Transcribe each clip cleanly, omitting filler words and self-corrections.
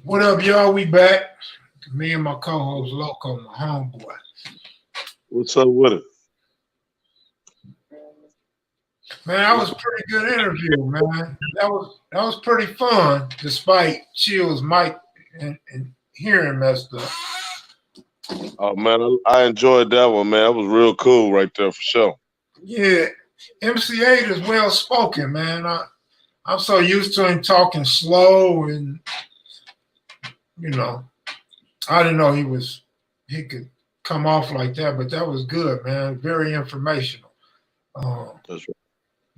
What up, y'all? We back. Me and my co-host Loco, my homeboy. What's up with it? Man, that was a pretty good interview, man. That was pretty fun, despite Chill's mic and hearing messed up. Oh man, I enjoyed that one, man. That was real cool right there for sure. Yeah, MC8 is well spoken, man. I'm so used to him talking slow, and I didn't know he could come off like that, but that was good, man. Very informational. That's right.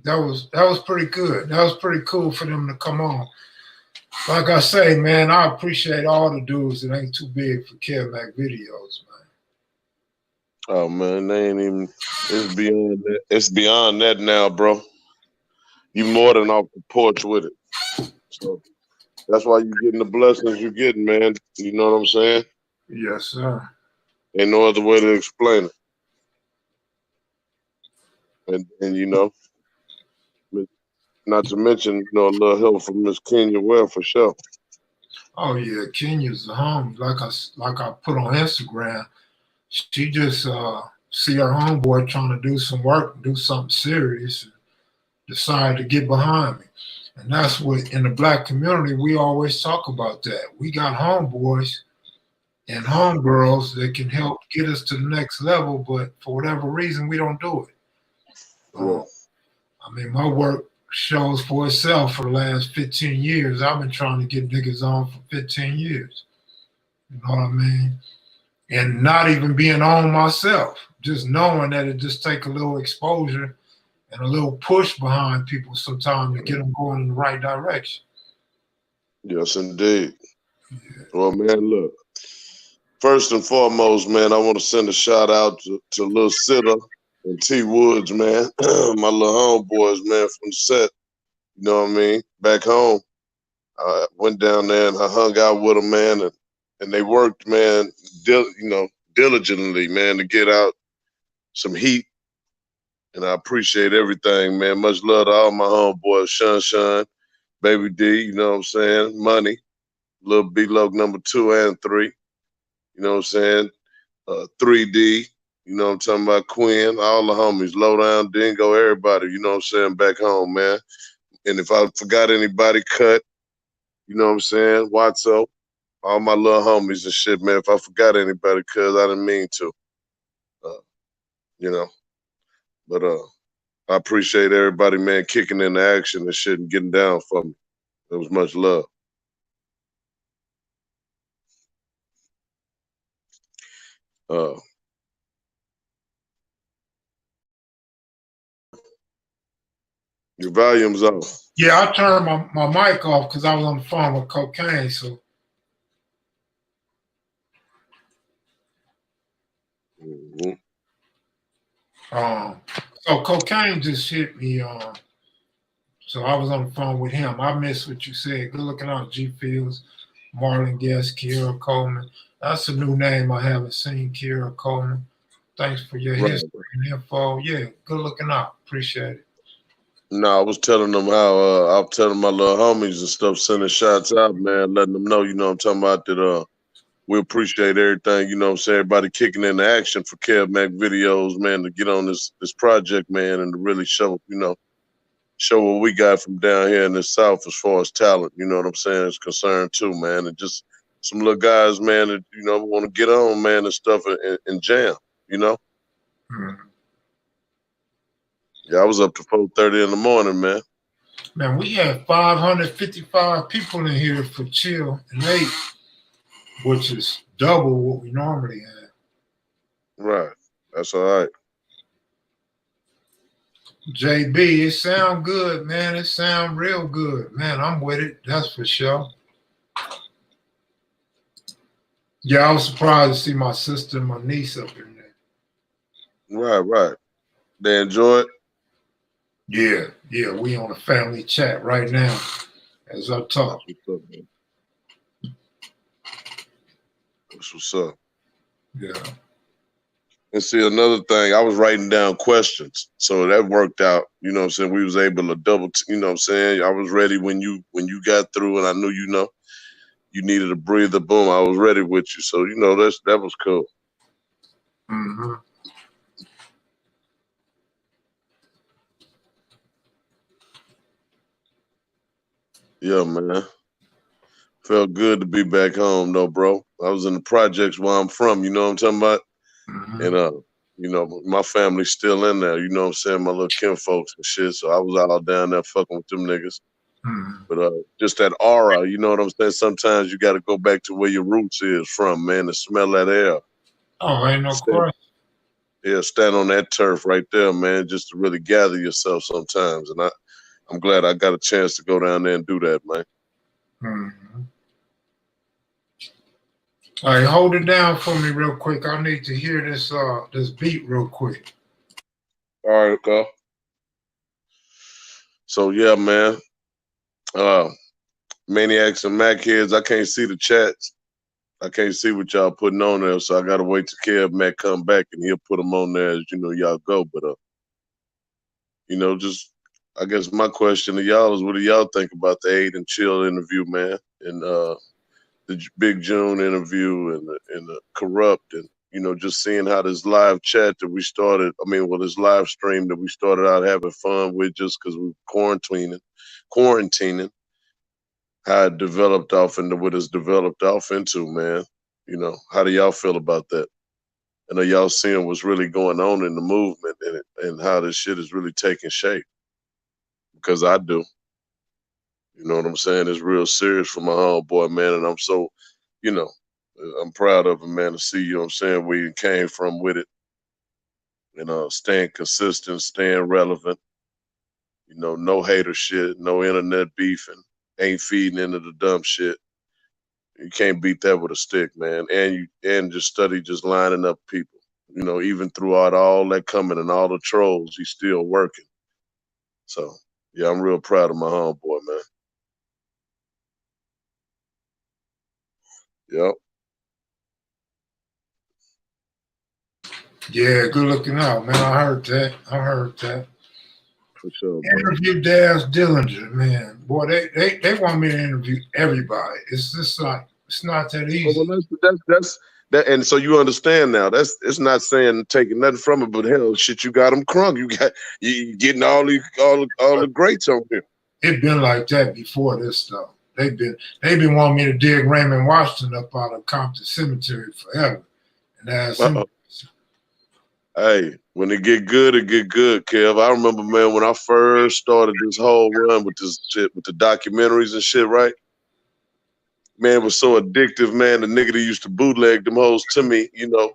That was pretty good. That was pretty cool for them to come on. Like I say, man, I appreciate all the dudes that ain't too big for kevmacvideos, man. Oh man, they ain't even. It's beyond that. It's beyond that now, bro. You more than off the porch with it. So that's why you getting the blessings you getting, man. You know what I'm saying? Yes, sir. Ain't no other way to explain it. And not to mention, a little help from Miss Kenya Well for sure. Oh yeah, Kenya's the homie. Like I put on Instagram, she just see her homeboy trying to do some work, do something serious, and decided to get behind me. And that's what in the black community we always talk about that. We got homeboys and homegirls that can help get us to the next level, but for whatever reason we don't do it. Yeah. I mean, my work shows for itself for the last 15 years. I've been trying to get niggas on for 15 years. You know what I mean? And not even being on myself, just knowing that it just take a little exposure and a little push behind people sometimes to get them going in the right direction. Yes, indeed. Yeah. Well, man, look. First and foremost, man, I want to send a shout out to Lil Sitter and T Woods, man. My little homeboys, man, from the set. You know what I mean? Back home. I went down there and I hung out with them, man, and they worked, man, diligently, man, to get out some heat. And I appreciate everything, man. Much love to all my homeboys, Shun, Baby D, you know what I'm saying? Money, Lil B-Lo number 2 and 3, you know what I'm saying? 3D, you know what I'm talking about? Quinn, all the homies, Low Down, Dingo, everybody, you know what I'm saying? Back home, man. And if I forgot anybody, Cut, you know what I'm saying? Watso, all my little homies and shit, man. If I forgot anybody, cuz I didn't mean to, But I appreciate everybody, man, kicking into action and shit and getting down for me. There was much love. Your volume's off. Yeah, I turned my mic off because I was on the phone with cocaine. So, so cocaine just hit me. So I was on the phone with him. I missed what you said. Good looking out, G Fields, Marlon Guest, Kira Coleman. That's a new name I haven't seen, Kira Coleman. Thanks for your history and info. Yeah, good looking out. Appreciate it. No, I was telling them how I was telling my little homies and stuff, sending shots out, man, letting them know, you know what I'm talking about, that we appreciate everything, you know what I'm saying, everybody kicking into action for kevmacvideos, man, to get on this project, man, and to really show what we got from down here in the South as far as talent, you know what I'm saying, is concerned too, man. And just some little guys, man, that, want to get on, man, and stuff and jam, Mm-hmm. Yeah, I was up to 4:30 in the morning, man. Man, we had 555 people in here for Chill and 8, which is double what we normally have. Right. That's all right. JB, it sound good, man. It sound real good. Man, I'm with it. That's for sure. Yeah, I was surprised to see my sister and my niece up in Right, there. right. They enjoy it? Yeah. We on a family chat right now as I talk. That's what's up, man. That's what's up. Yeah. And see, another thing, I was writing down questions, so that worked out. You know what I'm saying? We was able to you know what I'm saying? I was ready when you got through, and I knew you needed a breather. Boom, I was ready with you. So you know that was cool. Mm-hmm. Yeah, man. Felt good to be back home, though, bro. I was in the projects where I'm from. You know what I'm talking about? Mm-hmm. And you know, my family's still in there. You know what I'm saying? My little kin folks and shit. So I was all down there fucking with them niggas. Mm-hmm. But just that aura, you know what I'm saying? Sometimes you got to go back to where your roots is from, man, to smell that air. Oh, ain't no Stand, question. yeah, stand on that turf right there, man, just to really gather yourself sometimes. And I'm glad I got a chance to go down there and do that, man. Mm-hmm. All right, hold it down for me real quick. I need to hear this beat real quick. All right, go. So yeah, man. Maniacs and Mac heads, I can't see the chats. I can't see what y'all putting on there, so I gotta wait till Kev Mac come back and he'll put them on there as you know y'all go. But you know, just I guess my question to y'all is, what do y'all think about the Aid and Chill interview, man, and the Big June interview and the Corrupt, and you know, just seeing how this live chat that we started, this live stream that we started out having fun with just because we were quarantining, how it developed off into what it's developed off into, man. You know, how do y'all feel about that? I know y'all seeing what's really going on in the movement and how this shit is really taking shape. Because I do. You know what I'm saying? It's real serious for my homeboy, man. And I'm so, you know, I'm proud of him, man, to see, you know what I'm saying, where he came from with it. You know, staying consistent, staying relevant. You know, no hater shit, no internet beefing, ain't feeding into the dumb shit. You can't beat that with a stick, man. And just study just lining up people. You know, even throughout all that coming and all the trolls, he's still working. So yeah, I'm real proud of my homeboy, man. Yep. Yeah, good looking out, man. I heard that. For sure, bro. Interview Daz Dillinger, man. Boy, they want me to interview everybody. It's just like it's not that Oh, well, easy. that's that, and so you understand now. That's it's not saying taking nothing from it, but hell, shit, you got them crunk. You getting all the greats on here. It been like that before this stuff. They've been wanting me to dig Raymond Washington up out of Compton Cemetery forever. And ask him. Hey, when it get good, Kev. I remember, man, when I first started this whole run with this shit, with the documentaries and shit, right? Man, it was so addictive, man. The nigga that used to bootleg them hoes to me, you know,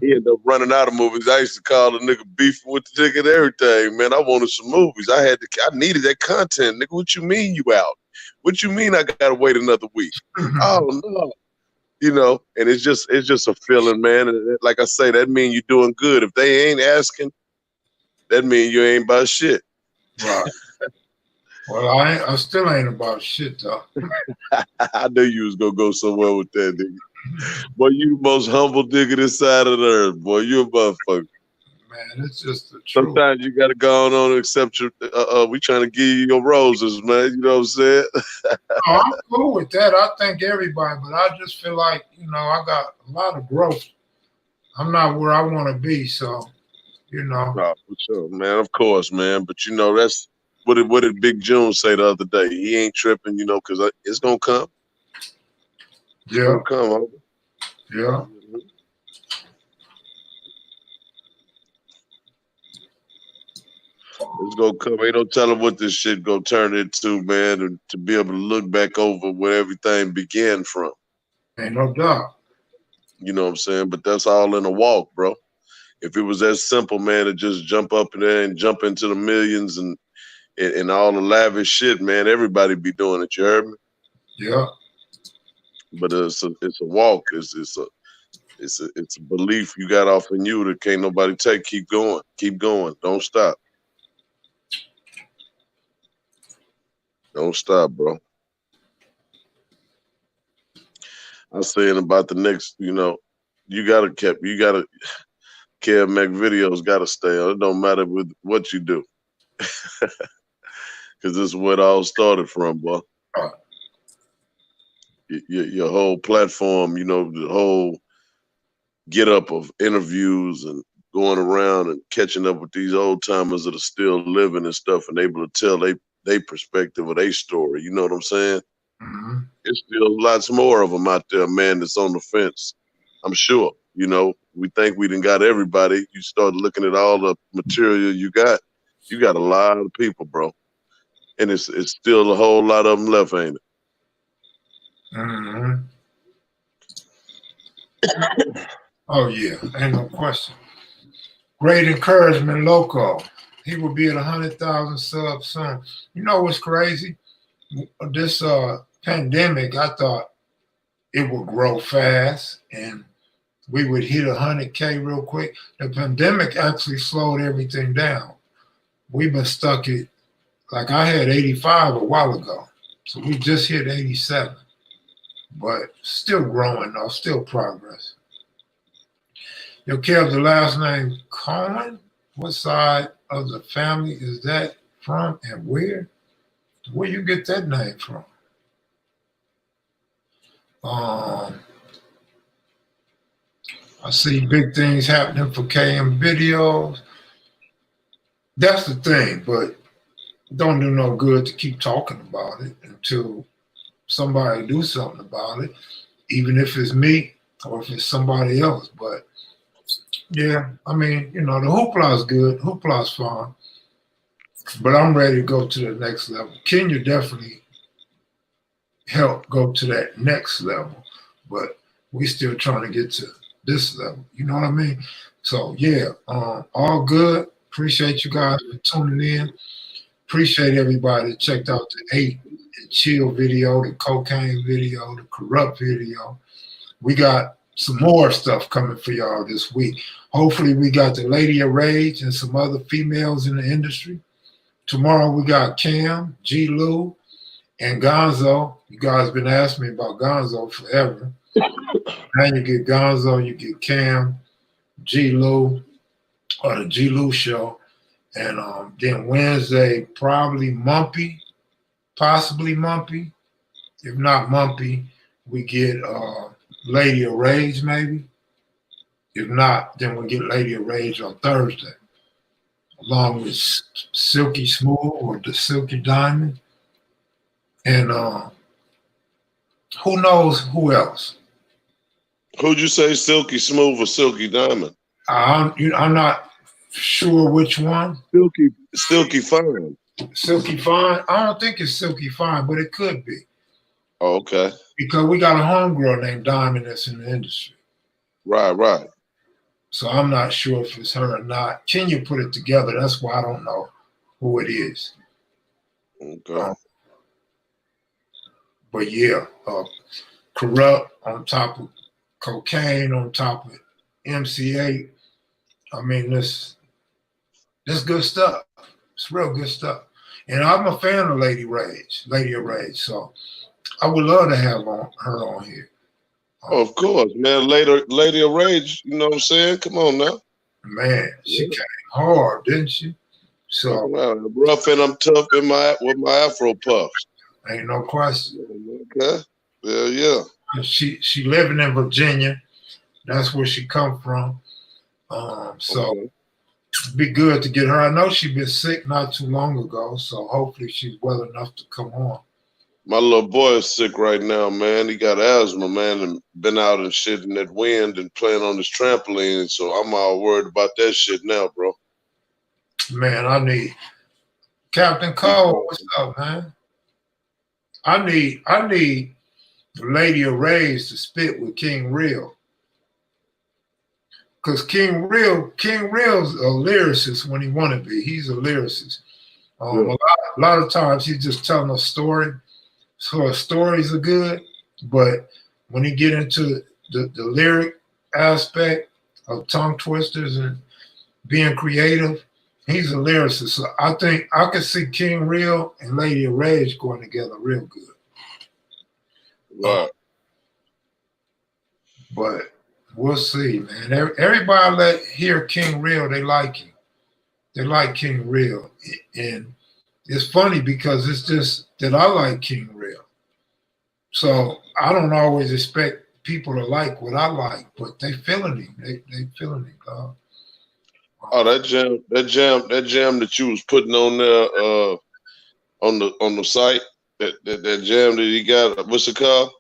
he ended up running out of movies. I used to call the nigga beefing with the nigga and everything, man. I wanted some movies. I needed that content, nigga. What you mean you out? What you mean I gotta wait another week? Oh no. You know, and it's just a feeling, man. And like I say, that mean you're doing good. If they ain't asking, that mean you ain't about shit. Right. Well, I still ain't about shit though. I knew you was gonna go somewhere with that, nigga. Boy, you the most humble nigga this side of the earth, boy. You a motherfucker. Man, it's just the truth. Sometimes you gotta go on and accept your. We trying to give you your roses, man. You know what I'm saying? No, I'm cool with that. I thank everybody, but I just feel like, I got a lot of growth. I'm not where I want to be, so, No, for sure, man. Of course, man. But you know, that's what did Big June say the other day? He ain't tripping, you know, because it's gonna come. It's Yeah, gonna come. Over. yeah. It's gonna come. Ain't no telling what this shit gonna turn into, man. And to be able to look back over where everything began from. Ain't no doubt. You know what I'm saying? But that's all in a walk, bro. If it was that simple, man, to just jump up in there and jump into the millions and all the lavish shit, man, everybody be doing it. You heard me? Yeah. But it's a walk. It's a belief you got off in you that can't nobody take. Keep going. Don't stop. Don't stop, bro. I was saying about the next, you know, KevMacvideos gotta stay on. It don't matter with what you do. Cause this is where it all started from, boy. Your whole platform, you know, the whole get up of interviews and going around and catching up with these old timers that are still living and stuff and able to tell they perspective or their story. You know what I'm saying? Mm-hmm. There's still lots more of them out there, man, that's on the fence. I'm sure. You know, we think we done got everybody. You start looking at all the material you got a lot of people, bro. And it's still a whole lot of them left, ain't it? Mm-hmm. Oh yeah, ain't no question. Great encouragement, Loco. He will be at 100,000 subs soon. You know what's crazy? This pandemic, I thought it would grow fast and we would hit 100K real quick. The pandemic actually slowed everything down. We've been stuck at, like I had 85 a while ago. So we just hit 87. But still growing though, still progress. Yo, Kev, the last name Cohen? What side of the family is that from and where? Where you get that name from? I see big things happening for kevmacvideos. That's the thing, but don't do no good to keep talking about it until somebody do something about it, even if it's me or if it's somebody else. But yeah, I mean, you know, the hoopla's good. Hoopla's fine. But I'm ready to go to the next level. Kenya definitely helped go to that next level, but we still trying to get to this level. You know what I mean? So yeah, all good. Appreciate you guys for tuning in. Appreciate everybody that checked out the 8 and Chill video, the cocaine video, the corrupt video. We got some more stuff coming for y'all this week. Hopefully we got the Lady of Rage and some other females in the industry. Tomorrow we got Cam, G. Lou, and Gonzo. You guys been asking me about Gonzo forever. Now you get Gonzo, you get Cam, G. Lou, or the G. Lou show. And then Wednesday, probably Mumpy, possibly Mumpy. If not Mumpy, we get Lady of Rage maybe. If not, then we get Lady of Rage on Thursday, along with Silky Smooth or the Silky Diamond. And who knows who else? Who'd you say, Silky Smooth or Silky Diamond? I'm not sure which one. Silky Fine. Silky Fine? I don't think it's Silky Fine, but it could be. Oh, okay. Because we got a homegirl named Diamond that's in the industry. Right. So I'm not sure if it's her or not. Kenya put it together. That's why I don't know who it is. Okay. But yeah, corrupt on top of cocaine, on top of MC8. I mean, this good stuff. It's real good stuff. And I'm a fan of Lady of Rage. So I would love to have her on here. Of course, man. Lady of Rage, you know what I'm saying? Come on now. Man, she came hard, didn't she? So rough and I'm tough with my Afro puffs. Ain't no question. Okay. Yeah. She living in Virginia. That's where she come from. So it'd be good to get her. I know she been sick not too long ago, so hopefully she's well enough to come on. My little boy is sick right now, man. He got asthma, man, and been out and shit in that wind and playing on this trampoline. So I'm all worried about that shit now, bro. Man, I need Captain Cole. What's up, man? I need the Lady of Rage to spit with King Real. Because King Real's a lyricist when he want to be. He's a lyricist. A lot of times he's just telling a story. So his stories are good, but when he get into the lyric aspect of tongue twisters and being creative, he's a lyricist. So I think I could see King Real and Lady of Rage going together real good. Right. But We'll see, man. Everybody that hear King Real, they like him. They like King Real, and it's funny because it's just that I like King Real. So I don't always expect people to like what I like, but they feeling him. They feeling him, dog. Oh, that jam that you was putting on there, on the site, that jam that he got. What's it called?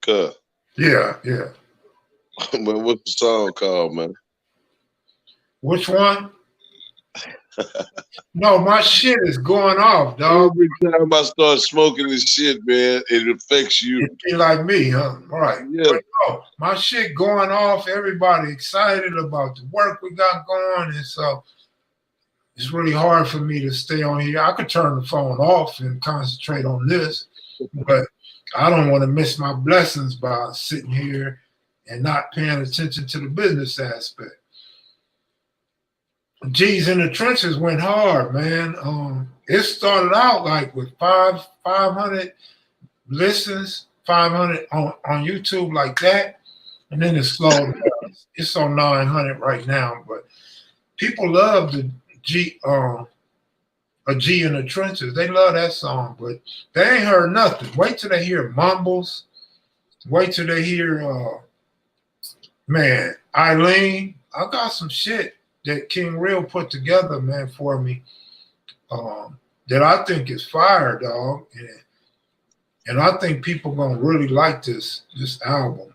Cuz. Yeah, yeah. Man, what's the song called, man? Which one? No, my shit is going off, dog. Every time I start smoking this shit, man, it affects you. You be like me, huh? All right. Yeah. But no, my shit going off. Everybody excited about the work we got going, and so it's really hard for me to stay on here. I could turn the phone off and concentrate on this, but I don't want to miss my blessings by sitting here and not paying attention to the business aspect. G's in the trenches went hard, man. It started out like with 500 listens, 500 on YouTube like that, and then it slowed down. It's on 900 right now, but people love the G. A G in the trenches. They love that song, but they ain't heard nothing. Wait till they hear Mumbles. Wait till they hear, man, Eileen. I got some shit that King Real put together, man, for me, that I think is fire, dog. And I think people gonna really like this album.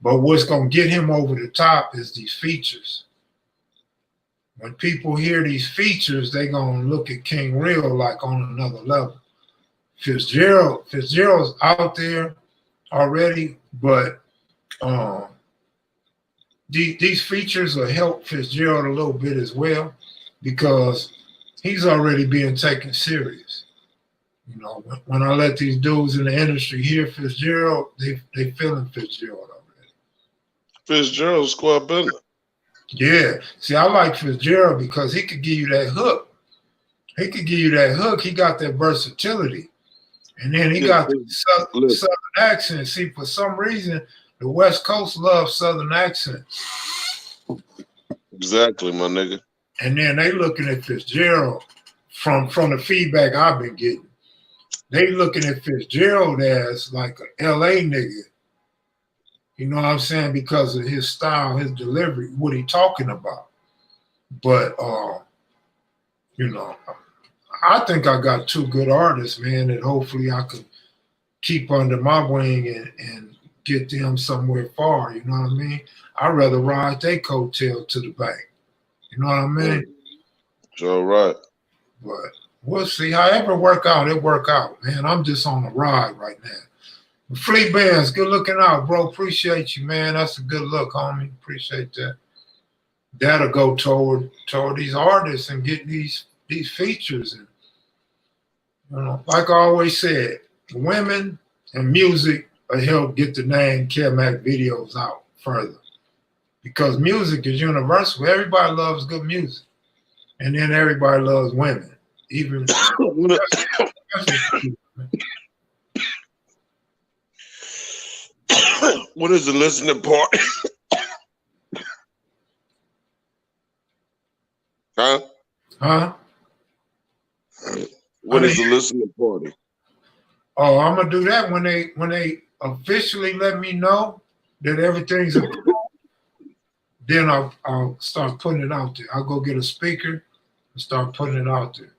But what's gonna get him over the top is these features. When people hear these features, they gonna look at King Real like on another level. Fitzgerald's out there already, but these features will help Fitzgerald a little bit as well because he's already being taken serious. You know, when I let these dudes in the industry hear Fitzgerald, they feeling Fitzgerald already. Fitzgerald's squad builder. Yeah. See, I like Fitzgerald because he could give you that hook. He could give you that hook. He got that versatility. And then he got the Southern accent. See, for some reason, the West Coast loves Southern accents. Exactly, my nigga. And then they looking at Fitzgerald from the feedback I've been getting. They looking at Fitzgerald as like a LA nigga. You know what I'm saying? Because of his style, his delivery, what he talking about. But, you know, I think I got two good artists, man, that hopefully I could keep under my wing and get them somewhere far. You know what I mean? I'd rather ride their coattail to the bank. You know what I mean? Sure, right. But we'll see. However work out, it work out, man. I'm just on a ride right now. Fleet Bands, good looking out, bro. Appreciate you, man. That's a good look, homie. Appreciate that. That'll go toward these artists and get these features. And you know, like I always said, women and music will help get the name kevmacvideos out further. Because music is universal. Everybody loves good music. And then everybody loves women. Even what is the listening part? Huh? What is the listening party? Oh, I'm gonna do that when they officially let me know that everything's approved. Then I'll start putting it out there. I'll go get a speaker and start putting it out there.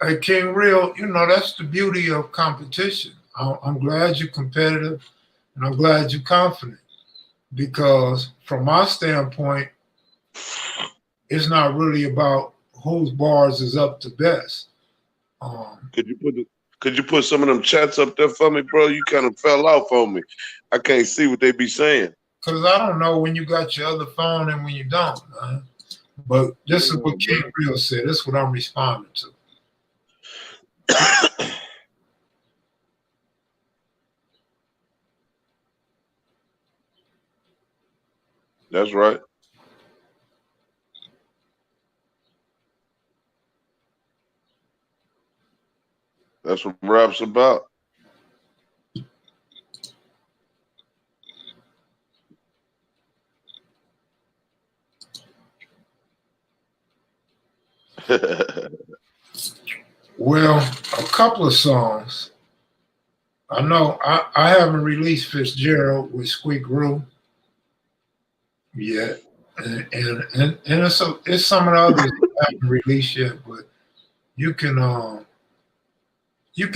Hey, King Real, you know, that's the beauty of competition. I'm glad you're competitive and I'm glad you're confident because from my standpoint, it's not really about whose bars is up to best. Could you put some of them chats up there for me, bro? You kind of fell off on me. I can't see what they be saying. Because I don't know when you got your other phone and when you don't, man. But this is what King Real said. This is what I'm responding to. That's right. That's what rap's about. Well, a couple of songs. I know I haven't released Fitzgerald with Squeak Roo yet, and it's some of the others I haven't released yet, but you can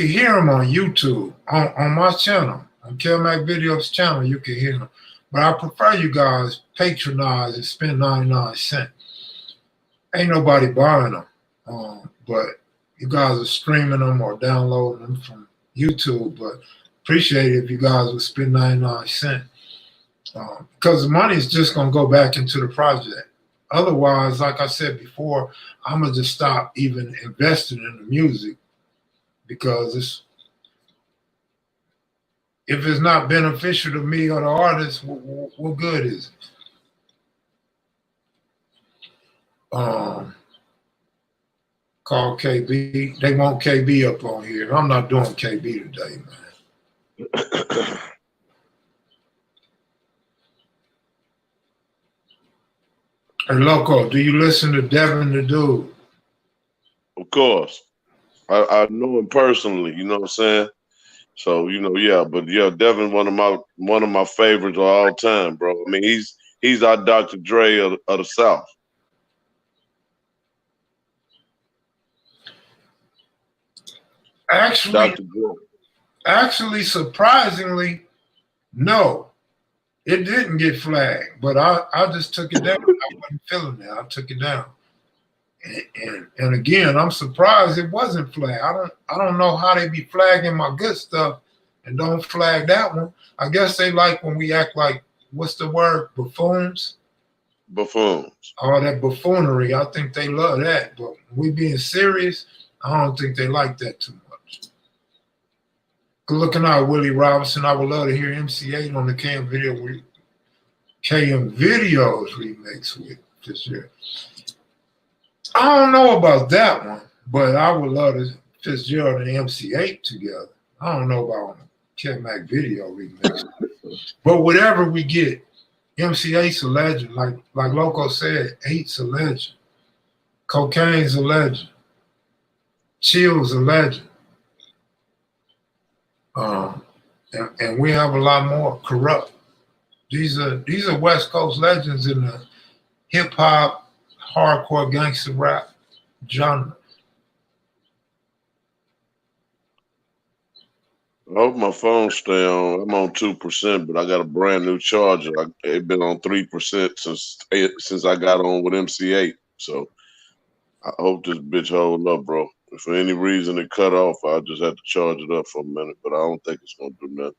hear them on YouTube on my channel, on kevmacvideos channel. You can hear them, but I prefer you guys patronize and spend 99 cents. Ain't nobody buying them, but you guys are streaming them or downloading them from YouTube. But appreciate it if you guys would spend 99 cents. Because the money is just going to go back into the project. Otherwise, like I said before, I'm going to just stop even investing in the music, because if it's not beneficial to me or the artist, what good is it? Call KB. They want KB up on here. I'm not doing KB today, man. Hey, Loco, do you listen to Devin the Dude? Of course. I know him personally, you know what I'm saying? So, you know, yeah, but yeah, Devin one of my favorites of all time, bro. I mean, he's our Dr. Dre of the South. Actually, surprisingly, no, it didn't get flagged. But I just took it down. I wasn't feeling that. I took it down. And again, I'm surprised it wasn't flagged. I don't know how they be flagging my good stuff and don't flag that one. I guess they like when we act like, what's the word, buffoons? Buffoons. All that buffoonery. I think they love that. But when we being serious, I don't think they like that too much. Good looking out, Willie Robinson. I would love to hear MC8 on the KM Videos remix with this year. I don't know about that one, but I would love to Fitzgerald and MC8 together. I don't know about Kev Mac video remix. But whatever we get, MC8's a legend. Like Loco said, 8's a legend. Cocaine's a legend. Chill's a legend. And we have a lot more. Corrupt. These are West Coast legends in the hip hop, hardcore gangster rap genre. I hope my phone stay on. I'm on 2%, but I got a brand new charger. It's been on 3% since I got on with MC8. So I hope this bitch hold up, bro. If for any reason it cut off, I'll just have to charge it up for a minute. But I don't think it's gonna do nothing.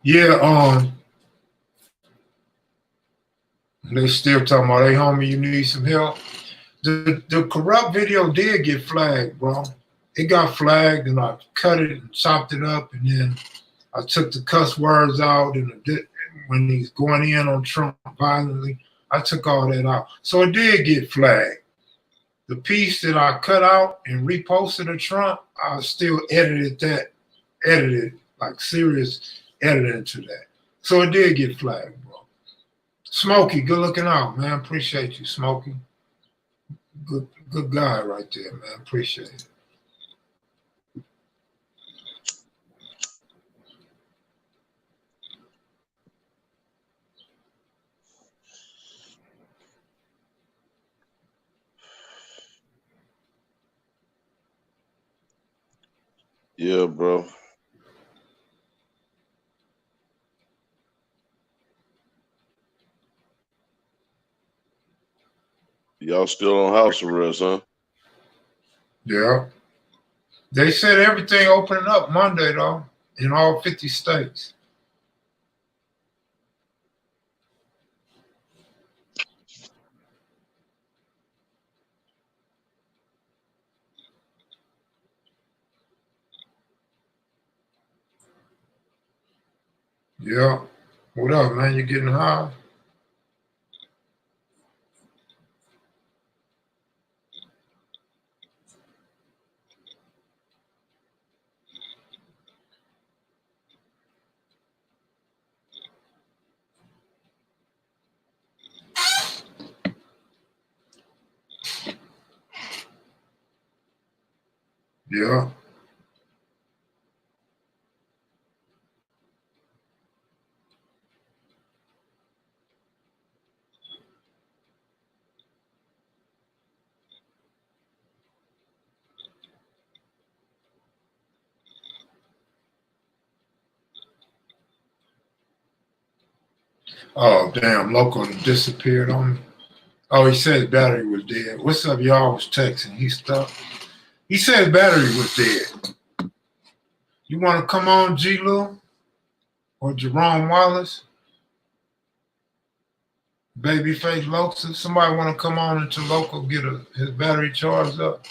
Yeah, they still talking about, hey homie, you need some help. The Corrupt video did get flagged, bro. It got flagged, and I cut it and chopped it up, and then I took the cuss words out, and when he's going in on Trump violently, I took all that out. So it did get flagged. The piece that I cut out and reposted of Trump, I still edited like serious editing to that. So it did get flagged, bro. Smokey, good looking out, man. Appreciate you, Smokey. Good guy right there, man. Appreciate it. Yeah, bro. Y'all still on house arrest, huh? Yeah. They said everything opening up Monday, though, in all 50 states. Yeah. What up, man? You getting high? Yeah. Oh, damn, Loco disappeared on me. Oh, he said his battery was dead. What's up, y'all? I was texting. He stuck. He said his battery was dead. You want to come on, G. Lou or Jerome Wallace? Babyface Loxa? Somebody want to come on into Loco, get his battery charged up?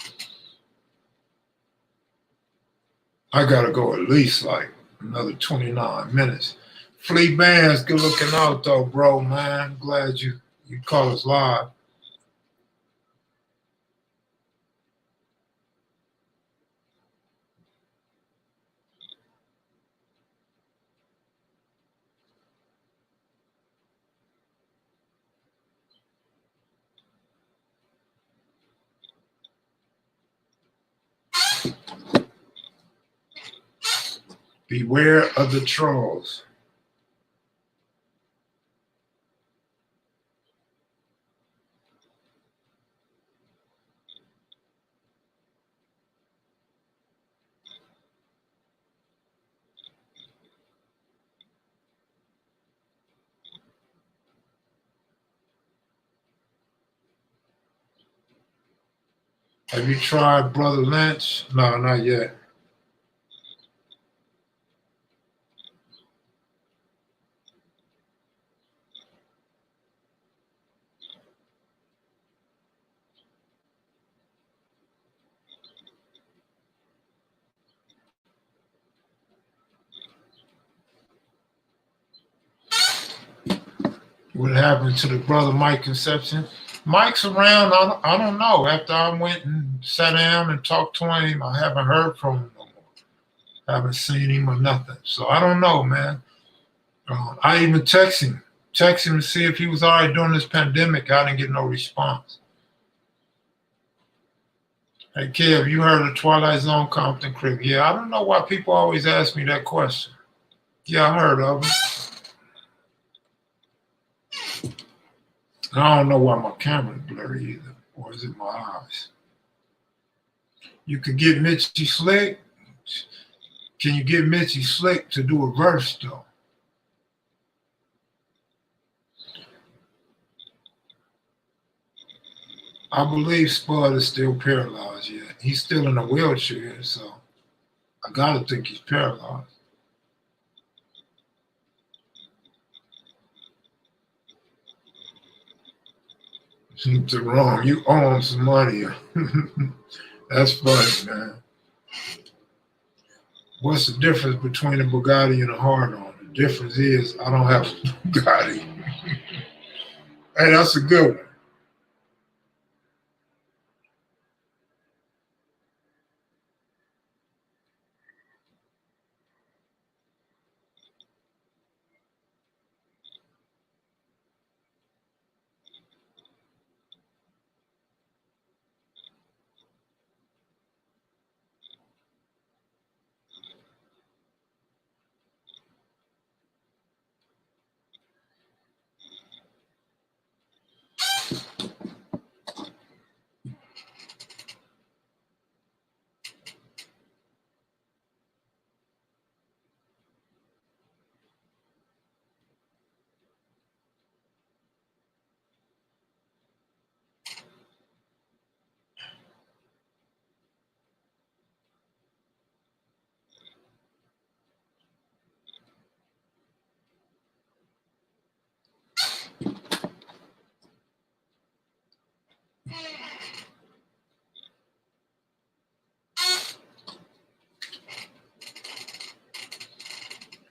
I got to go at least like another 29 minutes. Flea Bands, good looking out though, bro, man. Glad you called us live. Beware of the trolls. Have you tried Brother Lynch? No, not yet. What happened to the brother Mike Conception? Mike's around. I don't know. After I went and sat down and talked to him, I haven't heard from him no more. I haven't seen him or nothing. So I don't know, man. I even text him to see if he was all right during this pandemic. I didn't get no response. Hey, Kev, you heard of Twilight Zone Compton Crib? Yeah, I don't know why people always ask me that question. Yeah, I heard of it. I don't know why my camera's blurry either. Or is it my eyes? You could get Mitchie Slick. Can you get Mitchie Slick to do a verse, though? I believe Spud is still paralyzed yet. He's still in a wheelchair, so I gotta think he's paralyzed. Jerome, you owe him some money. That's funny, man. What's the difference between a Bugatti and a hard-on? The difference is I don't have a Bugatti. Hey, that's a good one.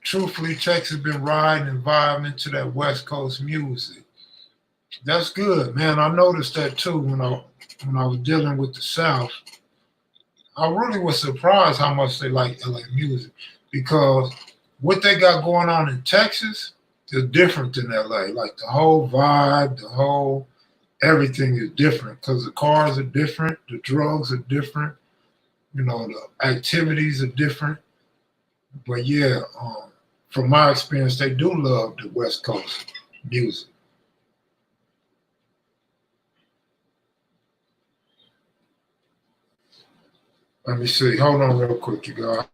Truthfully, Texas been riding and vibing to that West Coast music. That's good, man. I noticed that too when I was dealing with the South. I really was surprised how much they like LA music because what they got going on in Texas is different than LA. Like the whole vibe, the whole everything is different because the cars are different, the drugs are different. You know, the activities are different. But yeah, from my experience, they do love the West Coast music. Let me see. Hold on real quick, you guys.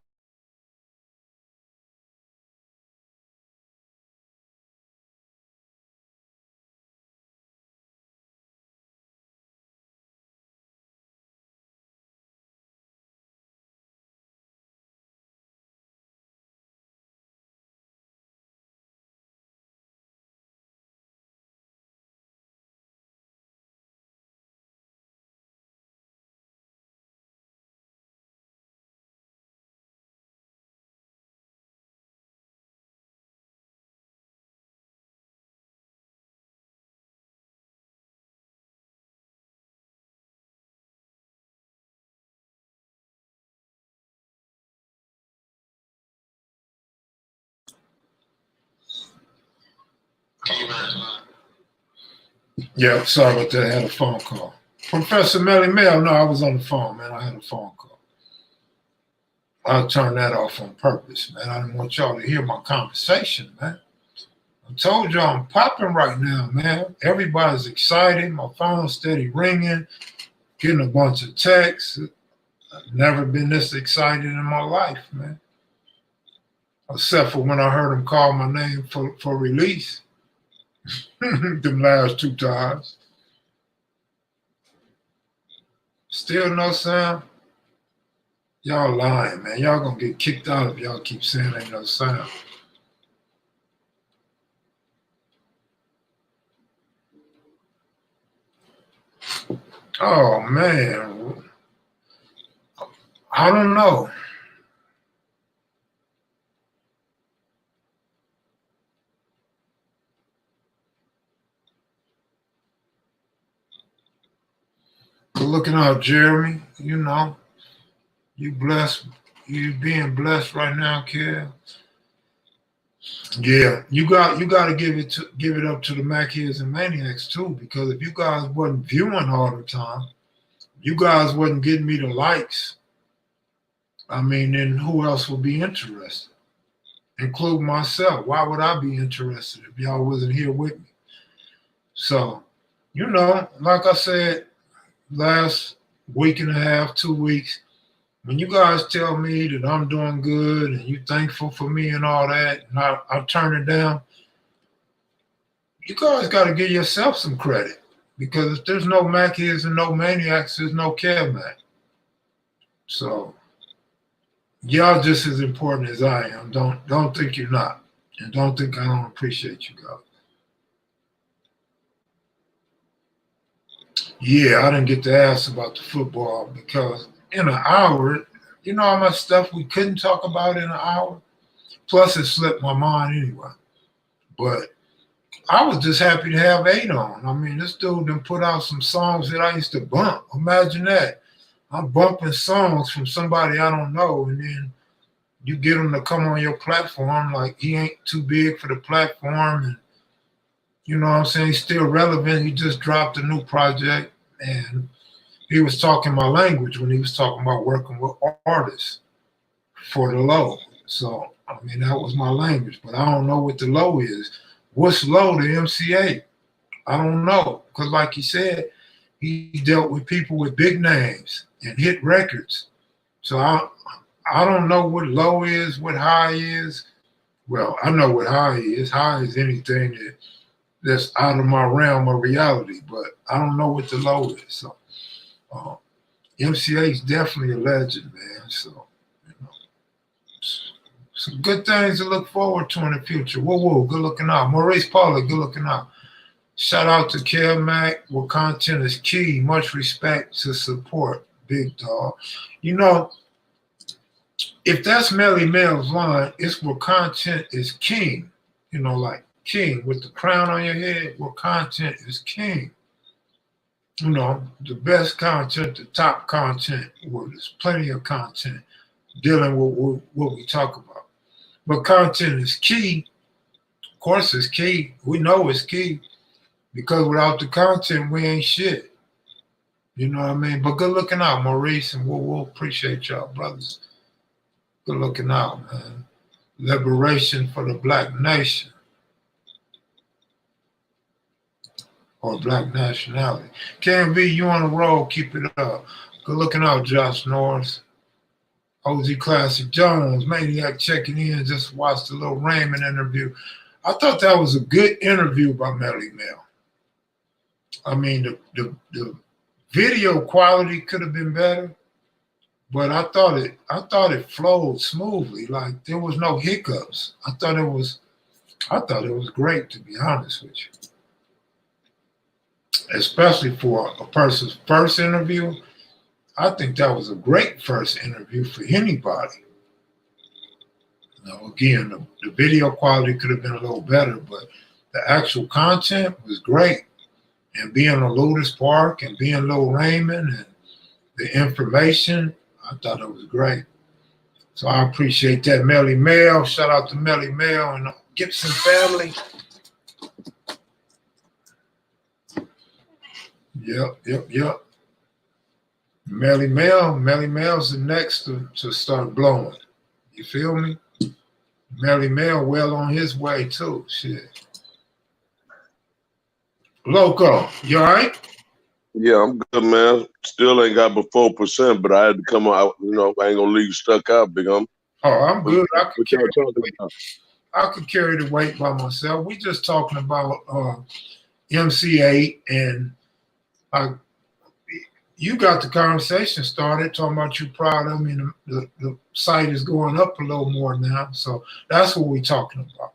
Yeah, sorry about that. I had a phone call. Professor Melly Mel, no, I was on the phone, man. I had a phone call. I'll turn that off on purpose, man. I didn't want y'all to hear my conversation, man. I told y'all I'm popping right now, man. Everybody's excited. My phone's steady ringing, getting a bunch of texts. I've never been this excited in my life, man. Except for when I heard him call my name for release. Them last 2 times. Still no sound. Y'all lying, man. Y'all gonna get kicked out if y'all keep saying ain't no sound. Oh man, I don't know. Good looking out, Jeremy. You know, you blessed. You being blessed right now, kid. Yeah, you got to give it up to the Mackids and Maniacs too, because if you guys wasn't viewing all the time, you guys wasn't getting me the likes. I mean, then who else would be interested? Include myself. Why would I be interested if y'all wasn't here with me? So, you know, like I said, last week and a half, 2 weeks, when you guys tell me that I'm doing good and you thankful for me and all that, and I turn it down, you guys got to give yourself some credit. Because if there's no Mackies and no Maniacs, there's no KevMac. So y'all just as important as I am. Don't think you're not. And don't think I don't appreciate you guys. Yeah, I didn't get to ask about the football because in an hour, you know how much stuff we couldn't talk about in an hour? Plus, it slipped my mind anyway. But I was just happy to have 8 on. I mean, this dude done put out some songs that I used to bump. Imagine that. I'm bumping songs from somebody I don't know, and then you get him to come on your platform like he ain't too big for the platform, and you know what I'm saying? He's still relevant. He just dropped a new project, and he was talking my language when he was talking about working with artists for the low. So, I mean, that was my language, but I don't know what the low is. What's low to MCA? I don't know. Because, like he said, he dealt with people with big names and hit records. So, I don't know what low is, what high is. Well, I know what high is. High is anything that's out of my realm of reality, but I don't know what the low is. So, MCA is definitely a legend, man. So, you know, some good things to look forward to in the future. Whoa, whoa, good looking out. Maurice Paula, good looking out. Shout out to Kev Mac, where content is key. Much respect to support, big dog. You know, if that's Melly Mel's line, it's where content is king. You know, like king with the crown on your head, where content is king. You know, the best content, the top content, where there's plenty of content dealing with what we talk about. But content is key. Of course, it's key. We know it's key because without the content, we ain't shit. You know what I mean? But good looking out, Maurice, and we'll appreciate y'all, brothers. Good looking out, man. Liberation for the black nation or black nationality. KMV, you on the road, keep it up. Good looking out, Josh Norris. OG Classic Jones, Maniac checking in, just watched the little Raymond interview. I thought that was a good interview by Melly Mel. I mean, the video quality could have been better, but I thought it flowed smoothly. Like there was no hiccups. I thought it was great, to be honest with you. Especially for a person's first interview. I think that was a great first interview for anybody. You know, again, the video quality could have been a little better, but the actual content was great. And being on Ludus Park and being Lil Raymond and the information, I thought it was great. So I appreciate that, Melly Mel. Shout out to Melly Mel and the Gibson family. Yep. Melly Mel's the next to start blowing. You feel me? Melly Mel well on his way too. Shit. Loco, you all right? Yeah, I'm good, man. Still ain't got but 4%, but I had to come out. You know, I ain't gonna leave you stuck out, big homie. Oh, I'm good. What y'all talking about? I could carry the weight by myself. We just talking about MC8 and you got the conversation started talking about you proud of me. And the site is going up a little more now. So that's what we're talking about.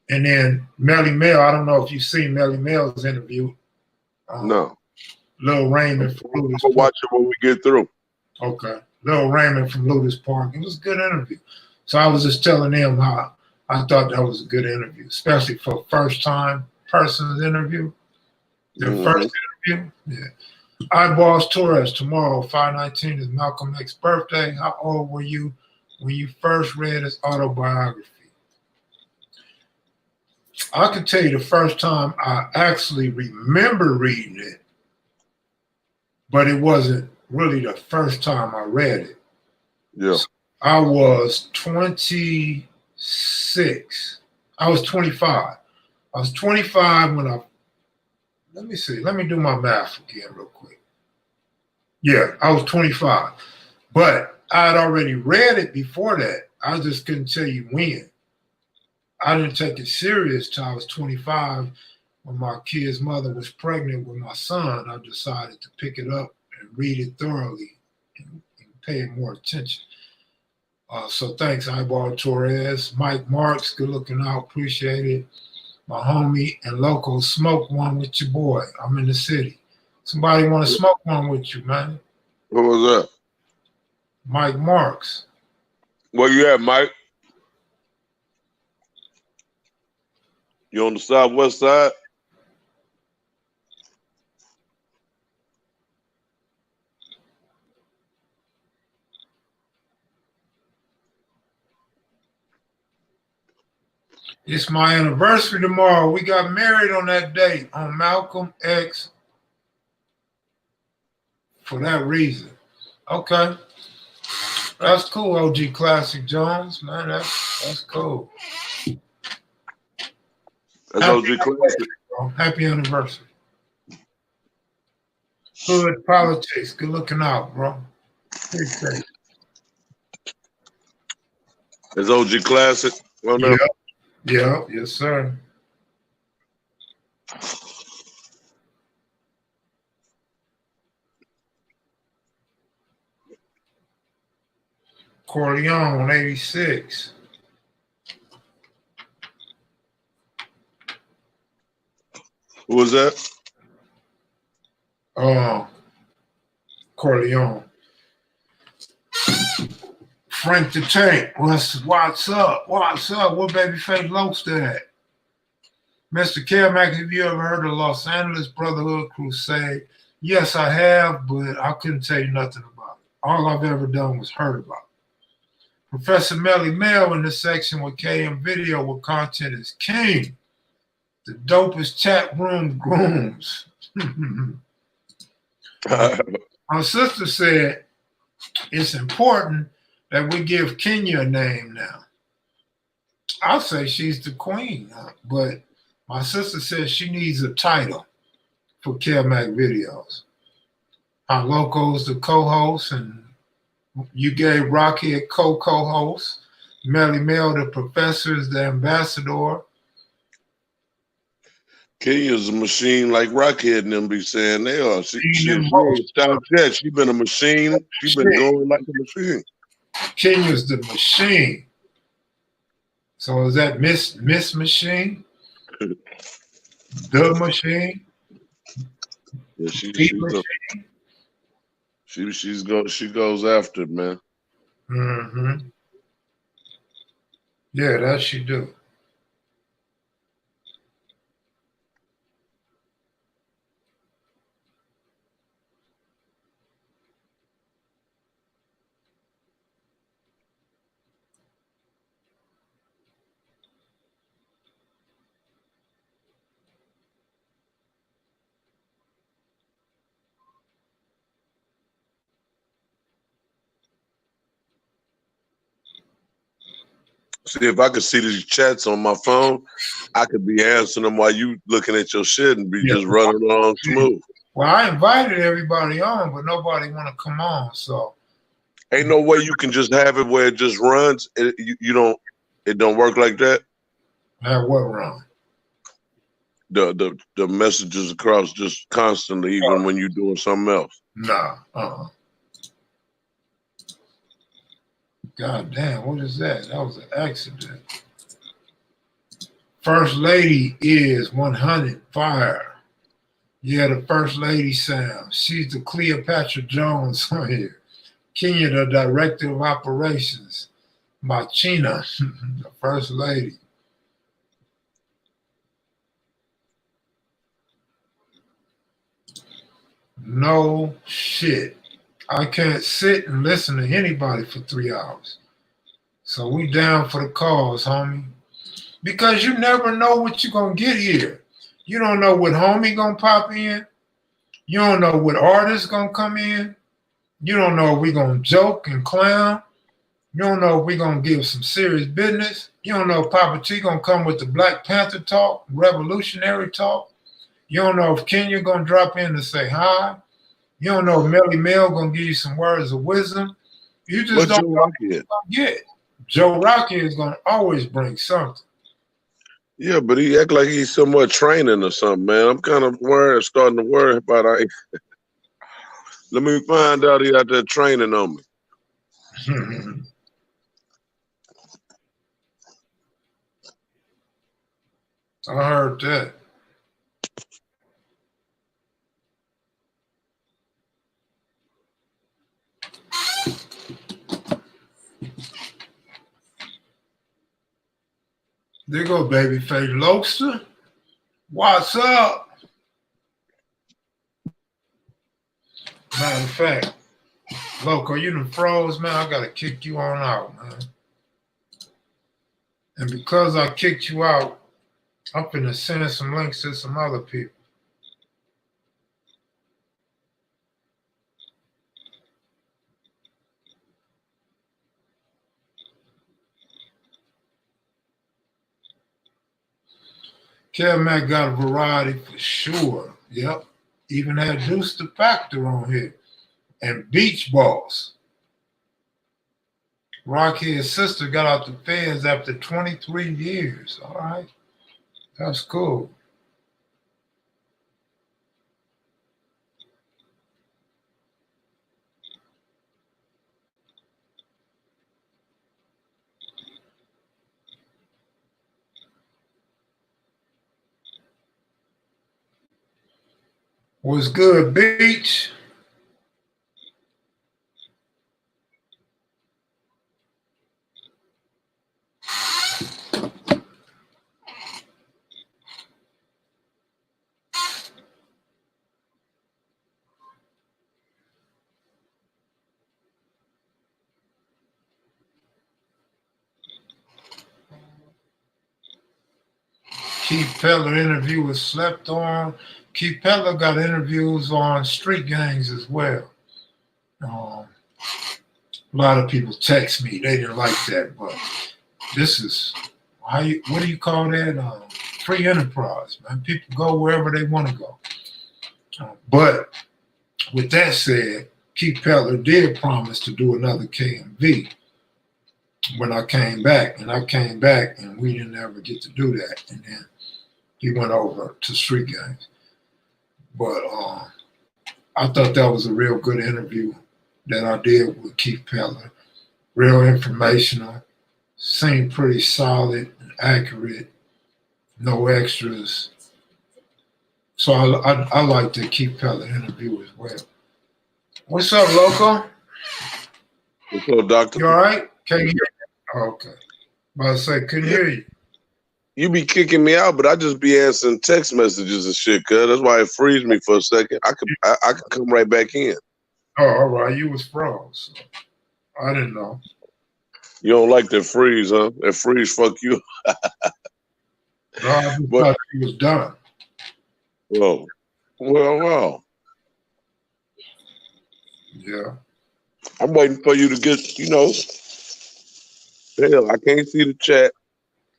And then Melly Mel, I don't know if you've seen Melly Mel's interview. No. Lil Raymond from Ludus Park. Watch it when we get through. Okay. Lil Raymond from Ludus Park. It was a good interview. So I was just telling them how I thought that was a good interview, especially for first time person's interview. Their first interview. Yeah. Eyeballs Torres, tomorrow, 5/19 is Malcolm X's birthday. How old were you when you first read his autobiography? I can tell you the first time I actually remember reading it, but it wasn't really the first time I read it. Yeah. So I was 26. I was 25. I was 25 when let me see. Let me do my math again real quick. Yeah, I was 25. But I had already read it before that. I just couldn't tell you when. I didn't take it serious till I was 25. When my kid's mother was pregnant with my son, I decided to pick it up and read it thoroughly and pay it more attention. So thanks, Eyeball Torres. Mike Marks, good looking out. Appreciate it. My homie and Loco, smoke one with your boy. I'm in the city. Somebody want to smoke one with you, man? Who was that? Mike Marks. Where you at, Mike? You on the southwest side? It's my anniversary tomorrow. We got married on that date on Malcolm X for that reason. Okay. That's cool, OG Classic Jones, man. That's cool. That's OG Classic. Happy anniversary. Hood politics. Good looking out, bro. Appreciate it. That's OG Classic. Well, no. Yeah, yes, sir. Corleone, 86. Who was that? Corleone. Frank the Tank, what's up? What's up? Where Babyface Loaster at? Mr. Kevmac, have you ever heard of Los Angeles Brotherhood Crusade? Yes, I have, but I couldn't tell you nothing about it. All I've ever done was heard about it. Professor Melly Mel in this section with KM Video where content is king. The dopest chat room grooms. My sister said it's important that we give Kenya a name now. I'll say she's the queen, but my sister says she needs a title for kevmacvideos. Our Loco's the co-host, and you gave Rocchead co-host. Melly Mel, the professor, is the ambassador. Kenya's a machine like Rocchead and them be saying they are. She ain't stopped yet. She been a machine. She been going like a machine. Kenya's the machine. So is that Miss Machine? The machine? Yeah, she goes after it, man. Mm-hmm. Yeah, that she do. See, if I could see these chats on my phone, I could be answering them while you looking at your shit and be just running along smooth. Well, I invited everybody on, but nobody want to come on, so. Ain't no way you can just have it where it just runs. It don't work like that. Have what run? The messages across just constantly, even when you're doing something else. Nah. God damn, what is that? That was an accident. First lady is 100 fire. Yeah, the first lady sound. She's the Cleopatra Jones on here. Kenya, the director of operations. Machina, the first lady. No shit. I can't sit and listen to anybody for 3 hours. So we down for the cause, homie. Because you never know what you're going to get here. You don't know what homie going to pop in. You don't know what artist going to come in. You don't know if we're going to joke and clown. You don't know if we're going to give some serious business. You don't know if Papa T going to come with the Black Panther talk, revolutionary talk. You don't know if Kenya going to drop in to say hi. You don't know if Melly Mel going to give you some words of wisdom. You just don't know what you're going to get. Joe Rocchead is going to always bring something. Yeah, but he act like he's somewhat training or something, man. I'm kind of starting to worry about it. Let me find out he out there training on me. I heard that. There go Babyface Loaster. What's up? Matter of fact, Loco, you done froze, man. I gotta kick you on out, man. And because I kicked you out, I'm finna send some links to some other people. Kev got a variety for sure. Yep. Even had Deuce the Factor on here. And Beach Boss. Rocchead's sister got out the feds after 23 years. All right. That's cool. What's good, Beach? Keith Peller interview was slept on. Keith Peller got interviews on street gangs as well. A lot of people text me. They didn't like that, but this is what do you call that? Free enterprise, man. People go wherever they want to go. But with that said, Keith Peller did promise to do another KMV when I came back, and we didn't ever get to do that. And then he went over to street gangs. But I thought that was a real good interview that I did with Keith Peller. Real informational, seemed pretty solid and accurate, no extras. So I like the Keith Peller interview as well. What's up, Loco? What's up, doctor? You all right? Can you hear me? Okay. About to say, couldn't hear you. You be kicking me out, but I just be answering text messages and shit, cuz. That's why it frees me for a second. I could come right back in. Oh, all right. You was froze. So I didn't know. You don't like that freeze, huh? That freeze fuck you. No, I just thought he was done. Well. Yeah. I'm waiting for you to get, hell, I can't see the chat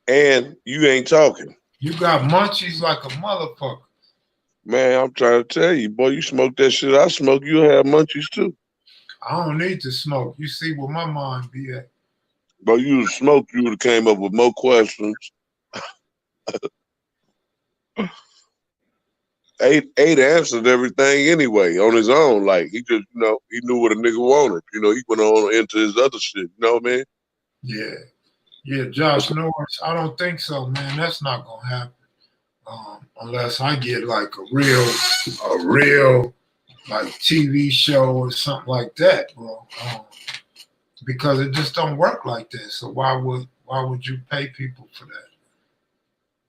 and you ain't talking. You got munchies like a motherfucker. Man, I'm trying to tell you, boy, you smoke that shit I smoke, you'll have munchies too. I don't need to smoke. You see where my mind be at. Bro, you would smoke, you would have came up with more questions. Eight answered everything anyway on his own. Like he just, he knew what a nigga wanted. He went on into his other shit. You know what I mean? Yeah. Yeah, Josh Norris, I don't think so, man. That's not gonna happen. Unless I get like a real like TV show or something like that, bro. Because it just don't work like that. So why would you pay people for that?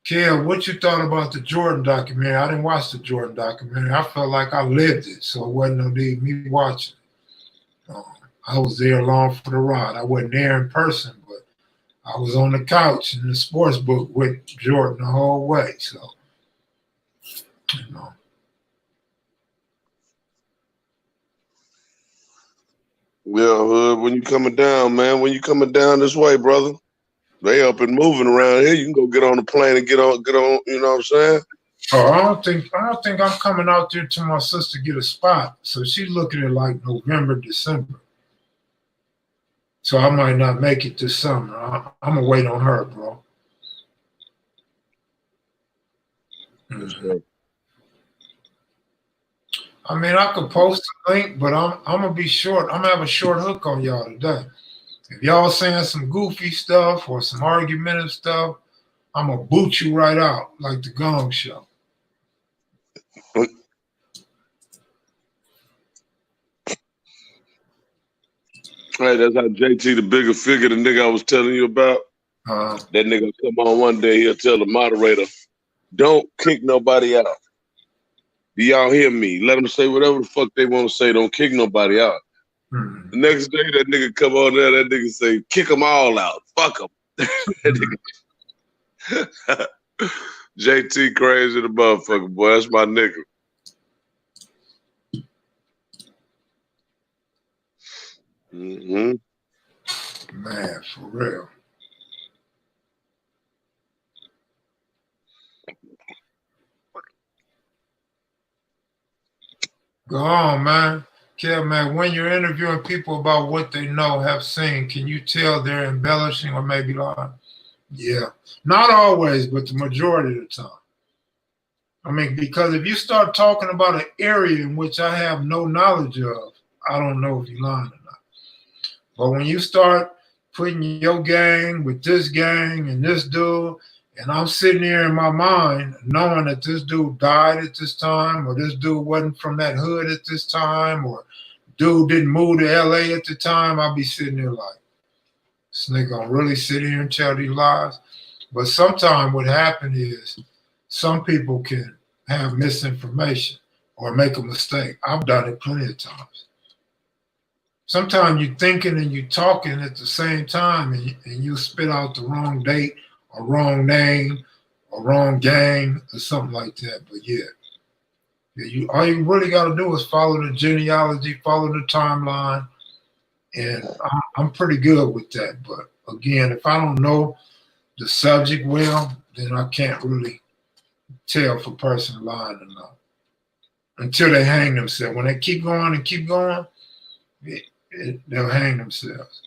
Kev, what you thought about the Jordan documentary? I didn't watch the Jordan documentary. I felt like I lived it, so it wasn't no need me watching it. I was there along for the ride. I wasn't there in person, but I was on the couch in the sports book with Jordan the whole way. So, Yeah, Hood, when you coming down, man, when you coming down this way, brother, they up and moving around here. You can go get on the plane and get on, you know what I'm saying? Oh, I don't think I'm coming out there to my sister get a spot. So she's looking at like November, December. So I might not make it this summer. I'm gonna wait on her, bro. I mean, I could post a link, but I'm gonna be short. I'm gonna have a short hook on y'all today. If y'all saying some goofy stuff or some argumentative stuff, I'm gonna boot you right out like the Gong Show. Right, that's how JT, the bigger figure, the nigga I was telling you about. That nigga come on one day, he'll tell the moderator, don't kick nobody out. Do y'all hear me? Let them say whatever the fuck they want to say. Don't kick nobody out. The next day, that nigga come on there, that nigga say, kick them all out. Fuck them. JT crazy the motherfucker, boy. That's my nigga. Man, for real. Go on, man. Kev, man, when you're interviewing people about what they know, have seen, can you tell they're embellishing or maybe lying? Yeah. Not always, but the majority of the time. I mean, because if you start talking about an area in which I have no knowledge of, I don't know if you're lying or not. But when you start putting your gang with this gang and this dude, and I'm sitting here in my mind knowing that this dude died at this time, or this dude wasn't from that hood at this time, or dude didn't move to LA at the time, I'll be sitting there like, this nigga gonna really sit here and tell these lies? But sometimes what happens is some people can have misinformation or make a mistake. I've done it plenty of times. Sometimes you're thinking and you're talking at the same time and you spit out the wrong date or wrong name a wrong gang or something like that. But yeah, you all you really got to do is follow the genealogy, follow the timeline, and I'm pretty good with that. But again, if I don't know the subject well, then I can't really tell if a person lying or not until they hang themselves. When they keep going and keep going, they'll hang themselves.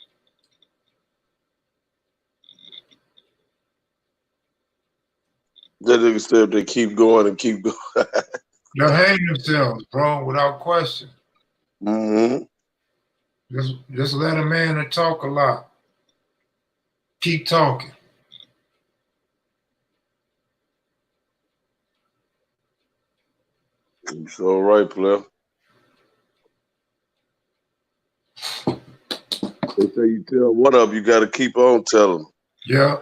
That nigga said they keep going and keep going. They'll hang themselves, bro, without question. Mm-hmm. Just let a man that talk a lot keep talking. It's all right, player. They say you tell one of you got to keep on telling. Yeah.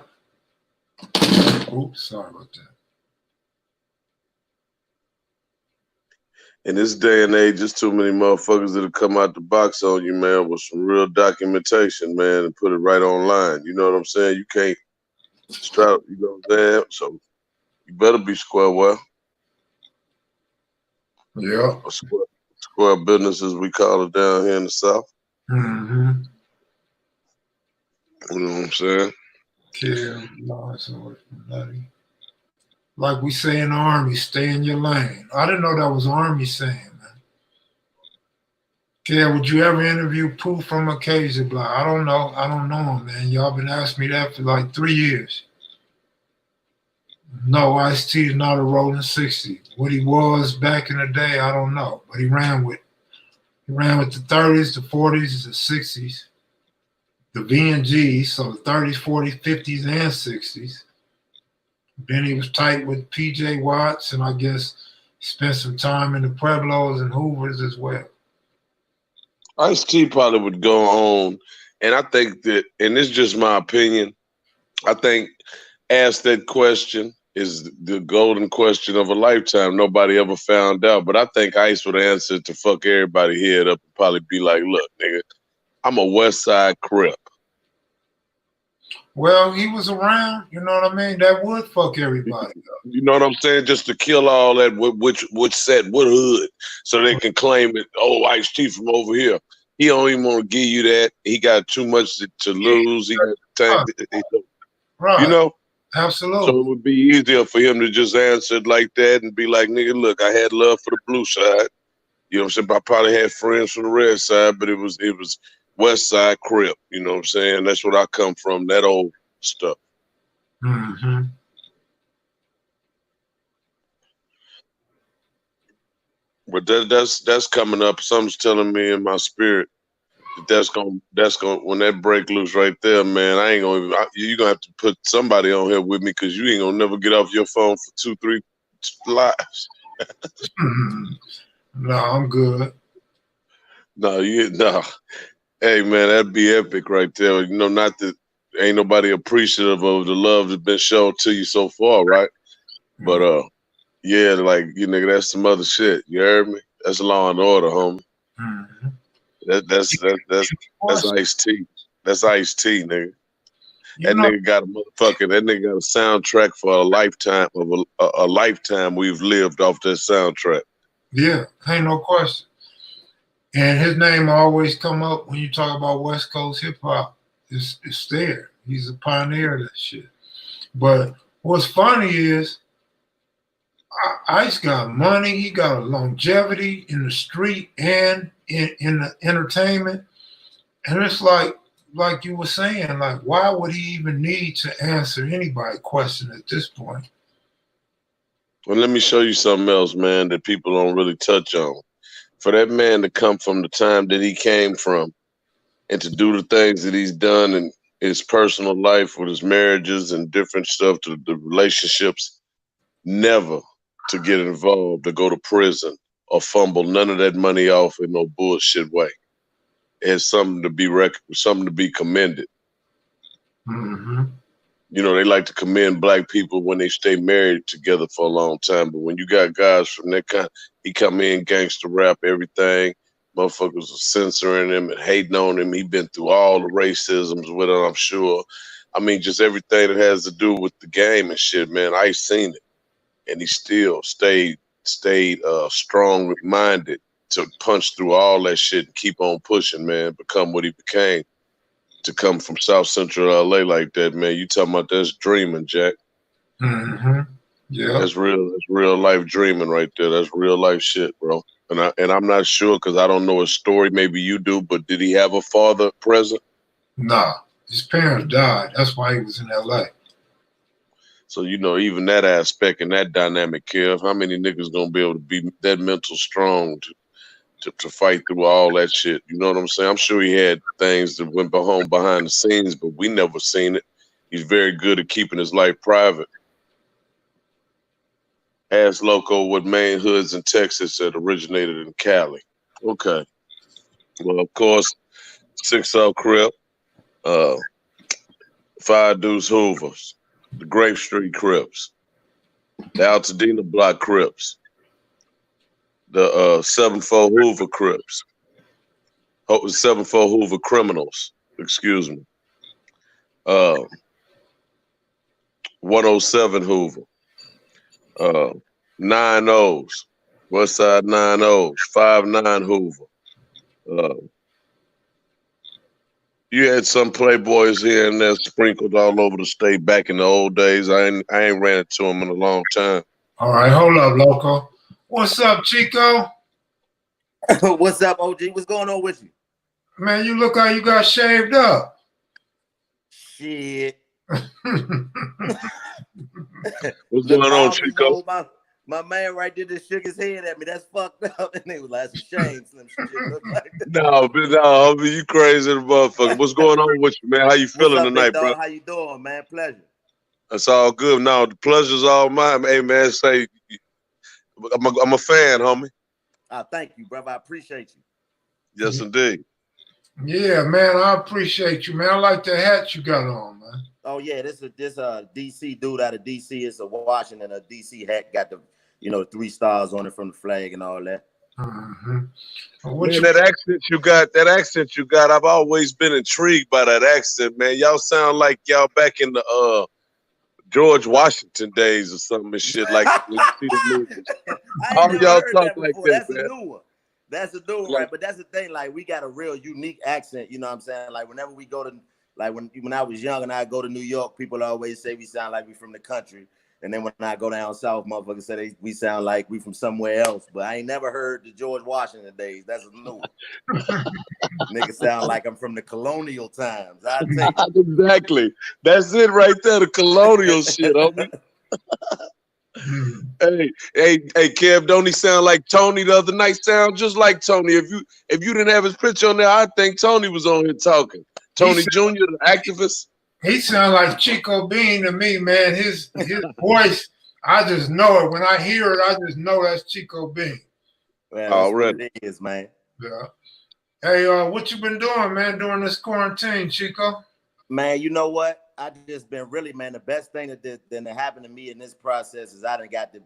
Oops, sorry about that. In this day and age, there's too many motherfuckers that'll come out the box on you, man, with some real documentation, man, and put it right online. You know what I'm saying? You can't strap, you know what I'm saying? So you better be square well. Yeah. Or square business, as we call it down here in the South. Mm-hmm. You know what I'm saying? Kill, loss, or nutty. Like we say in the Army, stay in your lane. I didn't know that was Army saying, man. Kill, would you ever interview Pooh from Acacia Block? I don't know. I don't know him, man. Y'all been asking me that for like 3 years. No, Ice-T is not a rolling 60. What he was back in the day, I don't know. But he ran with the 30s, the 40s, the 60s, the V&Gs, so the 30s, 40s, 50s, and 60s. Then he was tight with PJ Watts, and I guess spent some time in the Pueblos and Hoovers as well. Ice-T probably would go on, and I think that, and this is just my opinion, I think ask that question is the golden question of a lifetime. Nobody ever found out, but I think Ice would answer to fuck everybody head up and probably be like, look, nigga, I'm a West Side Crip. Well, he was around, you know what I mean? That would fuck everybody up. You know what I'm saying? Just to kill all that, which set, what hood, so they can claim it, oh, Ice-T from over here. He don't even want to give you that. He got too much to lose. He got time, Right. You know? Absolutely. So it would be easier for him to just answer it like that and be like, nigga, look, I had love for the blue side. You know what I'm saying? I probably had friends from the red side, but it was West Side Crip. You know what I'm saying? That's what I come from, that old stuff. Mm-hmm. But that's coming up. Something's telling me in my spirit that's gonna when that break loose right there, man. I ain't gonna. You gonna have to put somebody on here with me because you ain't gonna never get off your phone for 2-3 lives. No, I'm good. No. Hey man, that'd be epic right there. You know, not that ain't nobody appreciative of the love that's been shown to you so far, right? But yeah, like you nigga, that's some other shit. You heard me? That's Law and Order, homie. Mm-hmm. That's Ice-T. That's Ice-T, nigga. That nigga got a soundtrack for a lifetime of a lifetime we've lived off that soundtrack. Yeah, ain't no question. And his name always come up when you talk about West Coast hip hop. It's there. He's a pioneer of that shit. But what's funny is Ice got money. He got a longevity in the street and in the entertainment. And it's like you were saying, like, why would he even need to answer anybody's question at this point? Well, let me show you something else, man, that people don't really touch on. For that man to come from the time that he came from and to do the things that he's done in his personal life with his marriages and different stuff, to the relationships, never to get involved or go to prison or fumble none of that money off in no bullshit way. It has something to be commended. Mm-hmm. You know, they like to commend black people when they stay married together for a long time. But when you got guys from that kind, he come in, gangster rap, everything. Motherfuckers are censoring him and hating on him. He been through all the racisms with it, I'm sure. I mean, just everything that has to do with the game and shit, man. I seen it, and he still stayed strong minded to punch through all that shit and keep on pushing, man. Become what he became. To come from South Central LA like that, man. You talking about that's dreaming, Jack. Mm-hmm. Yeah. That's real life dreaming right there. That's real life shit, bro. And I'm not sure because I don't know his story. Maybe you do, but did he have a father present? Nah. His parents died. That's why he was in LA. So you know, even that aspect and that dynamic, Kev, how many niggas gonna be able to be that mental strong to fight through all that shit? You know what I'm saying? I'm sure he had things that went behind the scenes, but we never seen it. He's very good at keeping his life private. Ask Loco what main hoods in Texas that originated in Cali. Okay. Well, of course, 6-0 Crip, 5 Deuce Hoovers, the Grape Street Crips, the Altadena Block Crips, the 7-4 Hoover Crips, 7-4 Hoover Criminals, excuse me, 107 Hoover, 9 O's, Westside 9 O's, 5-9 Hoover. You had some playboys here and there sprinkled all over the state back in the old days. I ain't ran into them in a long time. All right, hold up, Loco. What's up, Chico? What's up, OG? What's going on with you? Man, you look how you got shaved up. Shit. What's going on, Chico? My man right there just shook his head at me. That's fucked up. And he was like, it's a shame. Slim shit look like that. No, homie, you crazy the motherfucker. What's going on with you, man? How you feeling tonight, bro? How you doing, man? Pleasure. That's all good. No, the pleasure's all mine. Hey, man, say I'm a fan, homie. Thank you, brother. I appreciate you. Yes, indeed. Yeah, man, I appreciate you, man. I like the hat you got on, man. Oh yeah, this DC dude out of DC. It's a Washington, a DC hat, got the 3 stars on it from the flag and all that. Mm-hmm. Man, that accent you got, I've always been intrigued by that accent, man. Y'all sound like y'all back in the George Washington days or something and shit like when you see the movies. All y'all talk like that, that's man. A new one. That's a new one, right? But that's the thing, like we got a real unique accent, you know what I'm saying? Like whenever we go to, like when I was young and I go to New York, people always say we sound like we from the country. And then when I go down south, motherfuckers say we sound like we from somewhere else. But I ain't never heard the George Washington days. That's a new one. Nigga sound like I'm from the colonial times. I tell you. Exactly. That's it right there, the colonial shit, homie. Hey, Kev, don't he sound like Tony the other night? Sound just like Tony. If you didn't have his picture on there, I think Tony was on here talking. Tony Jr., the activist. He sound like Chico Bean to me, man. His voice, I just know it. When I hear it, I just know that's Chico Bean. Well, already. It is, man. Yeah. Hey, what you been doing, man, during this quarantine, Chico? Man, you know what? I just been really, man, the best thing that happened to me in this process is I done got to,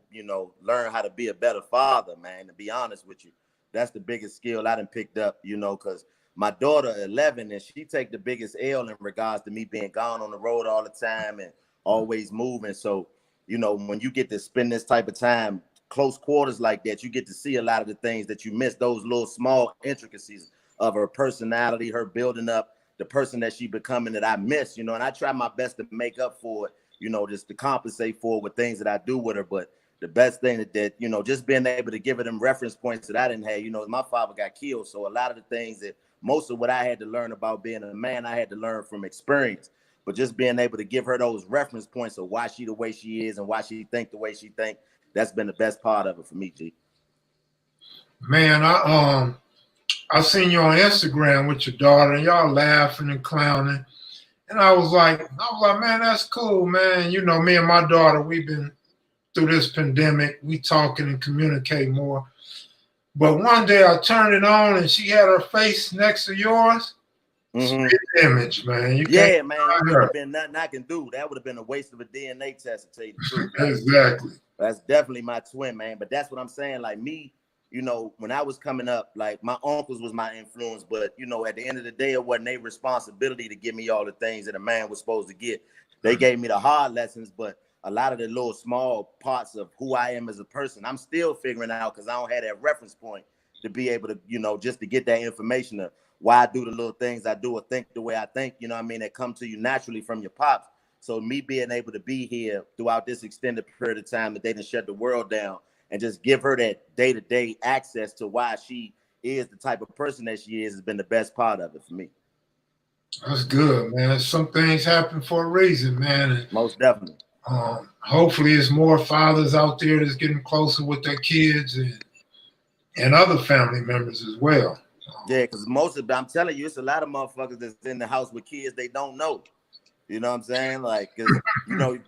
learn how to be a better father, man, to be honest with you. That's the biggest skill I done picked up, because my daughter, 11, and she take the biggest L in regards to me being gone on the road all the time and always moving. So, when you get to spend this type of time, close quarters like that, you get to see a lot of the things that you miss, those little small intricacies of her personality, her building up, the person that she becoming that I miss, and I try my best to make up for it, just to compensate for it with things that I do with her. But the best thing that just being able to give her them reference points that I didn't have, my father got killed. So a lot of the things that most of what I had to learn about being a man, I had to learn from experience. But just being able to give her those reference points of why she the way she is and why she think the way she think, that's been the best part of it for me, G. Man, I seen you on Instagram with your daughter and y'all laughing and clowning. And I was like, man, that's cool, man. Me and my daughter, we've been through this pandemic. We talking and communicate more. But one day I turned it on and she had her face next to yours. Mm-hmm. Image, man. Yeah, man. It would have been nothing I can do. That would have been a waste of a DNA test, to tell you the truth. Exactly. That's definitely my twin, man. But that's what I'm saying. Like me you know, when I was coming up, like my uncles was my influence, but you know, at the end of the day, it wasn't their responsibility to give me all the things that a man was supposed to get. They gave me the hard lessons, but a lot of the little small parts of who I am as a person, I'm still figuring out because I don't have that reference point to be able to, you know, just to get that information of why I do the little things I do or think the way I think, you know what I mean, that come to you naturally from your pops. So me being able to be here throughout this extended period of time that they didn't shut the world down and just give her that day-to-day access to why she is the type of person that she is has been the best part of it for me. That's good, man. Some things happen for a reason, man. And, Most definitely. hopefully it's more fathers out there that's getting closer with their kids and other family members as well. Yeah, because most of I'm telling you, it's a lot of motherfuckers that's in the house with kids they don't know. You know what I'm saying? Like, because, you know,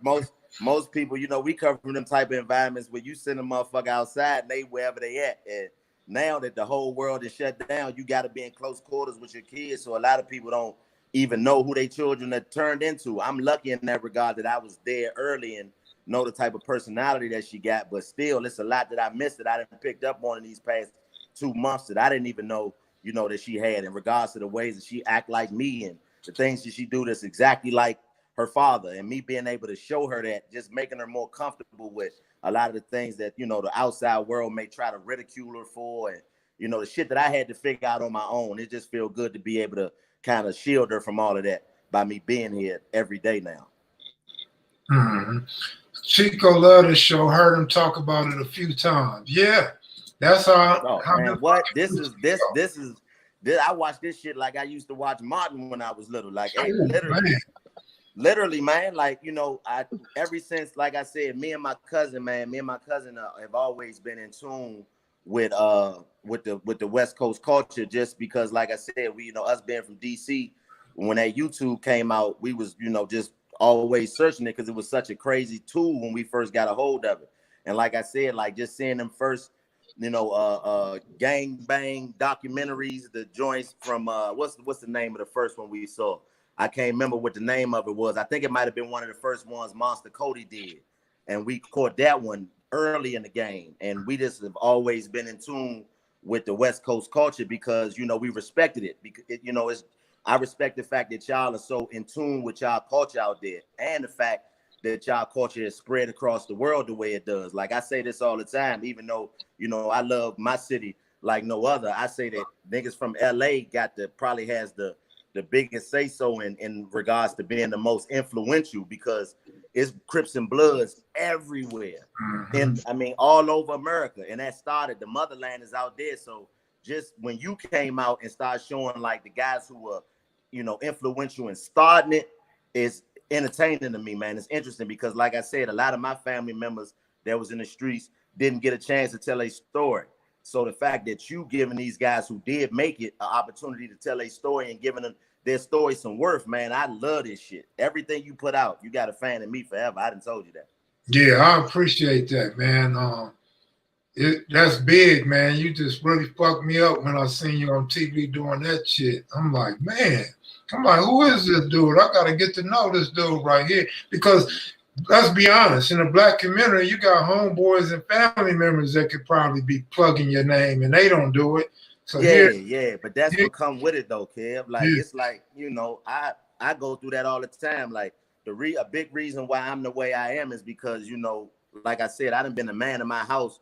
most people, you know, we come from them type of environments where you send a motherfucker outside and they wherever they at. And now that the whole world is shut down, you got to be in close quarters with your kids. So a lot of people don't even know who their children are turned into. I'm lucky in that regard that I was there early and know the type of personality that she got. But still, it's a lot that I missed that I didn't picked up on in these past 2 months that I didn't even know, you know, that she had in regards to the ways that she act like me and the things that she do that's exactly like her father, and me being able to show her that, just making her more comfortable with a lot of the things that, you know, the outside world may try to ridicule her for, and, you know, the shit that I had to figure out on my own. It just feel good to be able to kind of shield her from all of that by me being here every day now. Mm-hmm. Chico loved the show. Heard him talk about it a few times. Yeah, that's how. Oh how man, what this is. I watch this shit like I used to watch Martin when I was little. Like, hey, literally, man. Like, you know, ever since, like I said, me and my cousin have always been in tune with the West Coast culture. Just because, like I said, we, you know, us being from DC, when that YouTube came out, we was, you know, just always searching it because it was such a crazy tool when we first got a hold of it. And like I said, like just seeing them first, you know, gang bang documentaries, the joints from what's the name of the first one we saw? I can't remember what the name of it was. I think it might have been one of the first ones Monster Cody did, and we caught that one early in the game. And we just have always been in tune with the West Coast culture because, you know, we respected it. Because you know, I respect the fact that y'all are so in tune with y'all culture out there, and the fact that y'all culture is spread across the world the way it does. Like I say this all the time, even though, you know, I love my city like no other. I say that niggas from LA probably has the biggest say so in regards to being the most influential, because it's Crips and Bloods everywhere. Mm-hmm. And I mean all over America. And that started, the motherland is out there. So just when you came out and started showing like the guys who were, you know, influential and starting it, is entertaining to me, man. It's interesting because, like I said, a lot of my family members that was in the streets didn't get a chance to tell a story. So the fact that you giving these guys who did make it an opportunity to tell a story and giving them their story some worth, man, I love this shit. Everything you put out, you got a fan in me forever. I done told you that. Yeah, I appreciate that, man. That's big, man. You just really fucked me up when I seen you on TV doing that shit. I'm like, who is this dude? I gotta get to know this dude right here. Because let's be honest, in the black community, you got homeboys and family members that could probably be plugging your name and they don't do it. So yeah, but that's what come with it though, Kev. Like it's like, you know, I go through that all the time. Like a big reason why I'm the way I am is because, you know, like I said, I done been a man in my house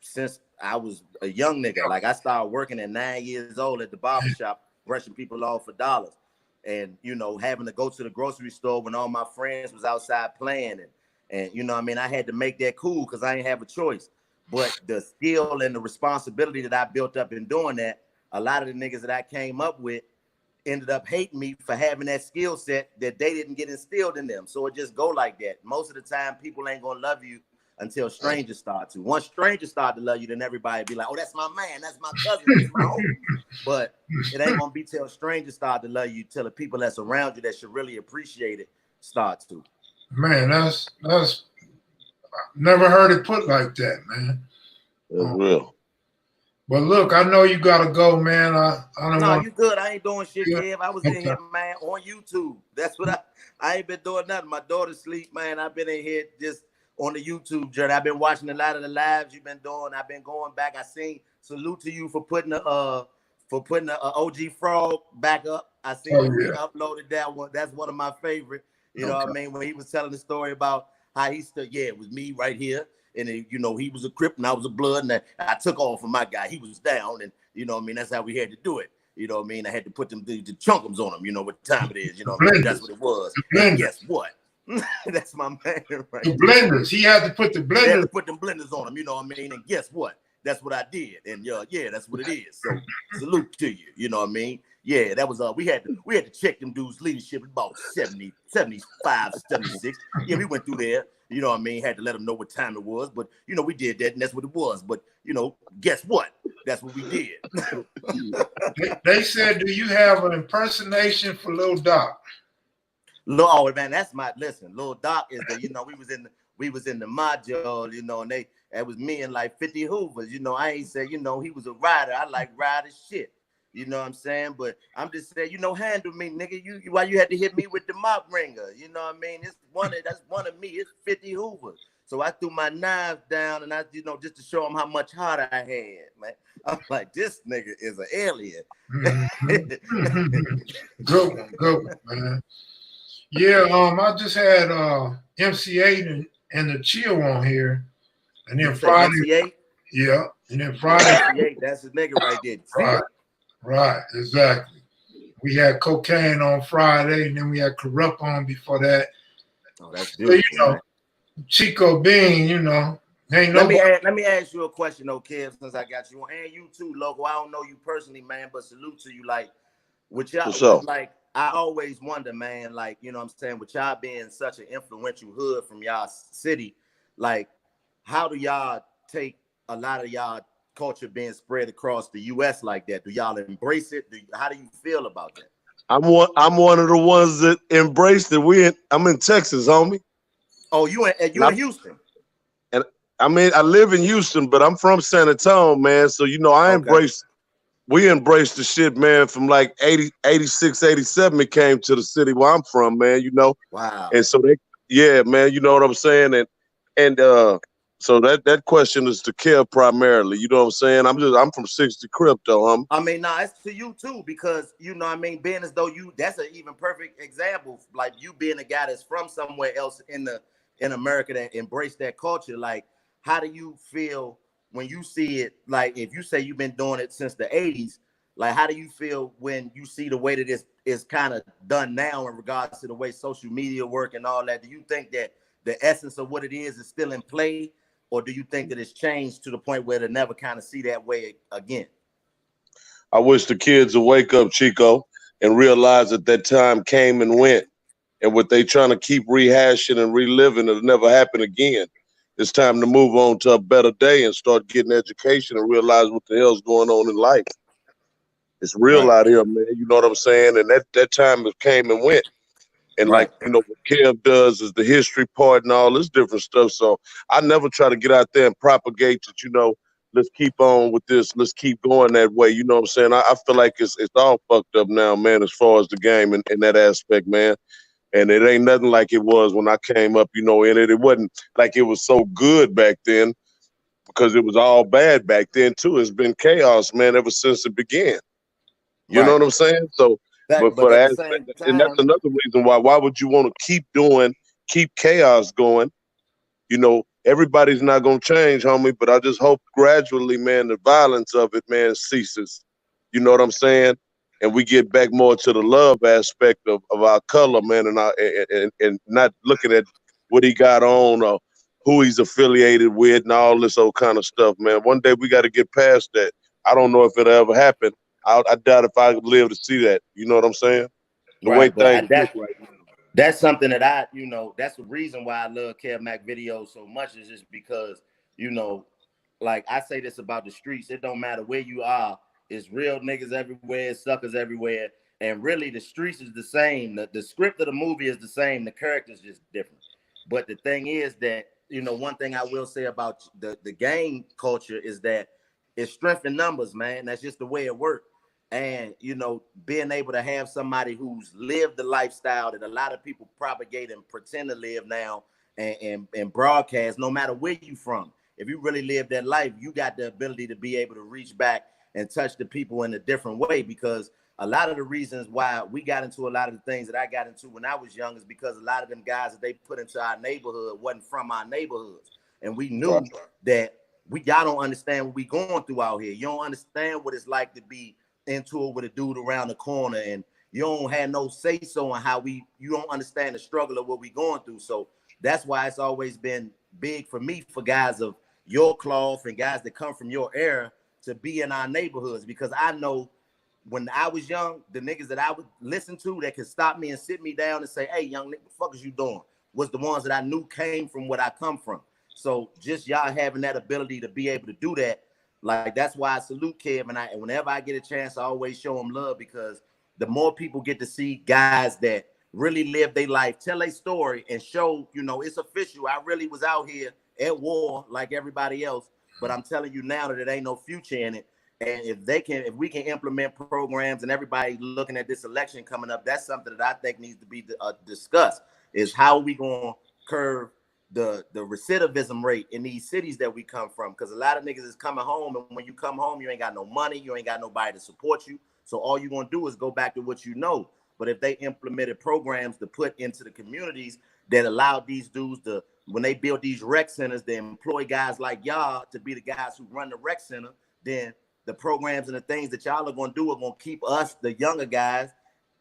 since I was a young nigga. Like I started working at 9 years old at the barbershop, brushing people off for dollars. And, you know, having to go to the grocery store when all my friends was outside playing. And you know what I mean? I had to make that cool because I didn't have a choice. But the skill and the responsibility that I built up in doing that, a lot of the niggas that I came up with ended up hating me for having that skill set that they didn't get instilled in them. So it just go like that. Most of the time, people ain't going to love you until strangers start to. Once strangers start to love you, then everybody be like, oh, that's my man, that's my cousin, that's my homie. But it ain't gonna be till strangers start to love you, till the people that's around you that should really appreciate it start to. Man, that's never heard it put like that, man. That's real. But look, I know you gotta go, man. I don't know. You good. I ain't doing shit, Kev. I was in here, man, on YouTube. That's what I ain't been doing nothing. My daughter's sleep, man. I've been in here just on the YouTube journey. I've been watching a lot of the lives you've been doing. I've been going back. I seen salute to you for putting the OG Frog back up. I seen Oh, you yeah. re-uploaded that one. That's one of my favorite. You know Okay. what I mean? When he was telling the story about how he stood, yeah, it was me right here. And then, you know, he was a Crip and I was a Blood, and I took off for my guy. He was down, and you know what I mean? That's how we had to do it. You know what I mean? I had to put the chunkums on him, you know what time it is, you know what I mean? That's what it was. And guess what? That's my man right The there. blenders. He had to put the blenders. They had to put them blenders on him, you know what I mean? And guess what? That's what I did. And yeah, that's what it is. So salute to you, you know what I mean? Yeah, that was we had to check them dudes' leadership about 70, 75, 76. Yeah, we went through there, you know what I mean? Had to let them know what time it was, but you know, we did that and that's what it was. But you know, guess what? That's what we did. They said, do you have an impersonation for Lil Doc? Lord, man, that's my listen. Lil Doc is the, you know, we was in the module, you know, and it was me and like 50 Hoovers, you know. I ain't say, you know, he was a rider. I like rider shit. You know what I'm saying? But I'm just saying, you know, handle me, nigga. You why you had to hit me with the mop ringer? You know what I mean? That's one of me. It's 50 Hoover. So I threw my knives down and I, you know, just to show him how much heart I had, man. I'm like, this nigga is an alien. Good one, man. Yeah, I just had MC8 and the Chill on here. And then Friday. MC8? Yeah. And then Friday. MC8, that's his nigga right there. Right, exactly. We had Cocaine on Friday, and then we had Corrupt on before that. Oh, that's beautiful. So, you know, man. Chico Bean, you know. Ain't let me ask you a question, though, Kev, since I got you on. And you too, Loco. I don't know you personally, man, but salute to you. Like, with y'all, like, I always wonder, man, like, you know what I'm saying, with y'all being such an influential hood from y'all city, like, how do y'all take a lot of y'all culture being spread across the U.S. like that? Do y'all embrace it? How do you feel about that? I'm one of the ones that embraced it. I'm in Texas, homie. Oh, you in Houston? And I mean, I live in Houston, but I'm from San Antonio, man. So you know, we embraced the shit, man, from like 80, 86, 87. It came to the city where I'm from, man. You know. Wow. And so yeah, man. You know what I'm saying? And so that question is to Kev primarily. You know what I'm saying? I'm from 60 Crypto, I mean, nah, it's to you too, because you know what I mean, being as though that's an even perfect example, like you being a guy that's from somewhere else in America that embraced that culture. Like, how do you feel when you see it? Like, if you say you've been doing it since the 80s, like, how do you feel when you see the way that this is kind of done now in regards to the way social media work and all that? Do you think that the essence of what it is still in play? Or do you think that it's changed to the point where they'll never kind of see that way again? I wish the kids would wake up, Chico, and realize that time came and went. And what they trying to keep rehashing and reliving, it'll never happen again. It's time to move on to a better day and start getting education and realize what the hell's going on in life. It's real out here, man. You know what I'm saying? And that time came and went. And like, you know, what Kev does is the history part and all this different stuff. So I never try to get out there and propagate that, you know, let's keep on with this. Let's keep going that way. You know what I'm saying? I feel like it's all fucked up now, man, as far as the game in that aspect, man. And it ain't nothing like it was when I came up, you know, in it. It wasn't like it was so good back then because it was all bad back then, too. It's been chaos, man, ever since it began. You know what I'm saying? So, but for that, and that's another reason why would you want to keep chaos going? You know, everybody's not going to change, homie, but I just hope gradually, man, the violence of it, man, ceases. You know what I'm saying? And we get back more to the love aspect of our color, man, and not looking at what he got on or who he's affiliated with and all this old kind of stuff, man. One day we got to get past that. I don't know if it'll ever happen. I doubt if I could live to see that. You know what I'm saying? The way things look right now. That's something that you know, that's the reason why I love kevmacvideos so much, is just because, you know, like I say this about the streets, it don't matter where you are, it's real niggas everywhere, suckers everywhere, and really the streets is the same. The script of the movie is the same, the character's just different. But the thing is that, you know, one thing I will say about the gang culture is that it's strength in numbers, man. That's just the way it works. And, you know, being able to have somebody who's lived the lifestyle that a lot of people propagate and pretend to live now and broadcast, no matter where you from. If you really live that life, you got the ability to be able to reach back and touch the people in a different way, because a lot of the reasons why we got into a lot of the things that I got into when I was young is because a lot of them guys that they put into our neighborhood wasn't from our neighborhoods. And we knew that y'all don't understand what we going through out here. You don't understand what it's like to be into it with a dude around the corner, and you don't have no say so on how you don't understand the struggle of what we going through. So that's why it's always been big for me, for guys of your cloth and guys that come from your era, to be in our neighborhoods, because I know when I was young, the niggas that I would listen to that could stop me and sit me down and say, hey, young nigga, what the fuck is you doing? Was the ones that I knew came from what I come from. So just y'all having that ability to be able to do that, like, that's why I salute Kev, and whenever I get a chance, I always show him love, because the more people get to see guys that really live their life, tell a story, and show, you know, it's official. I really was out here at war like everybody else, but I'm telling you now that it ain't no future in it. And if we can implement programs, and everybody looking at this election coming up, that's something that I think needs to be discussed, is how we going to curb the recidivism rate in these cities that we come from. Because a lot of niggas is coming home, and when you come home, you ain't got no money, you ain't got nobody to support you. So all you're going to do is go back to what you know. But if they implemented programs to put into the communities that allowed these dudes to, when they build these rec centers, they employ guys like y'all to be the guys who run the rec center, then the programs and the things that y'all are going to do are going to keep us, the younger guys,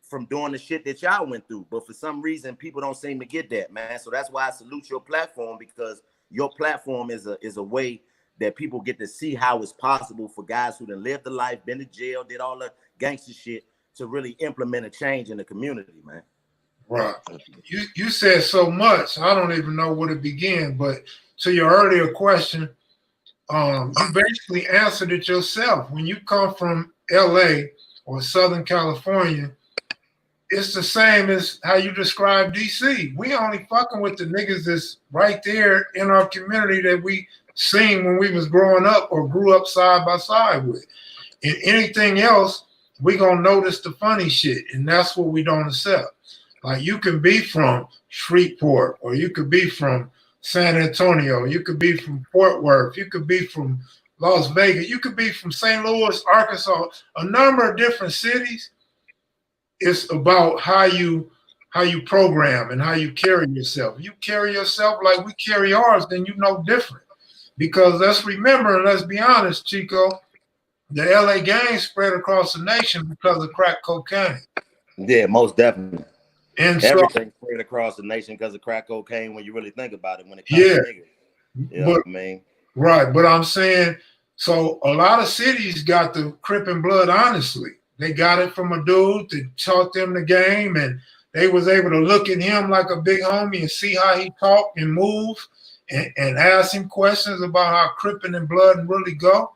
from doing the shit that y'all went through. But for some reason, people don't seem to get that, man. So that's why I salute your platform, because your platform is a way that people get to see how it's possible for guys who done lived the life, been to jail, did all the gangster shit, to really implement a change in the community, man. Right. You said so much, I don't even know where to begin. But to your earlier question, you basically answered it yourself. When you come from LA or Southern California, it's the same as how you describe DC. We only fucking with the niggas that's right there in our community that we seen when we was growing up or grew up side by side with. And anything else, we gonna notice the funny shit, and that's what we don't accept. Like, you can be from Shreveport, or you could be from San Antonio, you could be from Fort Worth, you could be from Las Vegas, you could be from St. Louis, Arkansas, a number of different cities. It's about how you program and how you carry yourself. If you carry yourself like we carry ours, then you know different. Because let's remember, and let's be honest, Chico, the LA gang spread across the nation because of crack cocaine. Yeah, most definitely. And everything spread across the nation because of crack cocaine, when you really think about it, when it comes to niggas. You know what I mean? Right, but I'm saying, so a lot of cities got the Crip and Blood, honestly. They got it from a dude that taught them the game, and they was able to look at him like a big homie and see how he talked and moved, and ask him questions about how Crippin' and Blood really go.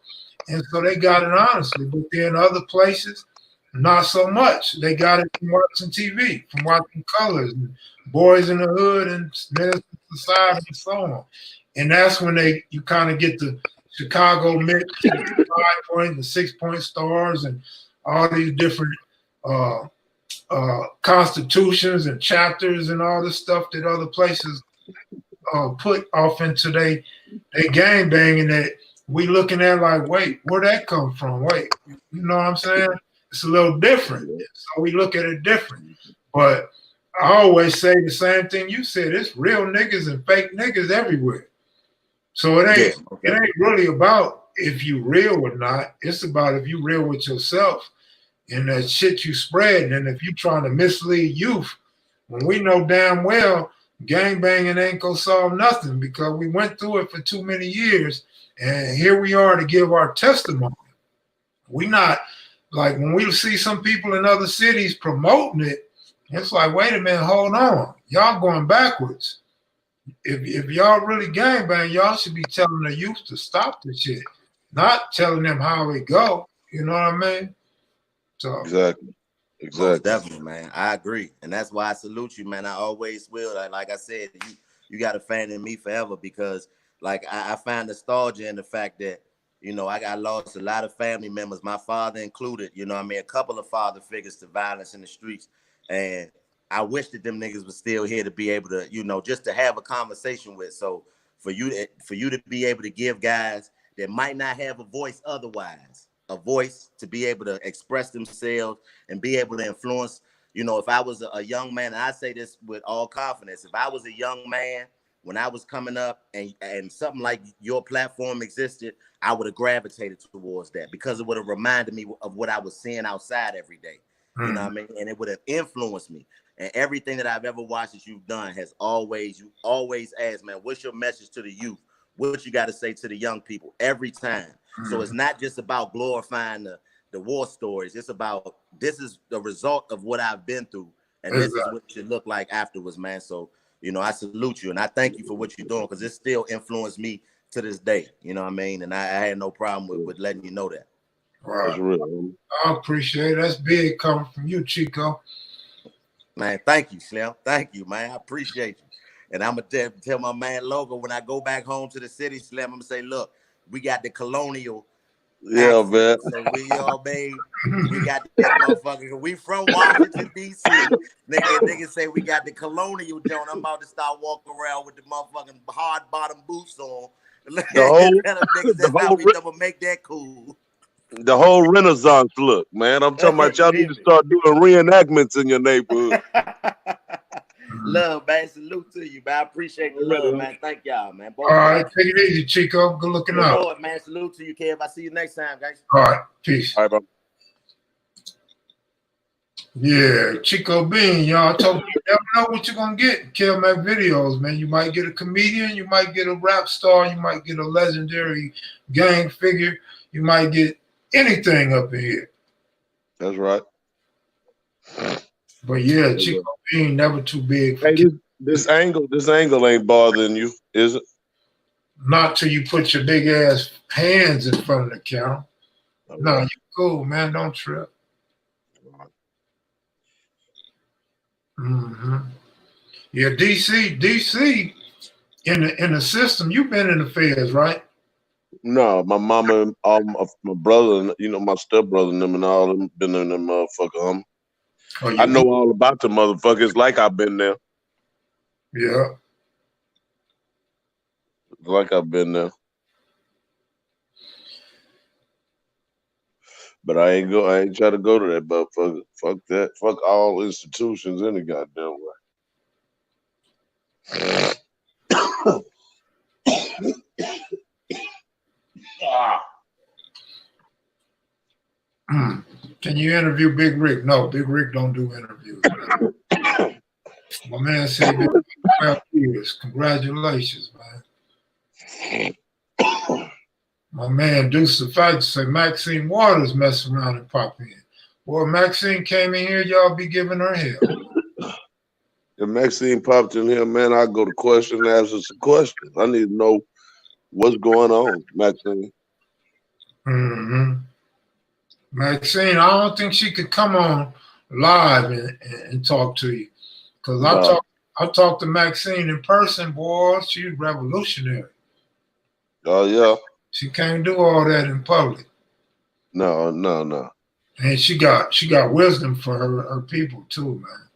And so they got it honestly. But then other places, not so much. They got it from watching TV, from watching Colors, and Boys in the Hood, and Menace to Society, and so on. And that's when you kind of get the Chicago mix, the 5-point, the 6-point stars, and all these different constitutions and chapters and all this stuff that other places put off into they gang banging, that we looking at like, wait, where'd that come from? Wait, you know what I'm saying? It's a little different. So we look at it different. But I always say the same thing you said. It's real niggas and fake niggas everywhere. So it ain't really about if you real or not. It's about if you real with yourself and that shit you spread. And if you trying to mislead youth, when we know damn well gangbanging ain't gonna solve nothing, because we went through it for too many years, and here we are to give our testimony. We not like, when we see some people in other cities promoting it, it's like, wait a minute, hold on, y'all going backwards. If y'all really gangbang, y'all should be telling the youth to stop the shit, not telling them how it go. You know what I mean? So exactly. Most definitely, man. I agree, and that's why I salute you, man. I always will. Like I said, you got a fan in me forever, because like I find nostalgia in the fact that, you know, I got lost a lot of family members, my father included. You know what I mean? A couple of father figures to violence in the streets, and I wish that them niggas was still here to be able to, you know, just to have a conversation with. So for you to be able to give guys that might not have a voice otherwise, a voice to be able to express themselves and be able to influence. You know, if I was a young man, and I say this with all confidence, if I was a young man when I was coming up and something like your platform existed, I would have gravitated towards that because it would have reminded me of what I was seeing outside every day. You know what I mean? And it would have influenced me. And everything that I've ever watched that you've done has you always ask, man, what's your message to the youth? What you got to say to the young people every time. So it's not just about glorifying the war stories. It's about, this is the result of what I've been through. And this is what it should look like afterwards, man. So, you know, I salute you and I thank you for what you're doing because it still influenced me to this day. You know what I mean? And I had no problem with letting you know that. That's real. I appreciate it. That's big coming from you, Chico. Man, thank you, Slim. Thank you, man. I appreciate you. And I'm going to tell my man Logo when I go back home to the city, Slim, I'm going to say, look, we got the colonial. Yeah, accent. man. So we all made, we got that motherfucker. We from Washington, D.C. Niggas say we got the colonial joint. I'm about to start walking around with the motherfucking hard bottom boots on. The whole, niggas, that's how we never make that cool. The whole Renaissance look, man. I'm talking about y'all need to start doing reenactments in your neighborhood. Love, man. Salute to you, man. I appreciate the love, man. Thank y'all, man. All right, take it easy, Chico. Good looking out. Lord, man. Salute to you, Kev. I see you next time, guys. All right, peace. All right, bro. Yeah, Chico Bean, y'all. I told you, you never know what you're gonna get in kevmacvideos, man. You might get a comedian, you might get a rap star, you might get a legendary gang figure, you might get anything up in here. That's right. But yeah, Chico Bean never too big for this angle ain't bothering you, is it? Not till you put your big ass hands in front of the camera. No, you cool, man. Don't trip. Yeah, DC in the system. You've been in the feds, right? No, my mama and my brother, you know, my stepbrother and them and all of them been in them motherfucker. I know all about the motherfuckers like I've been there. Yeah. Like I've been there. But I ain't try to go to that motherfucker. Fuck that. Fuck all institutions any goddamn way. Can you interview Big Rick? No, Big Rick don't do interviews. My man said 12 years. Congratulations, man. My man Deuce the Fact said Maxine Waters messing around and pop in. Boy, Maxine came in here, y'all be giving her hell. If Maxine popped in here, man, I go to question and ask her some questions. I need to know what's going on, Maxine. Maxine, I don't think she could come on live and talk to you. Because I talked to Maxine in person, boy, she's revolutionary. Oh, yeah. She can't do all that in public. No. And she got wisdom for her people too, man.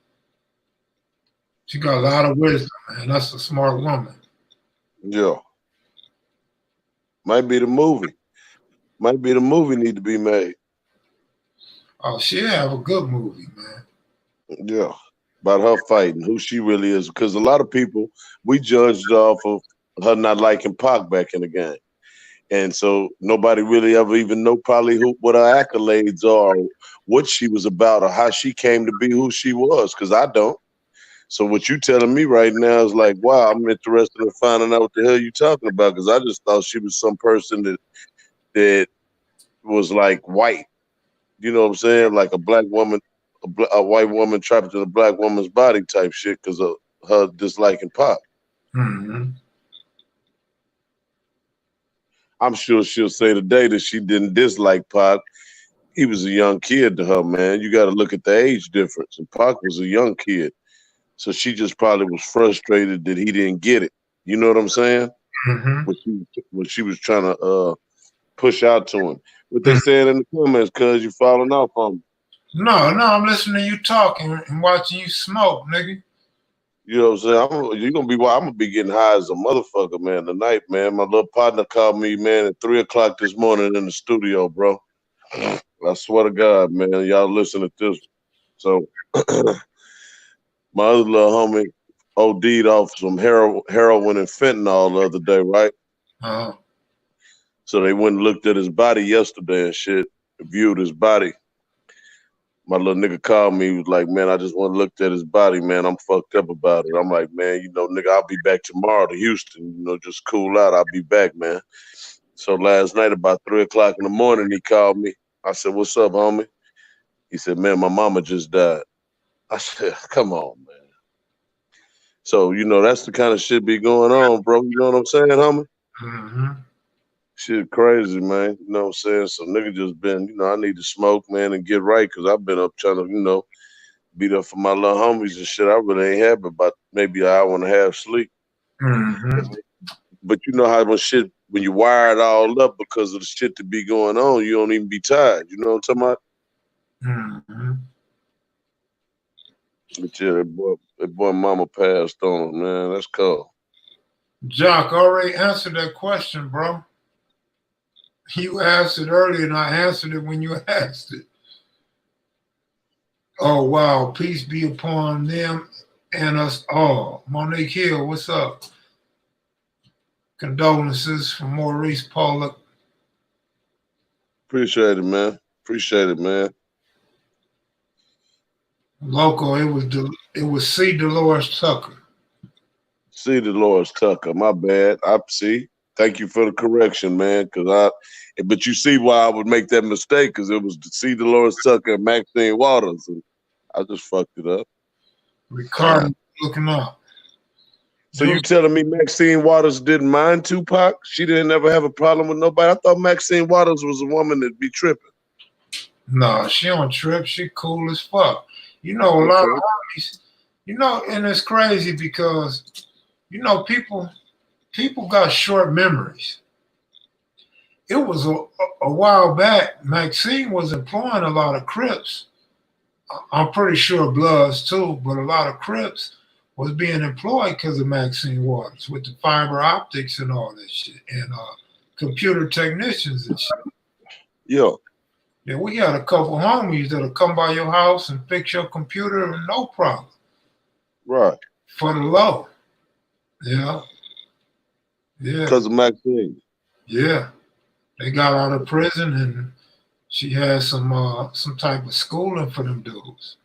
She got a lot of wisdom, man. That's a smart woman. Yeah. Might be the movie. Might be the movie need to be made. Oh, she'll have a good movie, man. Yeah. About her fighting, who she really is. Because a lot of people, we judged off of her not liking Pac back in the game. And so nobody really ever even know probably what her accolades are, or what she was about, or how she came to be who she was, because I don't. So what you telling me right now is like, wow, I'm interested in finding out what the hell you talking about, because I just thought she was some person that was like white. You know what I'm saying? Like a black woman, a white woman trapped in a black woman's body type shit because of her disliking Pac. I'm sure she'll say today that she didn't dislike Pac. He was a young kid to her, man. You got to look at the age difference. And Pac was a young kid. So she just probably was frustrated that he didn't get it. You know what I'm saying? What she was trying to push out to him. What they saying in the comments, cuz you falling off on me. No, I'm listening to you talking and watching you smoke, nigga. You know what I'm saying? I'm gonna be getting high as a motherfucker, man, tonight, man. My little partner called me, man, at 3:00 this morning in the studio, bro. I swear to God, man, y'all listen to this. So my other little homie OD'd off some heroin and fentanyl the other day, right? Uh-huh. So they went and looked at his body yesterday and shit, viewed his body. My little nigga called me, he was like, man, I just want to look at his body, man. I'm fucked up about it. I'm like, man, you know, nigga, I'll be back tomorrow to Houston. You know, just cool out. I'll be back, man. So last night about 3:00 in the morning, he called me. I said, what's up, homie? He said, man, my mama just died. I said, come on, man. So, you know, that's the kind of shit be going on, bro. You know what I'm saying, homie? Mm-hmm. Shit crazy, man. You know what I'm saying? So nigga just been, you know, I need to smoke, man, and get right because I've been up trying to, you know, be there for my little homies and shit. I really ain't had but about maybe an hour and a half sleep. Mm-hmm. But you know how when you wire it all up because of the shit that be going on, you don't even be tired. You know what I'm talking about? Mm-hmm. But yeah, that boy mama passed on him, man. That's cool. Jock already answered that question, bro. You asked it earlier, and I answered it when you asked it. Oh, wow. Peace be upon them and us all. Monique Hill, what's up? Condolences from Maurice Pollock. Appreciate it, man. Appreciate it, man. Local, it was C. Dolores Tucker. See the Lord's Tucker. My bad. I see. Thank you for the correction, man. But you see why I would make that mistake because it was C. Dolores Tucker and Maxine Waters, and I just fucked it up. Ricardo looking up. So you telling me Maxine Waters didn't mind Tupac? She didn't ever have a problem with nobody. I thought Maxine Waters was a woman that'd be tripping. No, she don't trip. She cool as fuck. You know, a lot of homies, you know, and it's crazy because, you know, people got short memories. It was a while back, Maxine was employing a lot of Crips. I'm pretty sure Bloods too, but a lot of Crips was being employed because of Maxine Waters with the fiber optics and all that shit and computer technicians and shit. Yeah. Yeah, we had a couple homies that'll come by your house and fix your computer and no problem. Right. For the low. Yeah. Yeah. Because of Maxine. Yeah. They got out of prison and she had some type of schooling for them dudes.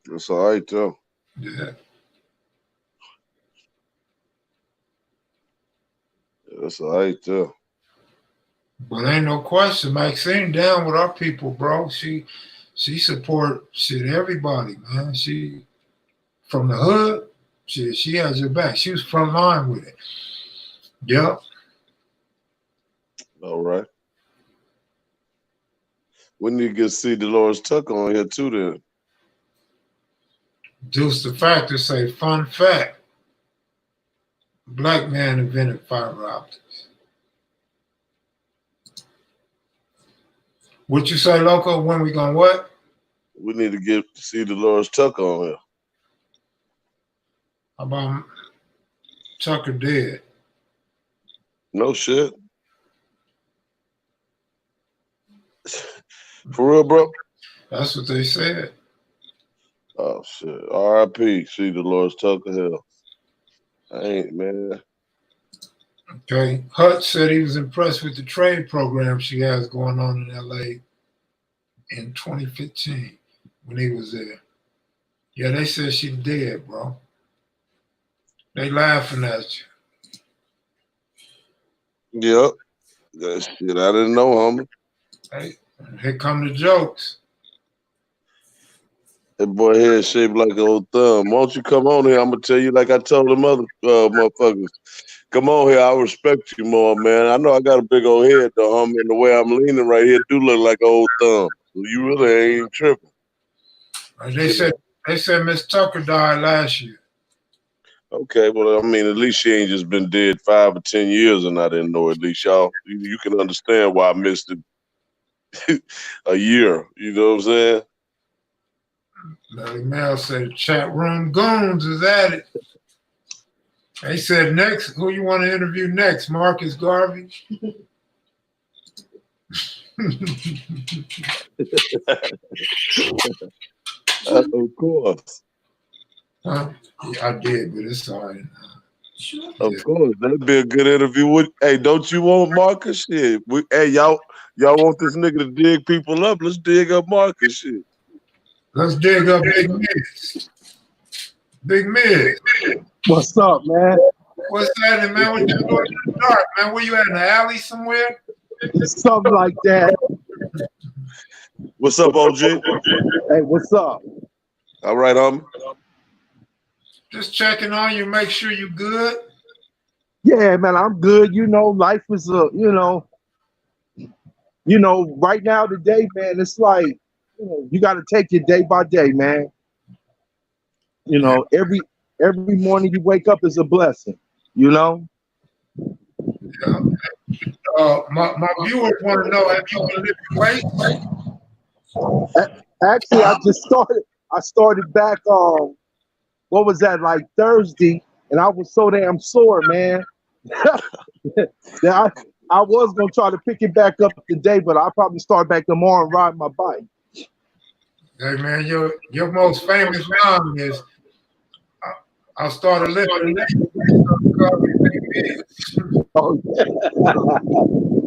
That's all right, though. Yeah. That's all right, though. But ain't no question, Maxine down with our people, bro. She support shit everybody, man. She from the hood, she has your back. She was front line with it. Yep. All right. We need to get C. Dolores Tucker on here too then. Deuce the Factor say, fun fact. Black man invented fiber optics. What you say, Loco? When we gonna what? We need to get C. Dolores Tucker on here. How about Tucker dead? No shit. For real, bro? That's what they said. Oh shit. R.I.P. C. Dolores Tucker. Hell. I ain't, man. Okay. Hutch said he was impressed with the trade program she has going on in LA in 2015 when he was there. Yeah, they said she's dead, bro. They laughing at you. Yep. That shit I didn't know, homie. Hey, here come the jokes. That boy head shaped like an old thumb. Why don't you come on here? I'm gonna tell you like I told them other motherfuckers. Come on here, I respect you more, man. I know I got a big old head though, homie, and the way I'm leaning right here do look like an old thumb. So you really ain't tripping. They said Miss Tucker died last year. Okay, well, I mean, at least she ain't just been dead 5 or 10 years and I didn't know. At least y'all, you can understand why I missed it. a year. You know what I'm saying? Larry Mel said, chat room goons is at it. They said, next, who you want to interview next? Marcus Garvey? Of course. Huh? Yeah, I did, but it's all right. Of course. That'd be a good interview. Hey, don't you want Marcus? Shit. Hey, y'all want this nigga to dig people up? Let's dig up Marcus. Shit. Let's dig up Big Mizz. Big Mizz. What's up, man? What's happening, man? What you doing in the dark, man? Where you at, in the alley somewhere? Something like that. What's up, OG? Hey, what's up? All right, Just checking on you, make sure you good. Yeah, man, I'm good. You know, life is right now today, man, it's like, you got to take it day by day, man. You know, every morning you wake up is a blessing, you know? Yeah. My viewers want to know, have you been lifting weights? Actually, I started back on, what was that, like Thursday, and I was so damn sore, man. That I was going to try to pick it back up today, but I'll probably start back tomorrow and ride my bike. Hey, man, your most famous line is, I started lifting Oh,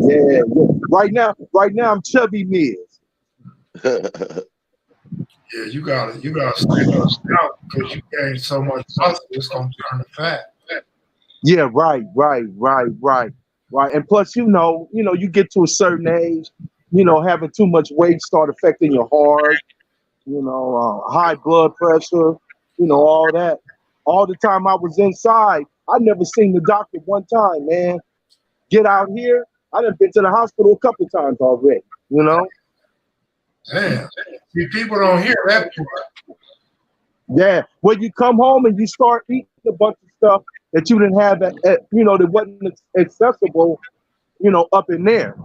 yeah. Right now I'm chubby Mizz. Yeah, you gotta stand out because you gain so much muscle, it's gonna turn to fat. Yeah, right. And plus, you get to a certain age, having too much weight start affecting your heart, high blood pressure, all that. All the time I was inside, I never seen the doctor one time, man. Get out here, I done been to the hospital a couple times already, Damn. See, people don't hear that part. Yeah, when you come home and you start eating a bunch of stuff that you didn't have, that wasn't accessible, up in there,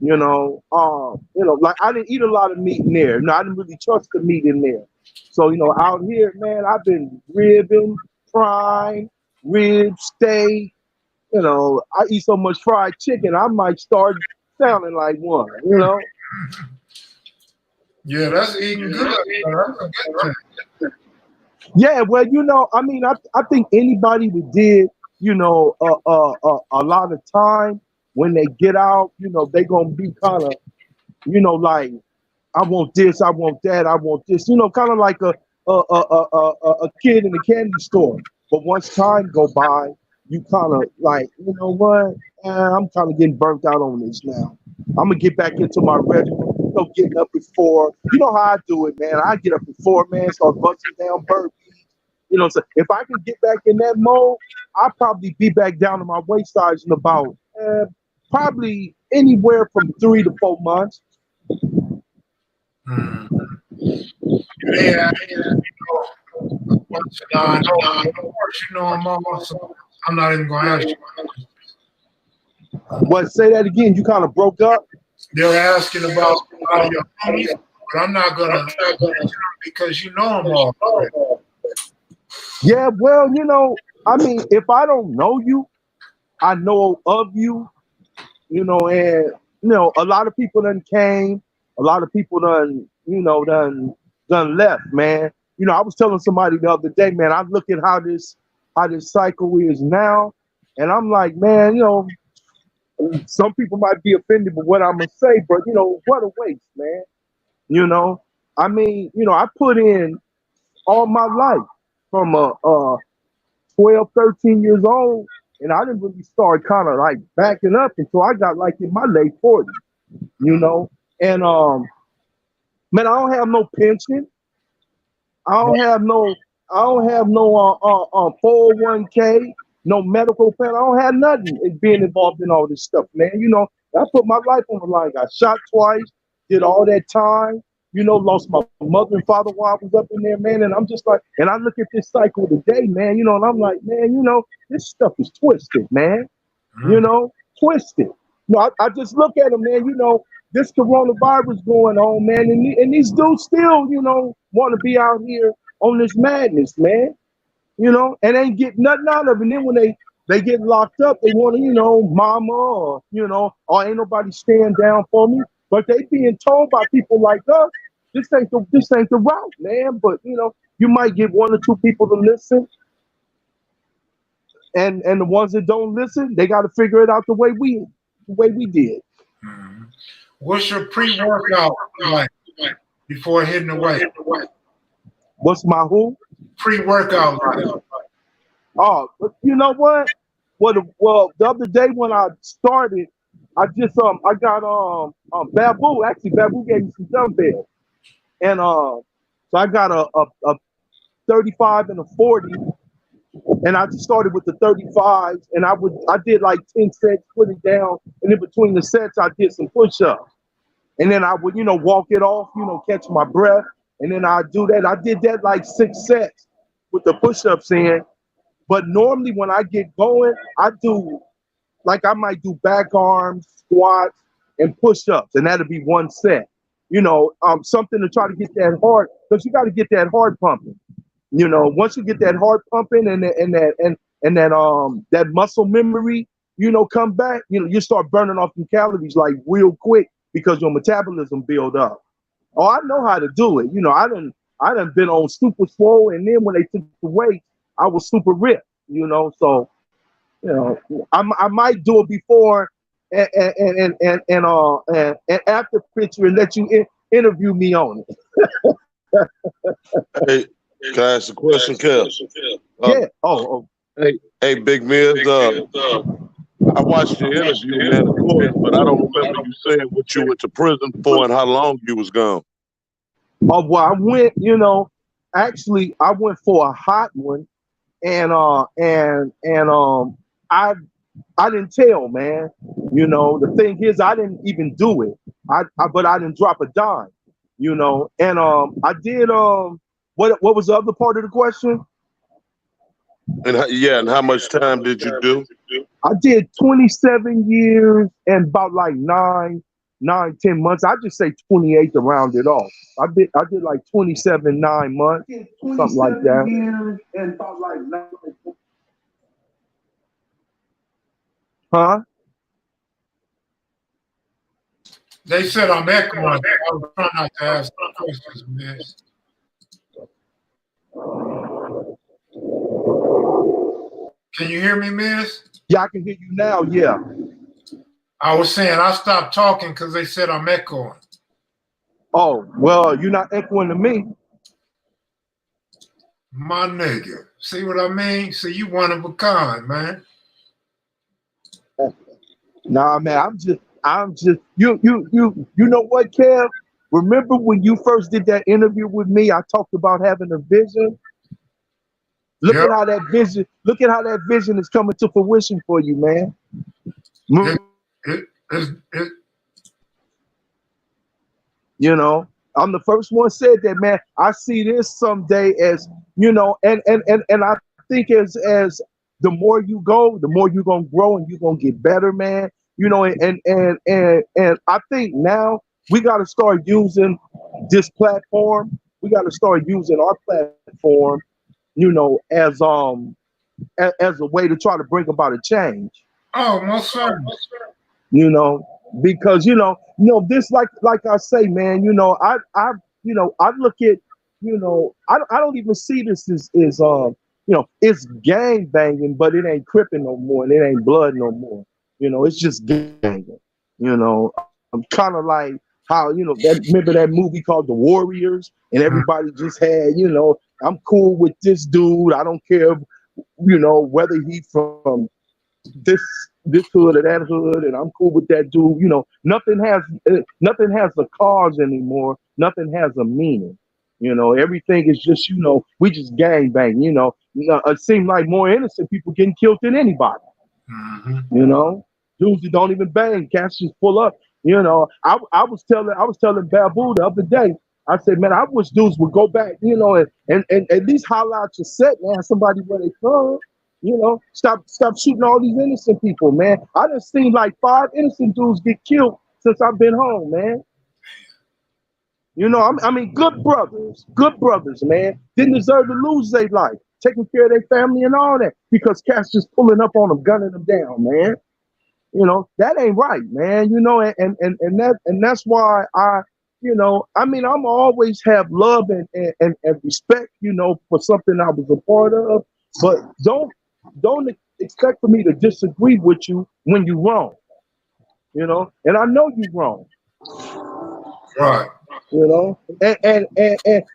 like I didn't eat a lot of meat in there. No, I didn't really trust the meat in there. So, out here, man, I've been ribbing, prime, rib, steak. I eat so much fried chicken, I might start sounding like one, Yeah, that's eating good. That's a good thing. Yeah, well, I think anybody that did, a lot of time when they get out, they gonna be kind of, like, I want this, I want that, I want this, kind of like a kid in the candy store. But once time go by, you kind of like, you know what? I'm kind of getting burnt out on this now. I'm gonna get back into my regimen. Getting up at 4. You know how I do it, man. I get up at 4, man. Start busting down burpees. So if I can get back in that mode, I'll probably be back down to my weight size in about probably anywhere from 3 to 4 months. Yeah, I'm not even going to ask you. What? Say that again. You kind of broke up. They're asking about your homies, but I'm not going to because you know them all. Yeah, well, I mean, if I don't know you, I know of you, and a lot of people done came, a lot of people done left, man. I was telling somebody the other day, man, I look at how this cycle is now, and I'm like, man, some people might be offended with what I'm gonna say, but what a waste, man. I mean, I put in all my life from 12, 13 years old, and I didn't really start kind of like backing up until I got like in my late 40s, and man, I don't have no pension. I don't have no 401k, no medical plan. I don't have nothing in being involved in all this stuff, man. I put my life on the line. Got shot twice, did all that time, lost my mother and father while I was up in there, man. And I'm just like, and I look at this cycle today, man, and I'm like, man, this stuff is twisted, man. Twisted. I just look at them, man, this coronavirus going on, man, and these dudes still, you know, want to be out here on this madness, man. You know, and ain't get nothing out of it. And then when they get locked up, they want to, you know, mama or, you know, or ain't nobody stand down for me. But they being told by people like us, this ain't the route, man. But you know, you might get one or two people to listen, and the ones that don't listen, they got to figure it out the way we did. Mhm. What's your pre-workout like before hitting the weight? What's my who? Pre-workout like? Oh, but you know what? Well, the other day when I started, I just I got Babu. Actually, Babu gave me some dumbbells, and so I got a 35 and a 40, and I just started with the 35s, and I did like 10 sets, put it down, and in between the sets, I did some push-ups, and then I would, you know, walk it off, you know, catch my breath, and then I do that. I did that like 6 sets with the push-ups in. But normally when I get going, I do, like I might do back arms, squats, and push-ups, and that'll be 1 set. You know, something to try to get that heart, because you got to get that heart pumping. You know, once you get that heart pumping and that muscle memory, you know, come back, you know, you start burning off some calories like real quick because your metabolism build up. Oh, I know how to do it. You know, I done been on super swole, and then when they took the weight, I was super ripped, you know. So, you know, I might do it before and after picture and let you interview me on it. Hey, can I ask a question, Kev? Yeah. Hey, Big Mizz. I watched your interview, man, of course, but I don't remember you saying what you went to prison for and how long you was gone. Oh, well, I went, you know, actually I went for a hot one, and I didn't tell, man. You know, the thing is I didn't even do it. But I didn't drop a dime, you know. And I did what was the other part of the question? And and how much time did you do? I did 27 years and about like 10 months. I just say 28 to round it off. I did like 27, 9 months, something like that. Years and about like 9. Huh? They said I'm echoing. I was trying not to ask questions, Miss. Can you hear me, Miss? Yeah, I can hear you now. Yeah. I was saying I stopped talking because they said I'm echoing. Oh, well, you're not echoing to me. My nigga. See what I mean? See, you one of a kind, man. Nah, man, I'm just you know what, Kev? Remember when you first did that interview with me, I talked about having a vision? Look at how that vision is coming to fruition for you, man. You know, I'm the first one said that, man. I see this someday as, you know, and I think as the more you go, the more you're gonna grow and you're gonna get better, man. You know, and I think now we gotta start using this platform. We gotta start using our platform, you know, as a way to try to bring about a change. Oh, most certainly. You know, because you know this, like I say, man. You know, I look at, you know, I don't even see this as you know, it's gang banging, but it ain't cripping no more, and it ain't blood no more. You know, it's just gang banging. You know, I'm kind of like how, you know, remember that movie called The Warriors, and everybody just had, you know, I'm cool with this dude. I don't care, you know, whether he from this hood or that hood, and I'm cool with that dude. You know, nothing has a cause anymore. Nothing has a meaning. You know, everything is just, you know, we just gang bang. You know, it seems like more innocent people getting killed than anybody. You know, dudes that don't even bang, cats just pull up. You know, I was telling Babu the other day. I said, man, I wish dudes would go back, you know, and at least highlight your set, man. Somebody where they from. You know, stop shooting all these innocent people, man. I done seen like 5 innocent dudes get killed since I've been home, man. You know, I mean, good brothers, man. Didn't deserve to lose their life, taking care of their family and all that, because cats just pulling up on them, gunning them down, man. You know, that ain't right, man. You know, and that's why you know, I mean, I'm always have love and respect, you know, for something I was a part of, but don't expect for me to disagree with you when you're wrong. You know, and I know you're wrong. Right. You know, and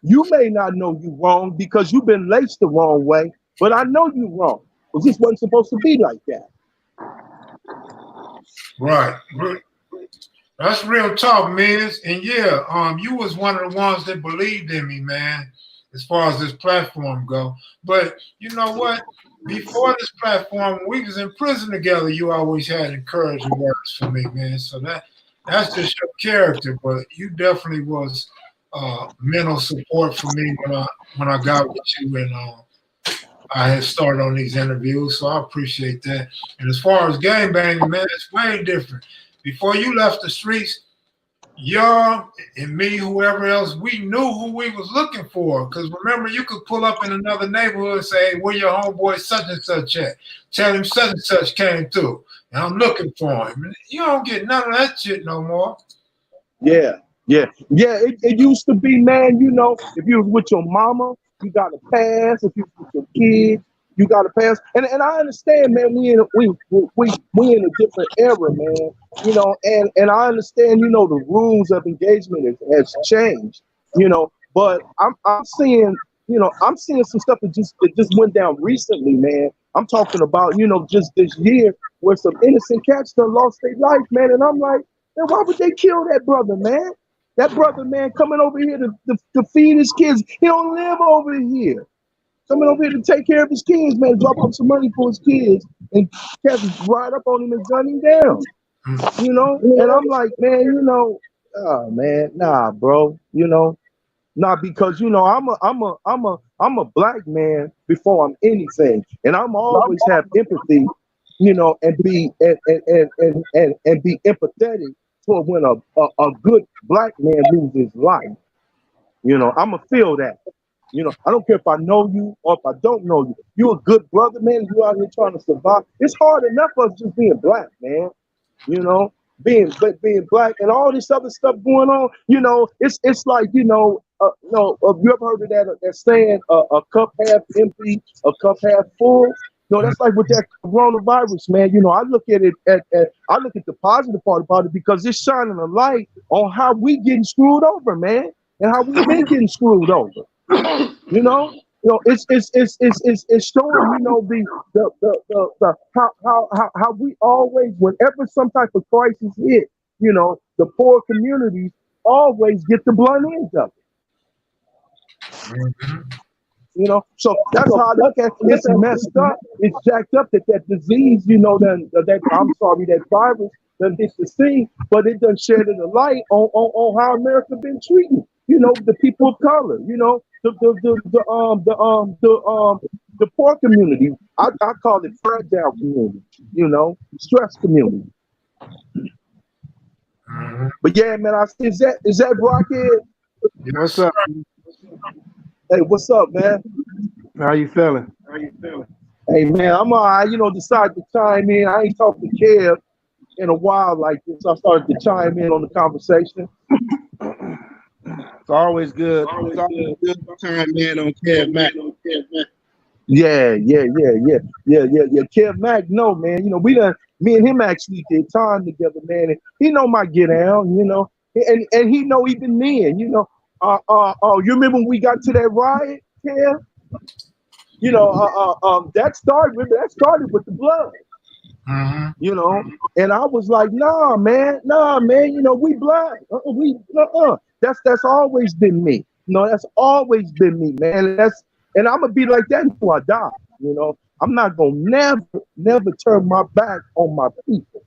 you may not know you wrong because you've been laced the wrong way, but I know you wrong. Because this wasn't supposed to be like that. Right. That's real talk, Mizz. And yeah, you was one of the ones that believed in me, man, as far as this platform go. But you know what? Before this platform, when we was in prison together, you always had encouraging words for me, man. So that's just your character, but you definitely was mental support for me when I got with you and I had started on these interviews, so I appreciate that. And as far as game banging, man, it's way different. Before you left the streets, y'all and me, whoever else, we knew who we was looking for. Because remember, you could pull up in another neighborhood and say, hey, where your homeboy such and such at? Tell him such and such came through, and I'm looking for him. You don't get none of that shit no more. Yeah. It used to be, man, you know, if you was with your mama, you got to pass. If you was with your kids, you got to pass. And I understand, man, we in a different era, man. You know, and I understand, you know, the rules of engagement has changed, you know, but I'm seeing, you know, I'm seeing some stuff that just went down recently, man. I'm talking about, you know, just this year where some innocent cats done lost their life, man. And I'm like, man, why would they kill that brother, man? That brother, man, coming over here to feed his kids. He don't live over here. Coming over here to take care of his kids, man, drop off some money for his kids, and cats ride up on him and gun him down. You know? And I'm like, man, you know, oh man, nah, bro. You know, nah, because you know, I'm a black man before I'm anything. And I'm always have empathy, you know, and be and be empathetic for when a good black man loses his life. You know, I'ma feel that. You know, I don't care if I know you or if I don't know you. You a good brother, man. You out here trying to survive. It's hard enough of just being black, man. You know, being black and all this other stuff going on. You know, it's like, you know, you ever heard of that saying, a cup half empty, a cup half full? No, that's like with that coronavirus, man. You know, I look at it I look at the positive part about it because it's shining a light on how we getting screwed over, man, and how we been getting screwed over. You know, it's showing, you know, the how we always, whenever some type of crisis hit, you know, the poor communities always get the blunt ends of it. Mm-hmm. You know, so that's how I look at it. It's messed up. It's jacked up that disease, you know, that virus done hit the scene, but it done shed a light on how America been treating, you know, the people of color, you know, the poor community. I call it fragile community, you know, stress community. Mm-hmm. But yeah, man, is that Rocchead? What's up? Hey, what's up, man? How you feeling? Hey, man, I'm all right. You know, decided to chime in. I ain't talked to Kev in a while like this. I started to chime in on the conversation. It's always good. It's always good to chime in on Kev Mac. Yeah. Kev Mac, no, man. You know, me and him actually did time together, man. And he know my get down, you know, and he know even then, you know. You remember when we got to that riot, Kev? You know, that started with the blood. Mm-hmm. You know, and I was like, nah, man, you know, we black. That's always been me. You know, that's always been me, man. And I'm gonna be like that until I die. You know, I'm not gonna never turn my back on my people.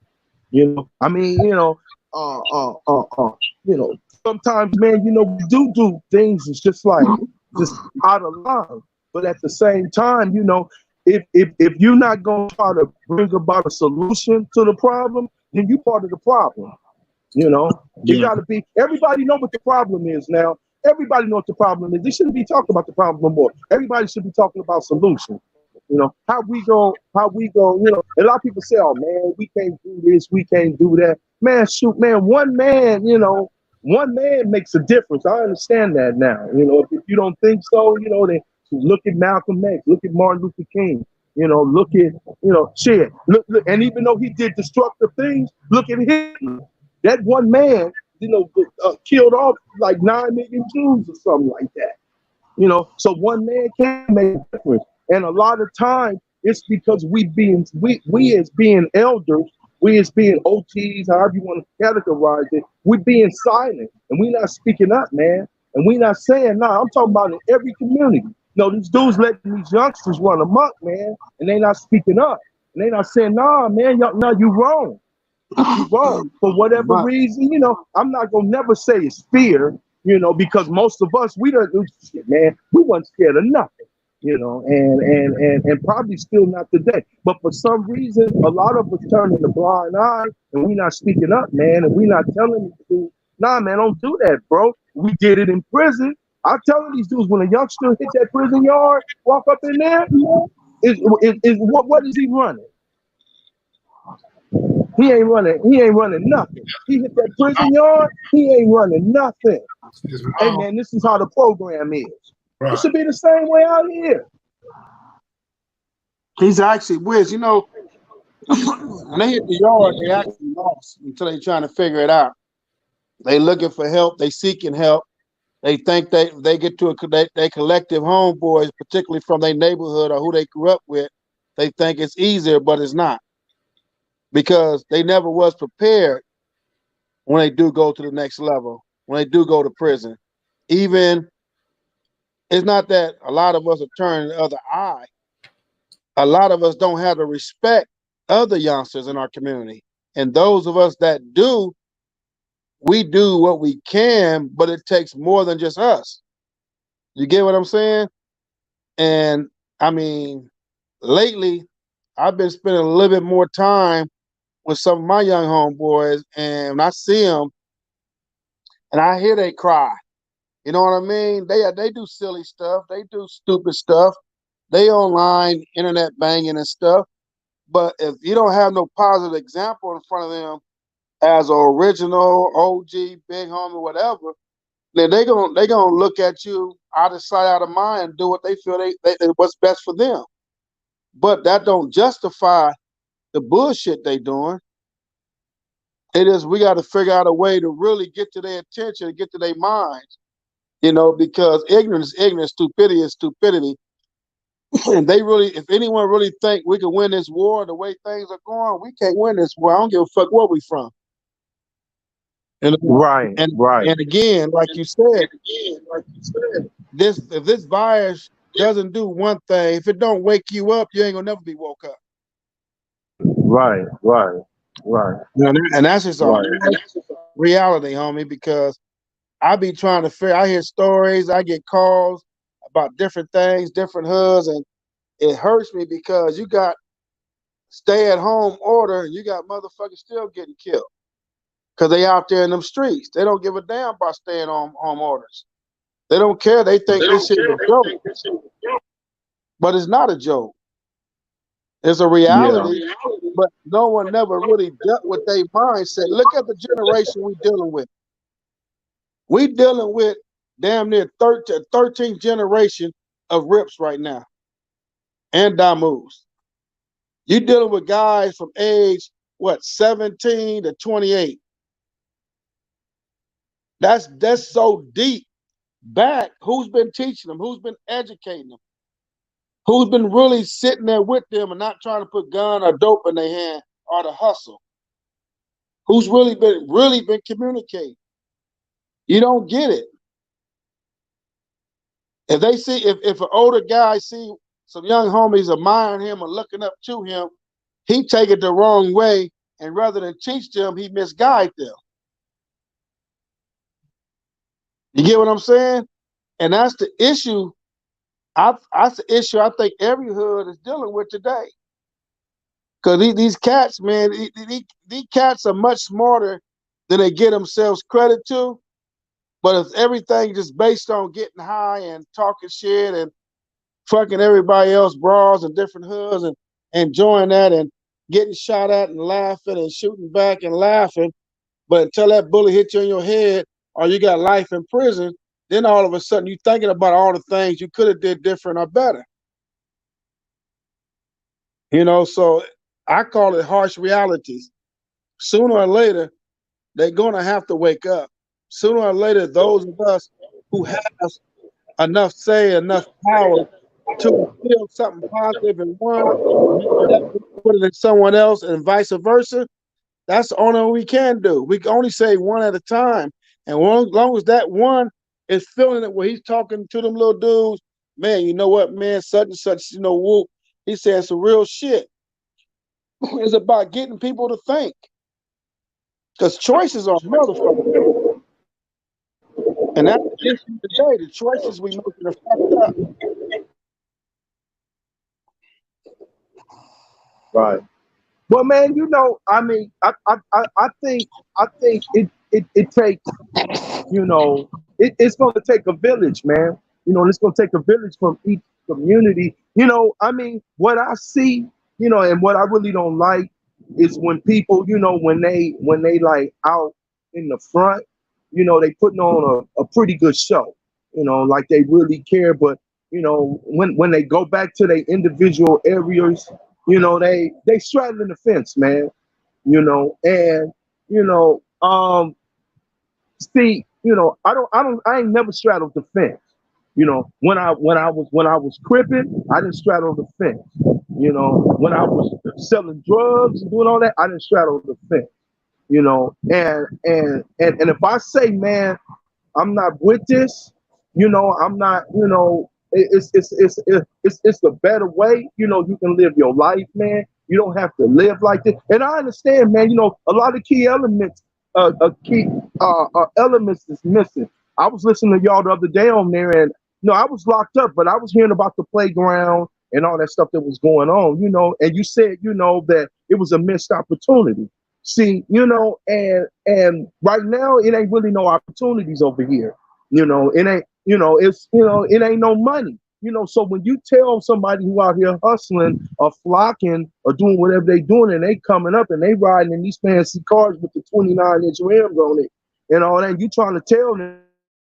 You know, I mean, you know, you know, sometimes, man, you know, we do things. It's just like just out of line. But at the same time, you know, if you're not gonna try to bring about a solution to the problem, then you part of the problem. You know, it Yeah. got to be. Everybody know what the problem is now. Everybody know what the problem is. They shouldn't be talking about the problem no more. Everybody should be talking about solutions. You know, how we go, you know, a lot of people say, oh man, we can't do this, we can't do that. Man, shoot, man, one man, you know, one man makes a difference. I understand that now. You know, if you don't think so, you know, then look at Malcolm X, look at Martin Luther King, you know, look at, you know, shit. Look, and even though he did destructive things, look at Hitler. That one man, you know, killed off like 9 million Jews or something like that. You know, so one man can make a difference. And a lot of times it's because we as being elders, we as being OTs, however you want to categorize it, we being silent and we not speaking up, man. And we not saying, nah, I'm talking about in every community. No, these dudes letting these youngsters run amok, man, and they not speaking up. And they not saying, nah, man, no, you wrong. You wrong. For whatever But reason, you know, I'm not gonna never say it's fear, you know, because most of us we don't do shit, man. We weren't scared of nothing, you know, and probably still not today. But for some reason, a lot of us turning a blind eye and we not speaking up, man, and we not telling these dudes, nah, man, don't do that, bro. We did it in prison. I'm telling these dudes when a youngster hit that prison yard, walk up in there, is what is he running? He ain't running. He ain't running nothing. He hit that prison yard. He ain't running nothing. Hey man, this is how the program is. Right. It should be the same way out here. he's actually Wiz, you know, when they hit the yard, they actually lost until they trying to figure it out. They looking for help. They seeking help. They think they get to they collective homeboys, particularly from their neighborhood or who they grew up with. They think it's easier, but it's not, because they never was prepared when they do go to the next level, when they do go to prison. Even it's not that a lot of us are turning the other eye. A lot of us don't have the respect of the youngsters in our community. And those of us that do, we do what we can, but it takes more than just us. You get what I'm saying? And I mean, lately, I've been spending a little bit more time with some of my young homeboys, and when I see them and I hear they cry, you know what I mean? They do silly stuff, they do stupid stuff, they online internet banging and stuff. But if you don't have no positive example in front of them as an original OG, big homie, whatever, then they gonna look at you out of sight, out of mind, and do what they feel they what's best for them. But that don't justify the bullshit they doing. It is, we got to figure out a way to really get to their attention and get to their minds, you know, because ignorance is ignorance, stupidity is stupidity. And they really, if anyone really think we can win this war the way things are going, we can't win this war. I don't give a fuck where we from. And Right, and right. and again, like you said, this if this virus doesn't do one thing, if it don't wake you up, you ain't gonna never be woke up. Right, right, right, And that's just a right. reality, homie, because I be trying to figure, I hear stories, I get calls about different things, different hoods, and it hurts me because you got stay at home order and you got motherfuckers still getting killed because they out there in them streets. They don't give a damn about staying on home orders. They don't care. They think this shit is a joke, but it's not a joke. It's a reality, but no one never really dealt with their mindset. Look at the generation we dealing with. We dealing with damn near 13th generation of Rips right now and Damus. You dealing with guys from age, what, 17 to 28. That's so deep back. Who's been teaching them? Who's been educating them? Who's been really sitting there with them and not trying to put gun or dope in their hand or the hustle? Who's really been communicating? You don't get it. If they see, if an older guy see some young homies admiring him or looking up to him, he take it the wrong way, and rather than teach them, he misguide them. You get what I'm saying? And that's the issue. That's the issue I think every hood is dealing with today. Because these cats, man, these cats are much smarter than they get themselves credit to. But if everything just based on getting high and talking shit and fucking everybody else bras and different hoods and enjoying that and getting shot at and laughing and shooting back and laughing, but until that bullet hit you in your head or you got life in prison, then all of a sudden you're thinking about all the things you could have did different or better. You know, so I call it harsh realities. Sooner or later, they're going to have to wake up. Sooner or later, those of us who have enough say, enough power to feel something positive in one, put it in someone else, and vice versa, that's the only thing we can do. We can only say one at a time. And as long as that one is feeling it where he's talking to them little dudes, man, you know what, man, such and such, you know, whoop, he said some real shit. It's about getting people to think. Because choices are motherfuckers. And that's the issue today. The choices we make are fucked up. Right. Well, man, you know, I mean, I think it takes, you know, it's going to take a village, man. You know, it's going to take a village from each community. You know, I mean, what I see, you know, and what I really don't like is when people, you know, when they like out in the front, you know, they putting on a pretty good show, you know, like they really care. But, you know, when they go back to their individual areas, you know, they straddling the fence, man. You know, and you know, see, you know, I ain't never straddled the fence. You know, when I was cripping, I didn't straddle the fence. You know, when I was selling drugs and doing all that, I didn't straddle the fence. You know, and if I say, man, I'm not with this, you know, I'm not, you know, it's a better way, you know, you can live your life, man. You don't have to live like this. And I understand, man, you know, a lot of key elements, elements is missing. I was listening to y'all the other day on there, and no, I was locked up, but I was hearing about the playground and all that stuff that was going on, you know, and you said, you know, that it was a missed opportunity. See, you know, and right now it ain't really no opportunities over here. You know, it ain't, you know, it's, you know, it ain't no money. You know, so when you tell somebody who out here hustling or flocking or doing whatever they doing and they coming up and they riding in these fancy cars with the 29-inch rims on it and all that, you trying to tell them,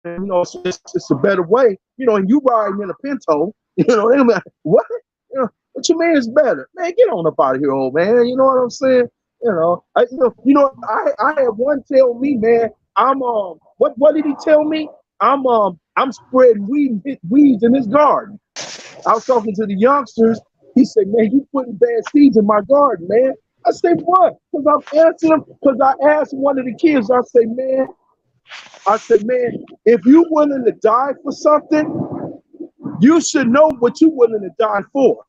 you know, it's a better way, you know, and you riding in a Pinto, you know, they're like, what? You know, what you mean it's better? Man, get on up out of here, old man. You know what I'm saying? You know, I had one tell me, man, I'm what did he tell me? I'm spreading weeds in his garden. I was talking to the youngsters. He said, man, you putting bad seeds in my garden, man. I said, what? Because I'm answering him, because I asked one of the kids, I said, man, if you willing to die for something, you should know what you willing to die for.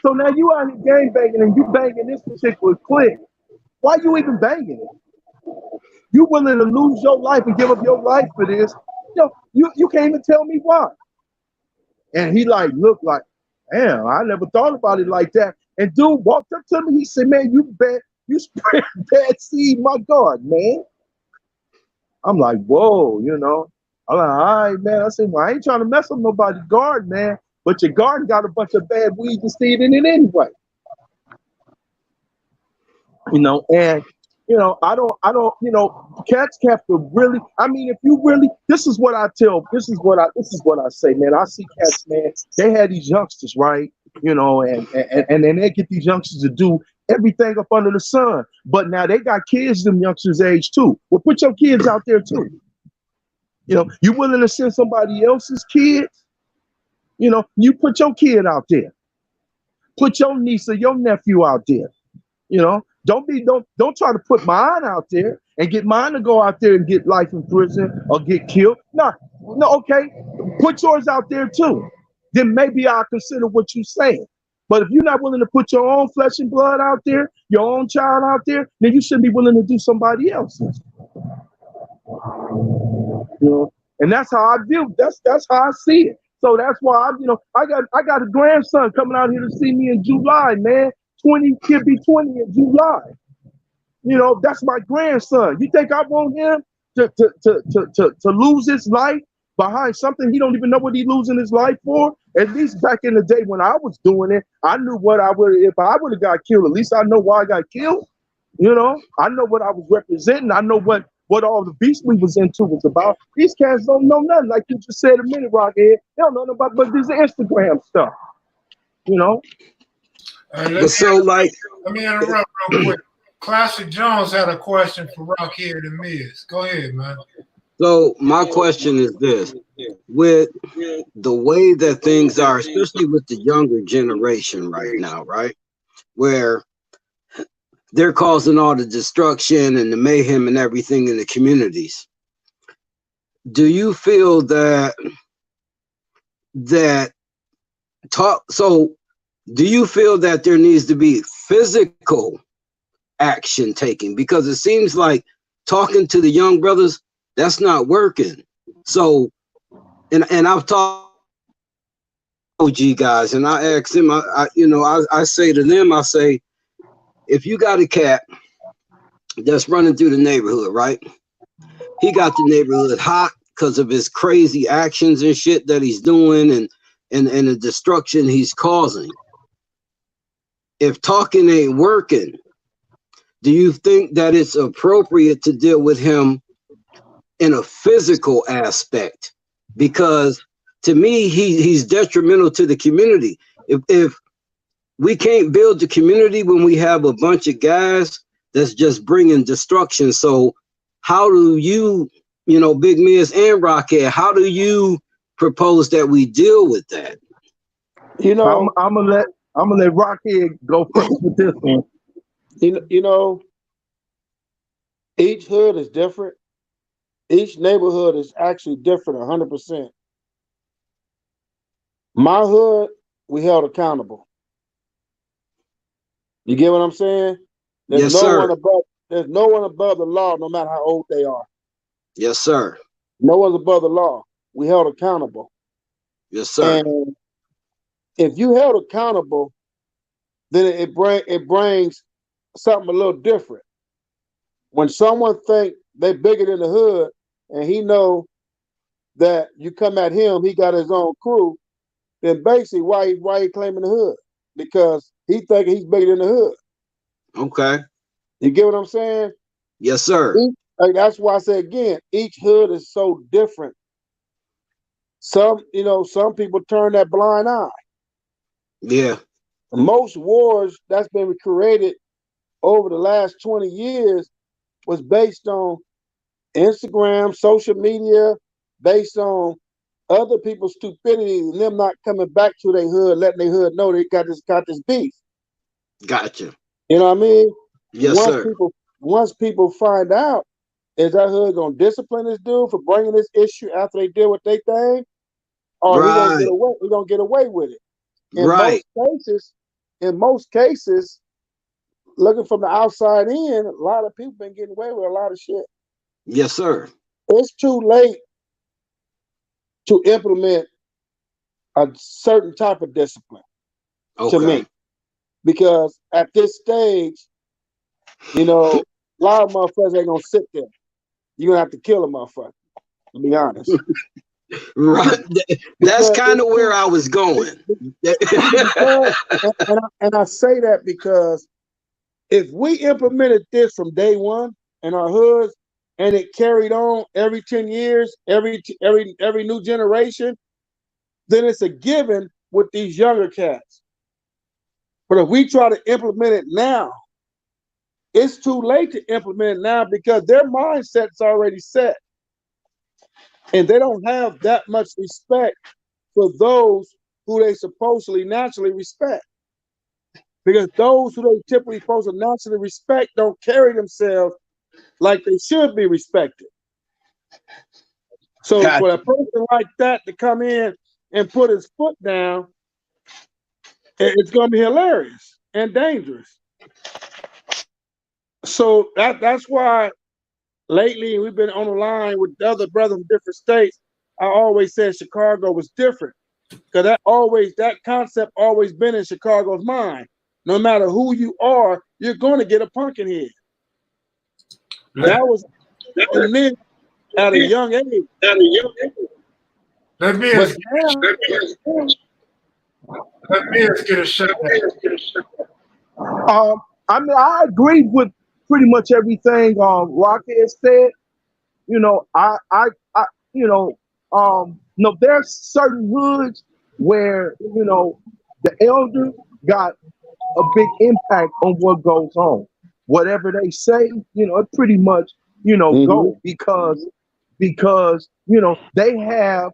So now you out here gang banging and you banging this particular clique. Why you even banging it? You willing to lose your life and give up your life for this? You can't even tell me why. And he like looked like, damn, I never thought about it like that. And dude walked up to me. He said, man, you spread bad seed in my garden, man. I'm like, whoa, you know. I'm like, all right, man. I said, well, I ain't trying to mess up nobody's garden, man. But your garden got a bunch of bad weeds and seed in it anyway. You know, and you know, I don't, you know, cats have to really. I mean, if you really, this is what I say, man. I see cats, man. They had these youngsters, right? You know, and then they get these youngsters to do everything up under the sun. But now they got kids, them youngsters' age too. Well, put your kids out there too. You know, you willing to send somebody else's kids? You know, you put your kid out there. Put your niece or your nephew out there. You know, don't try to put mine out there and get mine to go out there and get life in prison or get killed. No, okay. Put yours out there too. Then maybe I'll consider what you're saying. But if you're not willing to put your own flesh and blood out there, your own child out there, then you shouldn't be willing to do somebody else's. You know, and that's how I view. That's how I see it. So that's why I got a grandson coming out here to see me in July, man. 20 kid be 20 in July. You know, that's my grandson. You think I want him to lose his life behind something he don't even know what he's losing his life for? At least back in the day when I was doing it, I knew what I would, if I would have got killed, at least I know why I got killed. You know, I know what I was representing. I know what all the beast we was into was about. These cats don't know nothing. Like you just said a minute, Rocchead. They don't know nothing about, but this Instagram stuff, you know? Let so like, me interrupt real quick. Classic Jones had a question for Rocchead and Mizz. Go ahead, man. so my question is this: with the way that things are, especially with the younger generation right now, right, where they're causing all the destruction and the mayhem and everything in the communities, do you feel that do you feel that there needs to be physical action taken? Because it seems like talking to the young brothers, that's not working. So, and I've talked to OG guys, and I ask them, I say to them, I say, if you got a cat that's running through the neighborhood, right? He got the neighborhood hot because of his crazy actions and shit that he's doing and the destruction he's causing. If talking ain't working, do you think that it's appropriate to deal with him in a physical aspect? Because to me, he's detrimental to the community. If we can't build the community when we have a bunch of guys that's just bringing destruction. So how do you, Big Mizz and Rocchead, how do you propose that we deal with that? You know, I'm gonna let Rocchead go first with this one. You know, each hood is different. Each neighborhood is actually different 100%. My hood, we held accountable. You get what I'm saying? There's Yes, sir. There's no one above the law, no matter how old they are. Yes, sir. No one's above the law. We held accountable. Yes, sir. And if you held accountable, then it brings something a little different. When someone think they're bigger than the hood, and he know that you come at him, he got his own crew, then basically why he claiming the hood? Because he thinking he's bigger than the hood. Okay. You get what I'm saying? Yes, sir. That's why I say again, each hood is so different. Some people turn that blind eye. Yeah. Most wars that's been created over the last 20 years was based on Instagram, social media, based on other people's stupidity and them not coming back to their hood, letting their hood know they got this beef. Gotcha. You know what I mean? Yes, sir. Once people find out, is that hood gonna discipline this dude for bringing this issue after they deal with their thing, or he gonna get away with it? In most cases, looking from the outside in, a lot of people been getting away with a lot of shit. Yes, sir. It's too late to implement a certain type of discipline to me, because at this stage, a lot of motherfuckers ain't gonna sit there. You're gonna have to kill a motherfucker, to be honest. Right. That's kind of where I was going. And I say that because if we implemented this from day one in our hoods and it carried on every 10 years, every new generation, then it's a given with these younger cats. But if we try to implement it now, it's too late to implement it now because their mindset's already set. And they don't have that much respect for those who they supposedly naturally respect. Because those who they typically supposed to naturally respect don't carry themselves like they should be respected. So for a person like that to come in and put his foot down, it's going to be hilarious and dangerous. So that's why lately we've been on the line with the other brothers from different states. I always said Chicago was different because that concept always been in Chicago's mind. No matter who you are, you're going to get a pumpkin head. That was and then at a young age. Let me But get a shot. I mean, I agree with pretty much everything Rocchead said. You know, you know, no, there's certain hoods where you know the elder got a big impact on what goes on. Whatever they say, you know, it pretty much go because you know they have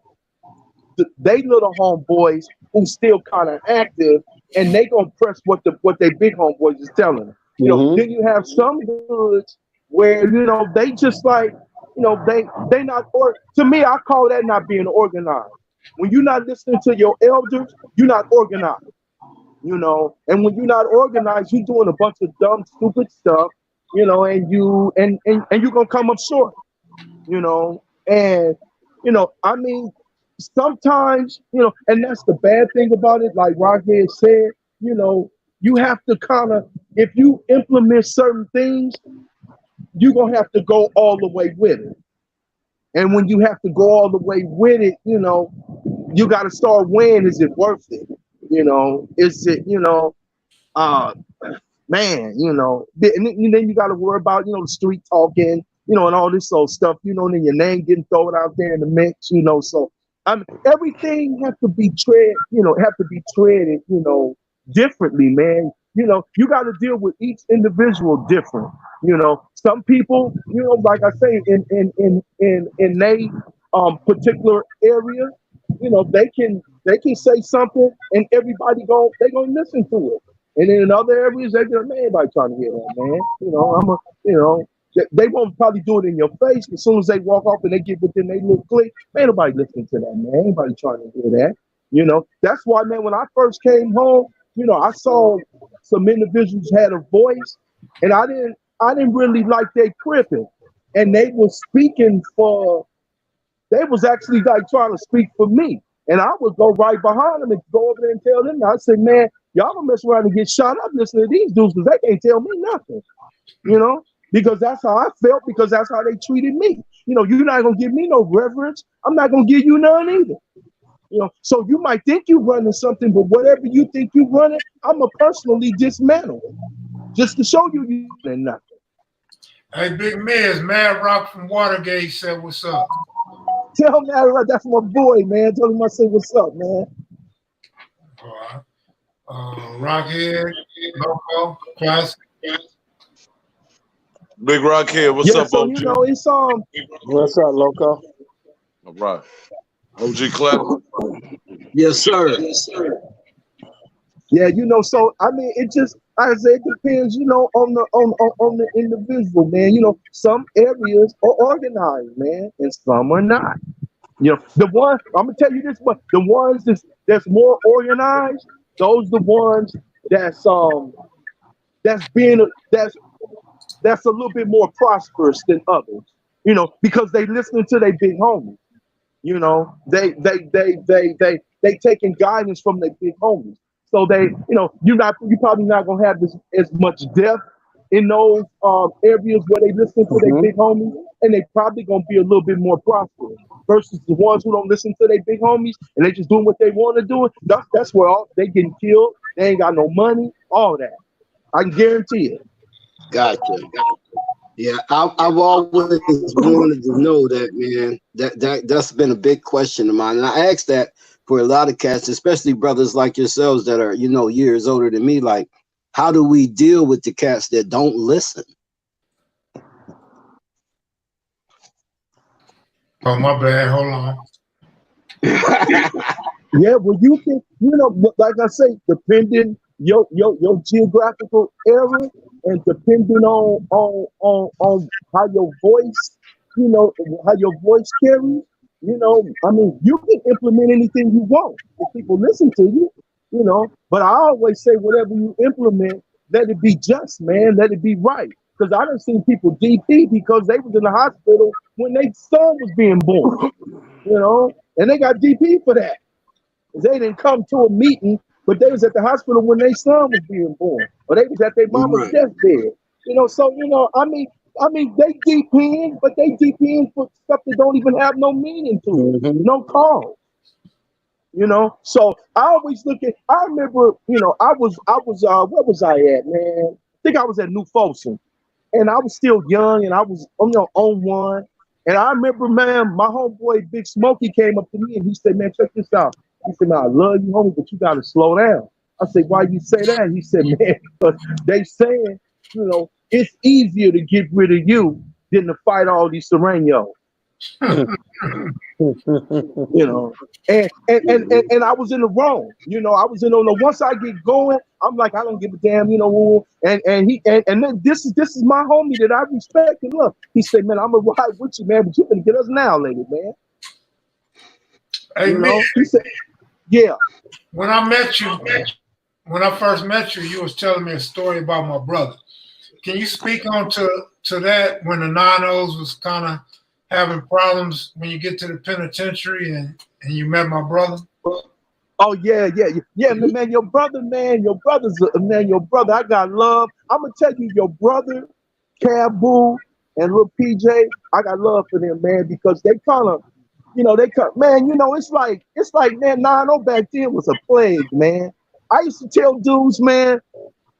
they little homeboys who still kind of active, and they gonna press what they big homeboys is telling them. You know, then you have some hoods where you know they just like you know they not or to me I call that not being organized. When you're not listening to your elders, you're not organized. You know, and when you're not organized, you're doing a bunch of dumb, stupid stuff. You know, and you're gonna come up short. You know, and you know, I mean, sometimes you know, and that's the bad thing about it. Like Rocchead said, you know, you have to kind of if you implement certain things, you're gonna have to go all the way with it. And when you have to go all the way with it, you know, you got to start weighing: is it worth it? You know, is it uh, man, you know, and then you got to worry about the street talking, and all this old stuff, and then your name getting thrown out there in the mix, So I mean, everything has to be treated, differently, man. You got to deal with each individual different. Some people, like I say, in they particular area, they can say something and they gonna listen to it. And then in other areas, they go, man, everybody trying to hear that, man. They won't probably do it in your face. As soon as they walk off and they get within their little clique, man, nobody listening to that, man. Anybody trying to hear that. That's why, man, when I first came home, I saw some individuals had a voice, and I didn't really like their cripping. And they was actually like trying to speak for me. And I would go right behind them and go over there and tell them. I said, man, y'all gonna mess around and get shot up listening to these dudes because they can't tell me nothing, because that's how I felt, because that's how they treated me. You're not gonna give me no reverence. I'm not gonna give you none either. So you might think you're running something, but whatever you think you're running, I'm gonna personally dismantle it just to show you ain't nothing. Hey, Big Mizz, Mad Rock from Watergate said, "What's up?" Tell Mad Rock, that's my boy, man. Tell him I say, "What's up, man?" All right. Rocchead, Loco, Classic. Big Rocchead, what's up, so, OG? It's What's up, Loco? All right. OG Classic. Yes, sir. Yes, sir. Yeah, so I mean, it just, like I said, it depends, on the individual, man. Some areas are organized, man, and some are not. The one I'm gonna tell you this, but the ones that's more organized, those the ones that's a little bit more prosperous than others, because they listening to their big homies. They taking guidance from their big homies. So you probably not gonna have as much depth in those areas where they listen to their big homies, and they probably gonna be a little bit more prosperous versus the ones who don't listen to their big homies and they just doing what they want to do. That's where they getting killed. They ain't got no money, all that. I can guarantee it. Gotcha. Yeah, I've always wanted to know that, man. That's been a big question of mine, and I asked that for a lot of cats, especially brothers like yourselves that are, years older than me. Like, how do we deal with the cats that don't listen? Oh, my bad. Hold on. Yeah, well, you can, like I say, depending your geographical area and depending on how your voice, how your voice carries, I mean, you can implement anything you want if people listen to you, But I always say, whatever you implement, let it be just, man. Let it be right. Because I done seen people DP because they was in the hospital when their son was being born, and they got DP for that. They didn't come to a meeting, but they was at the hospital when their son was being born, or they was at their mama's deathbed. So I mean, I mean, they deep in, but they deep in for stuff that don't even have no meaning to it, no cause. You know, so I always look at. I remember, you know, where was I at, man? I think I was at New Folsom, and I was still young, and I was, you know, on one. And I remember, man, my homeboy Big Smokey came up to me and he said, "Man, check this out." He said, "Man, I love you, homie, but you gotta slow down." I said, "Why you say that?" He said, "Man, because they saying, you know, it's easier to get rid of you than to fight all these Serrano." You know, and I was in the wrong. You know, I was in on the once I get going, I'm like, I don't give a damn, you know. And then this is my homie that I respect and love. He said, "Man, I'm gonna ride with you, man, but you gonna get us now, lady, man." Hey, You man, know, he said, "Yeah." when I met you, when I first met you, you was telling me a story about my brother. Can you speak on to that when the 9-0s was kind of having problems when you get to the penitentiary and you met my brother? Oh yeah, man. Your brother, man. Your brother's man. Your brother. I got love. I'm gonna tell you, your brother, Cabu, and little PJ. I got love for them, man, because they kind of, you know, man. You know, it's like man, 9-0 back then was a plague, man. I used to tell dudes, man,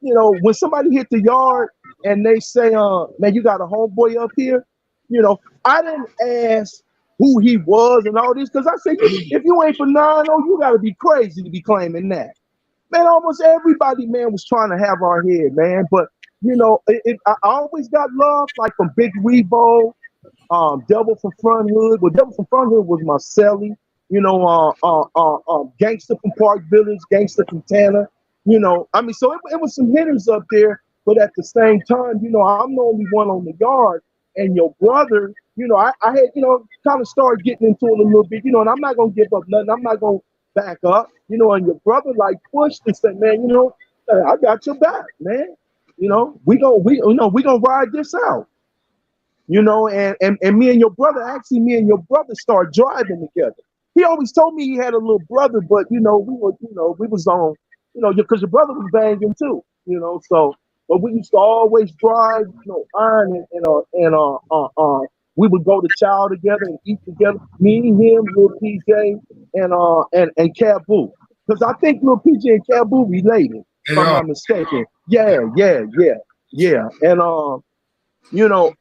you know, when somebody hit the yard and they say, man, you got a homeboy up here, you know, I didn't ask who he was and all this, because I said, if you ain't for 9-0, you got to be crazy to be claiming that. Man, almost everybody, man, was trying to have our head, man. But, you know, I always got love, like from Big Rebo, Devil from Front Hood. Well, Devil from Front Hood was my celly. You know, Gangster from Park Village, Gangster from Tanner. You know, I mean, so it was some hitters up there, but at the same time, you know, I'm the only one on the yard. And your brother, you know, I had, you know, kind of started getting into it a little bit, you know, and I'm not going to give up nothing. I'm not going to back up, you know, and your brother like pushed and said, "Man, you know, I got your back, man. You know, we gonna ride this out." You know, and me and your brother, actually me and your brother started driving together. He always told me he had a little brother, but we was on, you know, because your brother was banging too, you know, so but we used to always drive, you know, iron and we would go to chow together and eat together. Me, him, little PJ, and Cabu. Because I think little PJ and Cabu related, if I'm not mistaken. Yeah. And you know,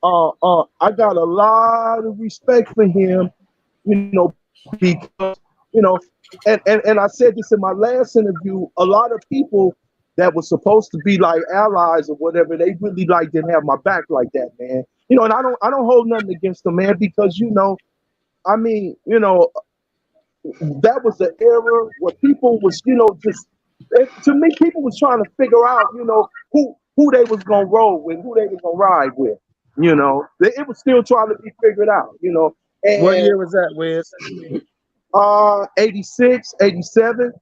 I got a lot of respect for him, you know, because, you know, and I said this in my last interview, a lot of people that were supposed to be like allies or whatever, they really like didn't have my back like that, man. You know, and I don't hold nothing against them, man, because, you know, I mean, you know, that was the era where people was, you know, just, to me, people was trying to figure out, you know, who they was gonna roll with, who they was gonna ride with. You know, it was still trying to be figured out, you know. And what year was that, Wiz? 86, 87.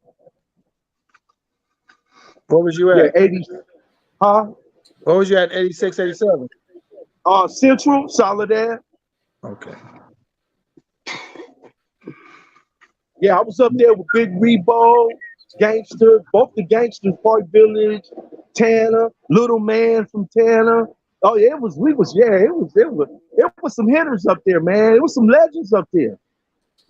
What was you Yeah, at? 80. Huh? What was you at, 86, 87? Central, Soledad. Okay. Yeah, I was up there with Big Rebo, Gangster, both the Gangsters, Park Village, Tanner, Little Man from Tanner. Oh yeah, it was some hitters up there, man. It was some legends up there.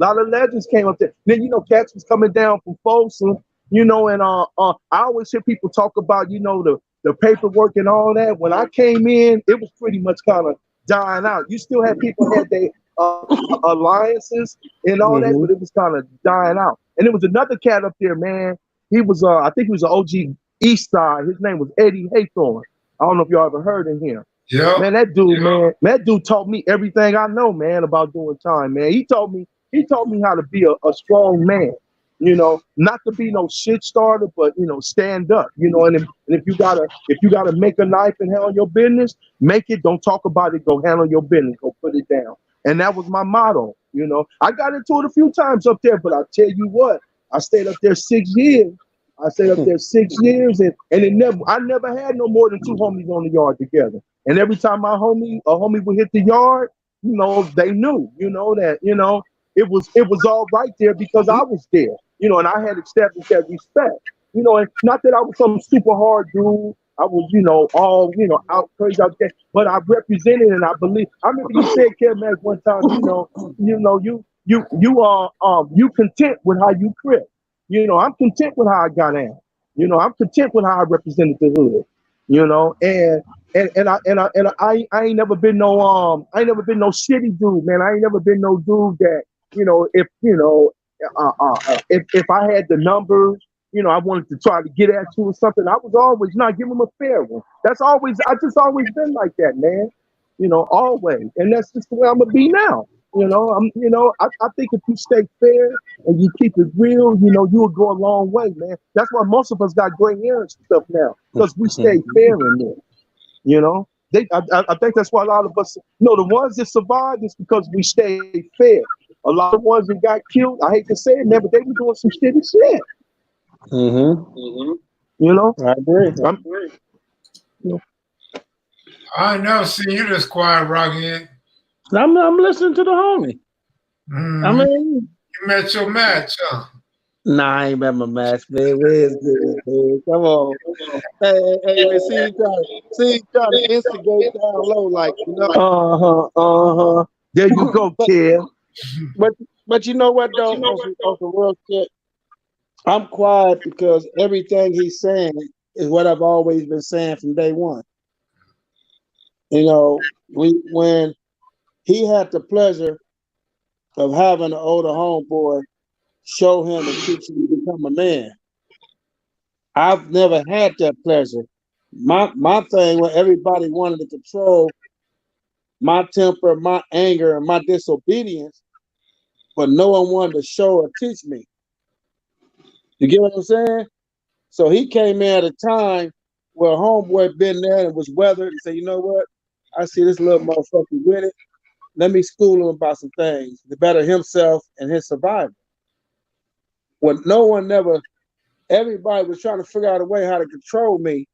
A lot of legends came up there. Then, you know, cats was coming down from Folsom, you know, and I always hear people talk about, you know, the paperwork and all that. When I came in, it was pretty much kind of dying out. You still had people had their alliances and all that, but it was kind of dying out. And there was another cat up there, man. He was I think he was an OG East Side. His name was Eddie Haythorne. I don't know if y'all ever heard of him. Yeah. Man, that dude taught me everything I know, man, about doing time, man. He taught me how to be a strong man, you know, not to be no shit starter, but, you know, stand up, you know, and if you gotta make a knife and handle your business, make it, don't talk about it, go handle your business, go put it down. And that was my motto, you know. I got into it a few times up there, but I tell you what, I stayed up there 6 years. And I never had no more than 2 homies on the yard together. And every time a homie would hit the yard, you know, they knew, you know, that, you know, it was all right there because I was there, you know, and I had established that respect, you know, and not that I was some super hard dude, I was, all, out crazy out there. But I represented and I believe. I remember you said, Kevin, one time, you content with how you crip. I'm content with how I got in. I'm content with how I represented the hood. I ain't never been no shitty dude, man. I ain't never been no dude that, if I had the numbers, I wanted to try to get at you or something. I was always not giving him a fair one. I just always been like that, man. Always. And that's just the way I'm gonna be now. I think if you stay fair and you keep it real, you'll go a long way, man. That's why most of us got gray hair and stuff now, because we stay fair in there. I think that's why a lot of us, the ones that survived is because we stayed fair. A lot of ones that got killed, I hate to say it, man, but they were doing some shitty shit. I agree. I ain't never seen you this quiet, Rocchead. I'm listening to the homie. I mean, you met your match, huh? Nah, I ain't met my match, man. Where's this, man? Come on. Hey, man, see, trying to instigate down low, like, There you go, kid. But you know what, though, on some real shit, I'm quiet because everything he's saying is what I've always been saying from day one. When he had the pleasure of having an older homeboy show him and teach him to become a man, I've never had that pleasure. My thing was everybody wanted to control my temper, my anger, and my disobedience, but no one wanted to show or teach me. You get what I'm saying? So he came in at a time where a homeboy been there and was weathered and said, you know what? I see this little motherfucker with it. Let me school him about some things to better himself and his survival. When everybody was trying to figure out a way how to control me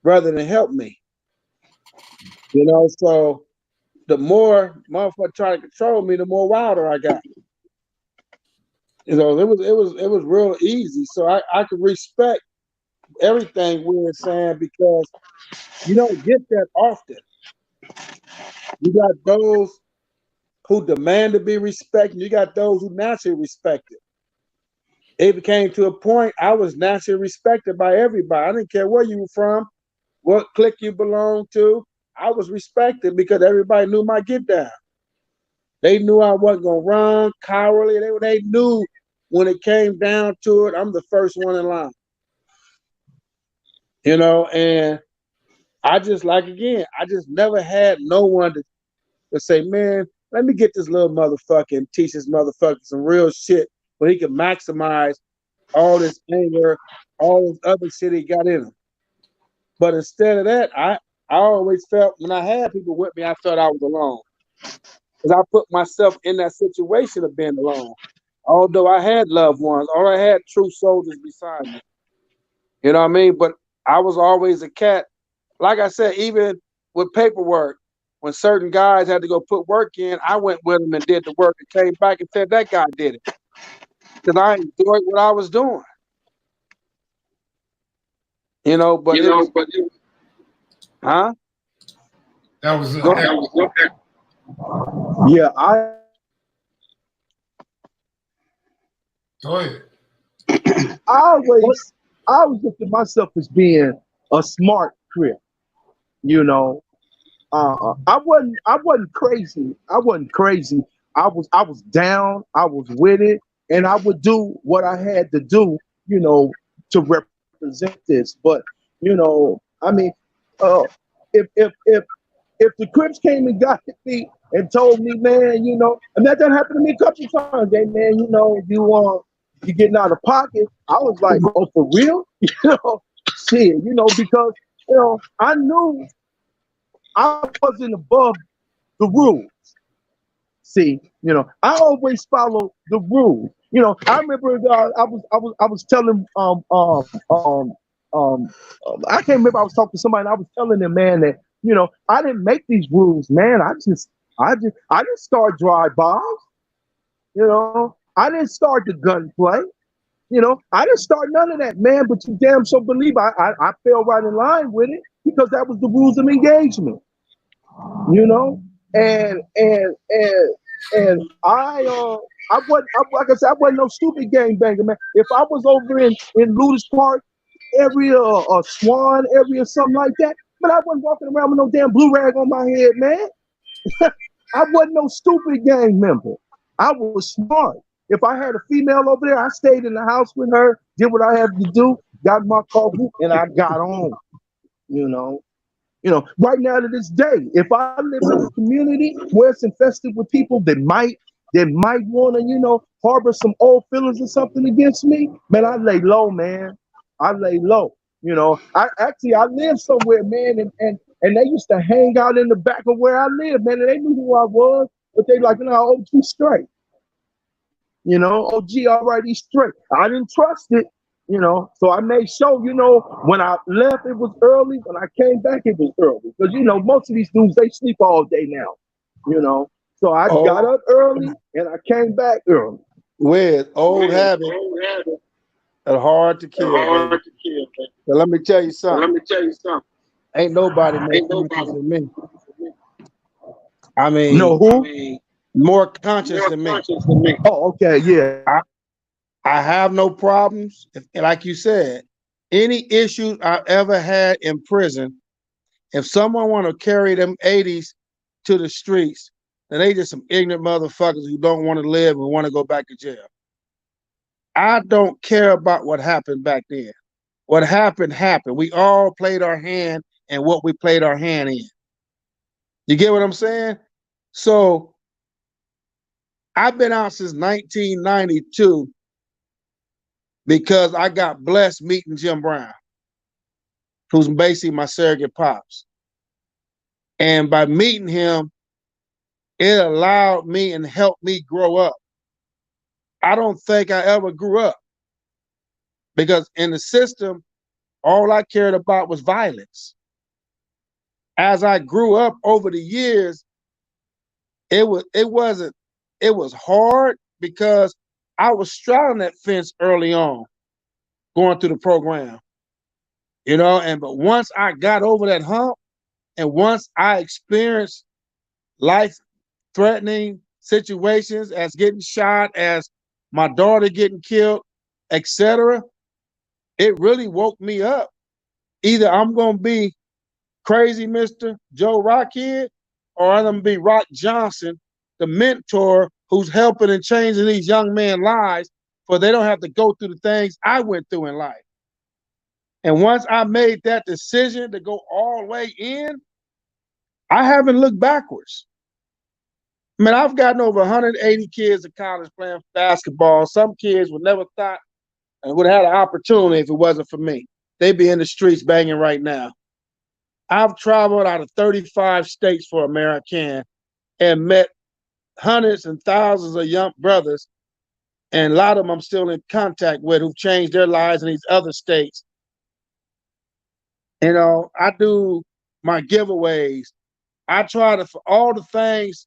rather than help me. So the more motherfucker try to control me, the more wilder I got. It was real easy. So I could respect everything we're saying because you don't get that often. You got those who demand to be respected. You got those who naturally respect it. It came to a point I was naturally respected by everybody. I didn't care where you were from, what clique you belonged to. I was respected because everybody knew my get down. They knew I wasn't gonna run cowardly. They knew when it came down to it, I'm the first one in line. And I just never had no one to say, man, let me get this little motherfucker and teach this motherfucker some real shit where he can maximize all this anger, all this other shit he got in him. But instead of that, I always felt when I had people with me, I felt I was alone. Because I put myself in that situation of being alone. Although I had loved ones, or I had true soldiers beside me. You know what I mean? But I was always a cat. Like I said, even with paperwork, when certain guys had to go put work in, I went with them and did the work and came back and said that guy did it. Because I enjoyed what I was doing. Huh? That was Yeah, Go ahead. I always looked at myself as being a smart crip. I wasn't crazy. I wasn't crazy. I was down. I was with it, and I would do what I had to do, to represent this. But I mean, if the Crips came and got me and told me, man, and that happened to me a couple of times, hey, man, you getting out of pocket. I was like, oh, for real? Shit, because I knew I wasn't above the rules. See, I always follow the rules. I remember I was telling I can't remember. I was talking to somebody and I was telling them, man, that I didn't make these rules, man. I didn't start drive-bys. I didn't start the gunplay. You know, I didn't start none of that, man. But you damn so believe I fell right in line with it because that was the rules of engagement. You know, and I wasn't like I said, I wasn't no stupid gangbanger, man. If I was over in Ludus Park area or Swan area or something like that, but I wasn't walking around with no damn blue rag on my head, man. I wasn't no stupid gang member. I was smart. If I had a female over there, I stayed in the house with her, did what I had to do, got my coffee, and I got on. You know. Right now to this day, if I live in a community where it's infested with people that might want to, harbor some old feelings or something against me, man, I lay low, man. I lay low. I live somewhere, man, and they used to hang out in the back of where I live, man, and they knew who I was, but they like, OG straight. OG already straight. I didn't trust it. So I made sure, when I left, it was early. When I came back, it was early. Because, most of these dudes, they sleep all day now. So I got up early and I came back early. With old habits are hard to kill, baby. So let me tell you something. Ain't nobody more conscious than me. I mean, No, who? More conscious than me. Oh, okay, yeah. I have no problems. Like you said, any issues I ever had in prison, if someone want to carry them 80s to the streets, then they just some ignorant motherfuckers who don't want to live and want to go back to jail. I don't care about what happened back then. What happened, happened. We all played our hand in what we played our hand in. You get what I'm saying? So I've been out since 1992 because I got blessed meeting Jim Brown, who's basically my surrogate pops. And by meeting him, it allowed me and helped me grow up. I don't think I ever grew up because in the system, all I cared about was violence. As I grew up over the years, it was hard because I was straddling that fence early on, going through the program, but once I got over that hump and once I experienced life-threatening situations as getting shot, as my daughter getting killed, etc., it really woke me up. Either I'm going to be crazy Mr. Joe Rocchead, or I'm going to be Rock Johnson, the mentor who's helping and changing these young men's lives so they don't have to go through the things I went through in life. And once I made that decision to go all the way in, I haven't looked backwards. I mean, I've gotten over 180 kids in college playing basketball. Some kids would never thought and would have had an opportunity if it wasn't for me. They'd be in the streets banging right now. I've traveled out of 35 states for American and met hundreds and thousands of young brothers, and a lot of them I'm still in contact with who've changed their lives in these other states. I do my giveaways. I try to, for all the things,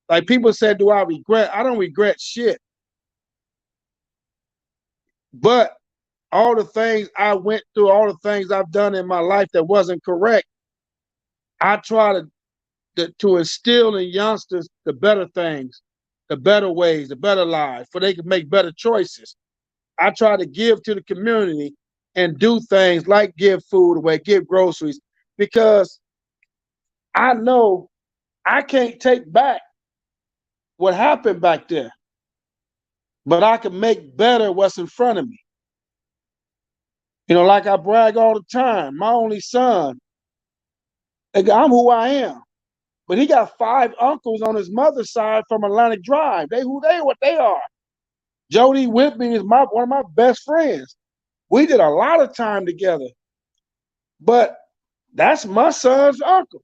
like people said, do I regret? I don't regret shit. But all the things I went through, all the things I've done in my life that wasn't correct, I try to instill in youngsters the better things, the better ways, the better lives, so they can make better choices. I try to give to the community and do things like give food away, give groceries, because I know I can't take back what happened back there, but I can make better what's in front of me. Like I brag all the time, my only son, I'm who I am, but he got 5 uncles on his mother's side from Atlantic Drive. What they are. Jody Whitby is one of my best friends. We did a lot of time together, but that's my son's uncle.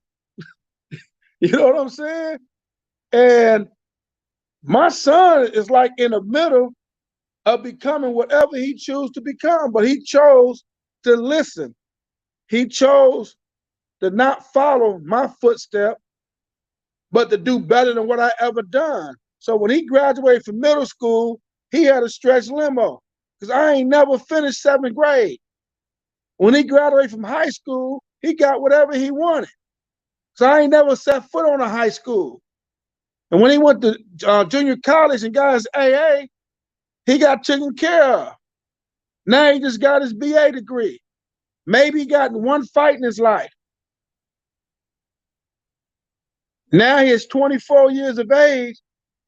You know what I'm saying? And my son is like in the middle of becoming whatever he chose to become, but he chose to listen. He chose to not follow my footstep, but to do better than what I ever done. So when he graduated from middle school, he had a stretch limo because I ain't never finished 7th grade. When he graduated from high school, he got whatever he wanted. So I ain't never set foot on a high school. And when he went to junior college and got his AA, he got taken care of. Now he just got his BA degree. Maybe he got in one fight in his life. Now he is 24 years of age.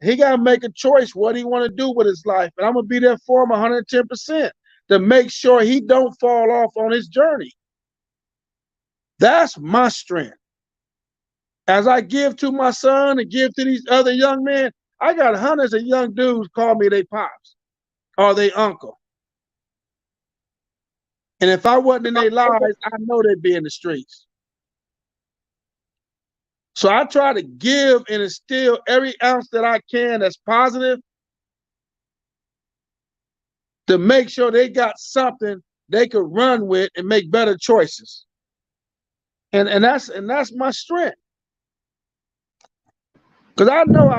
He got to make a choice what he want to do with his life. And I'm going to be there for him 110% to make sure he don't fall off on his journey. That's my strength. As I give to my son and give to these other young men, I got hundreds of young dudes call me they pops or they uncle. And if I wasn't in their lives, I know they'd be in the streets. So I try to give and instill every ounce that I can that's positive to make sure they got something they could run with and make better choices. And that's my strength. Because I know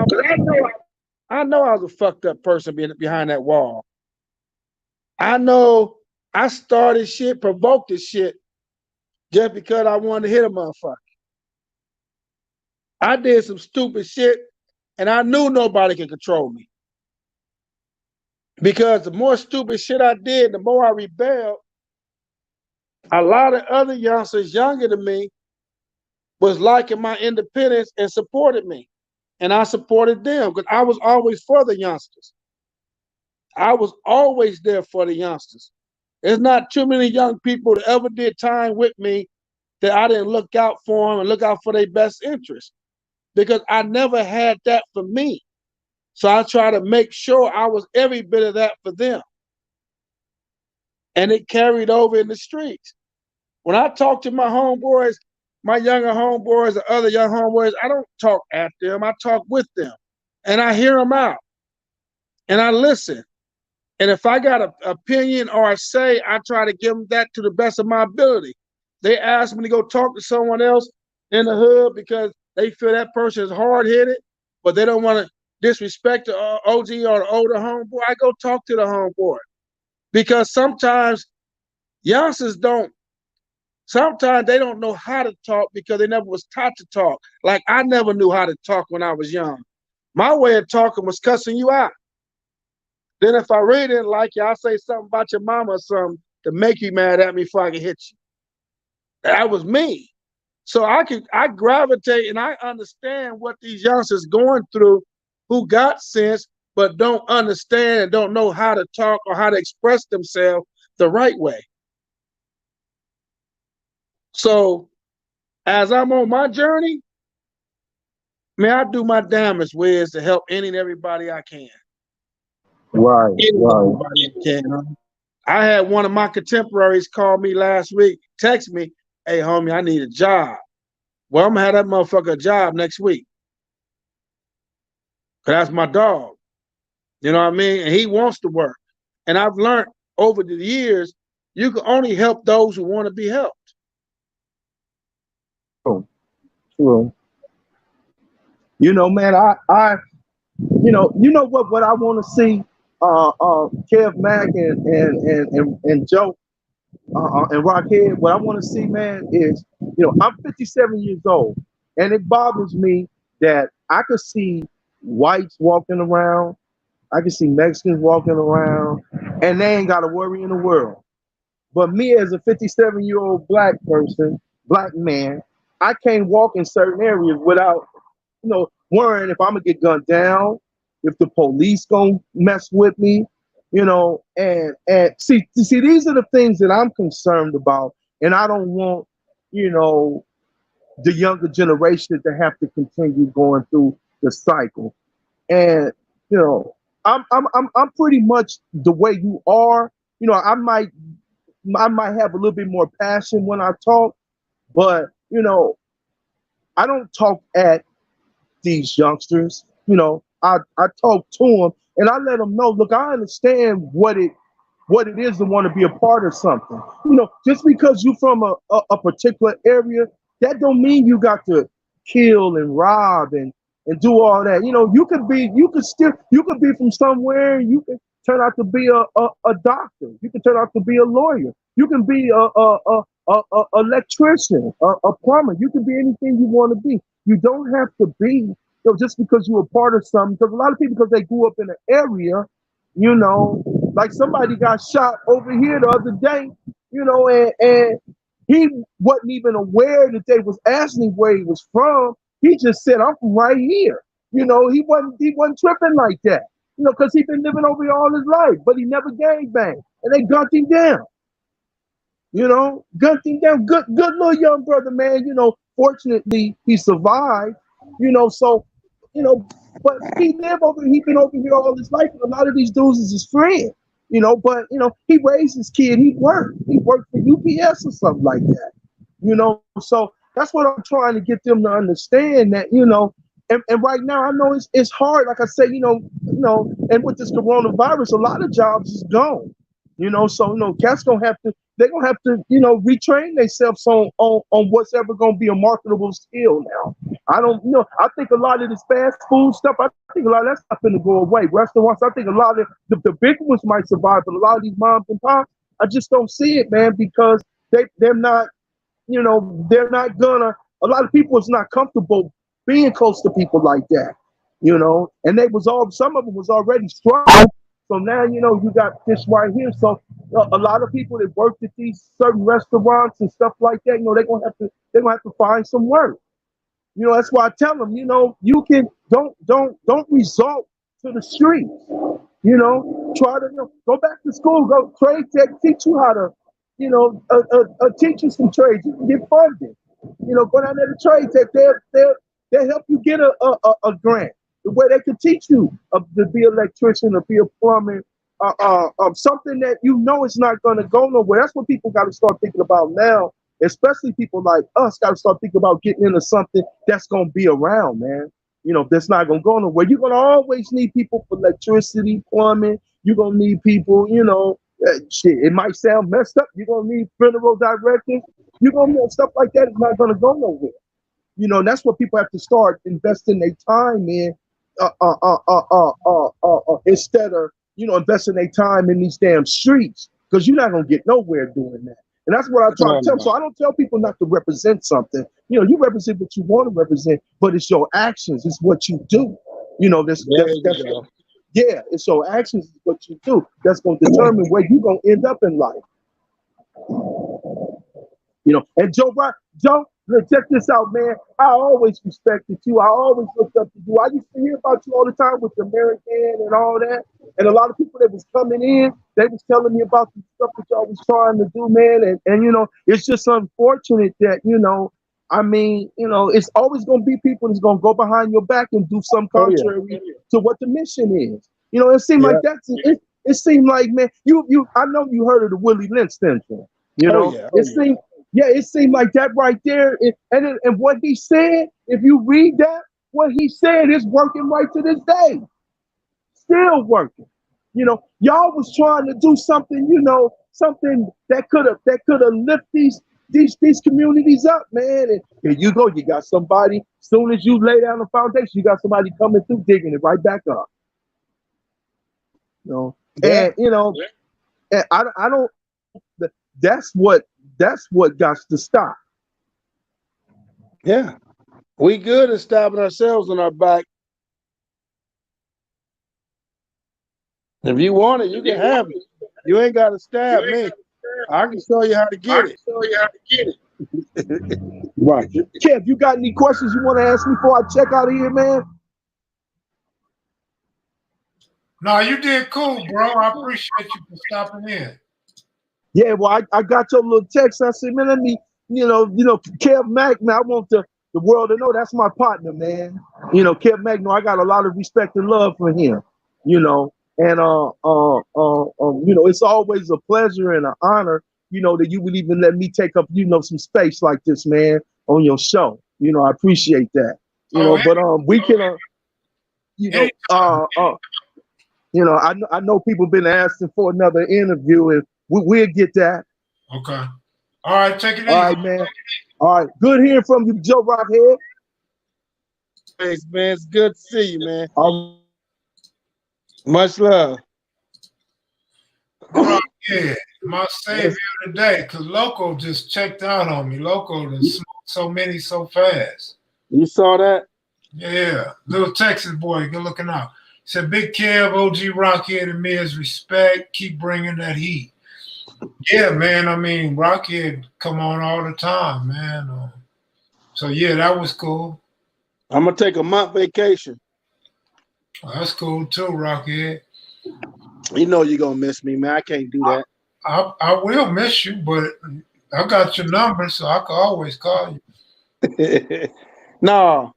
I was a fucked up person behind that wall. I know I started shit, provoked this shit just because I wanted to hit a motherfucker. I did some stupid shit and I knew nobody could control me. Because the more stupid shit I did, the more I rebelled. A lot of other youngsters younger than me was liking my independence and supported me. And I supported them because I was always for the youngsters. I was always there for the youngsters. There's not too many young people that ever did time with me that I didn't look out for them and look out for their best interest. Because I never had that for me. So I try to make sure I was every bit of that for them. And it carried over in the streets. When I talk to my homeboys, my younger homeboys, or other young homeboys, I don't talk at them. I talk with them. And I hear them out. And I listen. And if I got an opinion or a say, I try to give them that to the best of my ability. They ask me to go talk to someone else in the hood because they feel that person is hard-headed, but they don't want to disrespect the OG or the older homeboy. I go talk to the homeboy. Because sometimes youngsters sometimes they don't know how to talk because they never was taught to talk. Like I never knew how to talk when I was young. My way of talking was cussing you out. Then if I really didn't like you, I'll say something about your mama or something to make you mad at me before I can hit you. That was me. So I gravitate and I understand what these youngsters going through who got sense but don't understand and don't know how to talk or how to express themselves the right way. So as I'm on my journey, man, I do my damnest ways to help any and everybody I can. Right. Everybody I can. I had one of my contemporaries call me last week, text me, hey, homie, I need a job. Well, I'm going to have that motherfucker a job next week. Because that's my dog. You know what I mean? And he wants to work. And I've learned over the years, you can only help those who want to be helped. True. You know, man, you know what I want to see, Kev Mac and Joe, and Rocchead. What I want to see, man, is, you know, I'm 57 years old, and it bothers me that I could see whites walking around, I can see Mexicans walking around, and they ain't got to worry in the world. But me as a 57-year-old black person, black man, I can't walk in certain areas without, you know, worrying if I'm gonna get gunned down, if the police gonna mess with me, you know, and see these are the things that I'm concerned about, and I don't want, you know, the younger generation to have to continue going through the cycle. And you know, I'm pretty much the way you are. You know, I might have a little bit more passion when I talk, but you know, I don't talk at these youngsters. You know, I talk to them and I let them know, look, I understand what it is to want to be a part of something. You know, just because you're from a particular area, that don't mean you got to kill and rob and do all that. You know, you could be from somewhere, you could turn out to be a doctor. You can turn out to be a lawyer. You can be a electrician, a plumber. You can be anything you want to be. You don't have to be, just because you're a part of something. Because a lot of people, because they grew up in an area, like somebody got shot over here the other day, and he wasn't even aware that they was asking where he was from. He just said, "I'm from right here." He wasn't tripping like that. Because he's been living over here all his life, but he never gangbanged, and they gunned him down. Gunned him down. Good little young brother, man. Fortunately he survived. So, but he lived over. He been over here all his life, and a lot of these dudes is his friends. But he raised his kid. He worked. He worked for UPS or something like that. So that's what I'm trying to get them to understand that. And right now I know it's hard. Like I said, and with this coronavirus, a lot of jobs is gone. So cats they're gonna have to retrain themselves on what's ever gonna be a marketable skill now. I don't I think a lot of this fast food stuff, I think a lot of that stuff gonna go away. Restaurants, I think a lot of the big ones might survive, but a lot of these moms and pops, I just don't see it, man, because they're not, they're not gonna, a lot of people is not comfortable being close to people like that, and some of them was already strong. So now, you got this right here. So a lot of people that worked at these certain restaurants and stuff like that, they're gonna have to find some work. That's why I tell them, you can don't resort to the streets. Try to go back to school, go trade tech, teach you how to, teach you some trades. You can get funded. Go down there to trade tech. They'll help you get a grant where they can teach you to be an electrician or be a plumber, something that is not going to go nowhere. That's what people got to start thinking about now, especially people like us got to start thinking about getting into something that's going to be around, man. That's not going to go nowhere. You're going to always need people for electricity, plumbing. You're going to need people, shit, it might sound messed up. You're going to need funeral directors. You're going to need stuff like that. It's not going to go nowhere. That's what people have to start investing their time in. Instead of investing their time in these damn streets, because you're not gonna get nowhere doing that. And that's what I try to tell them. So I don't tell people not to represent something. You represent what you want to represent, but it's your actions, it's what you do. It's your actions, is what you do. That's gonna determine where you're gonna end up in life. And Joe, look, check this out, man. I always respected you. I always looked up to you. I used to hear about you all the time with the American and all that. And a lot of people that was coming in, they was telling me about the stuff that y'all was trying to do, man. And it's just unfortunate that, it's always going to be people that's going to go behind your back and do something contrary to what the mission is. It seemed like it seemed like, man, I know you heard of the Willie Lynch syndrome. It seemed like that right there. And what he said, if you read that, what he said is working right to this day. Still working. Y'all was trying to do something, something that could have lift these communities up, man. And here you go. You got somebody, as soon as you lay down the foundation, you got somebody coming through, digging it right back up. And and I don't. That's what got to stop. Yeah, we good at stabbing ourselves in our back. If you want it, you can have it. You ain't got to stab me. I can show you how to get it. Right. Kev, you got any questions you want to ask me before I check out of here, man? No, you did cool, bro. I appreciate you for stopping in. Yeah, well, I got your little text. I said, man, let me, Kev Mac, man, I want the world to know that's my partner, man. Kev Mac, I got a lot of respect and love for him, and it's always a pleasure and an honor, that you would even let me take up, some space like this, man, on your show. I appreciate that. But we can, I know people been asking for another interview, and we'll get that. Okay. All right, take it easy. All right, man. All right. Good hearing from you, Joe Rocchead. Thanks, man. It's good to see you, man. Much love. Rocchead, my savior today, because Loco just checked out on me. Loco done smoked so many so fast. You saw that? Yeah, little Texas boy, good looking out. Said Big Kev, OG Rocchead, and Mizz, respect. Keep bringing that heat. Yeah, man. I mean, Rocchead come on all the time, man. So yeah, that was cool. I'm gonna take a month vacation. That's cool too, Rocchead. You know you're gonna miss me, man. I can't do that. I will miss you, but I got your number, so I can always call you. No,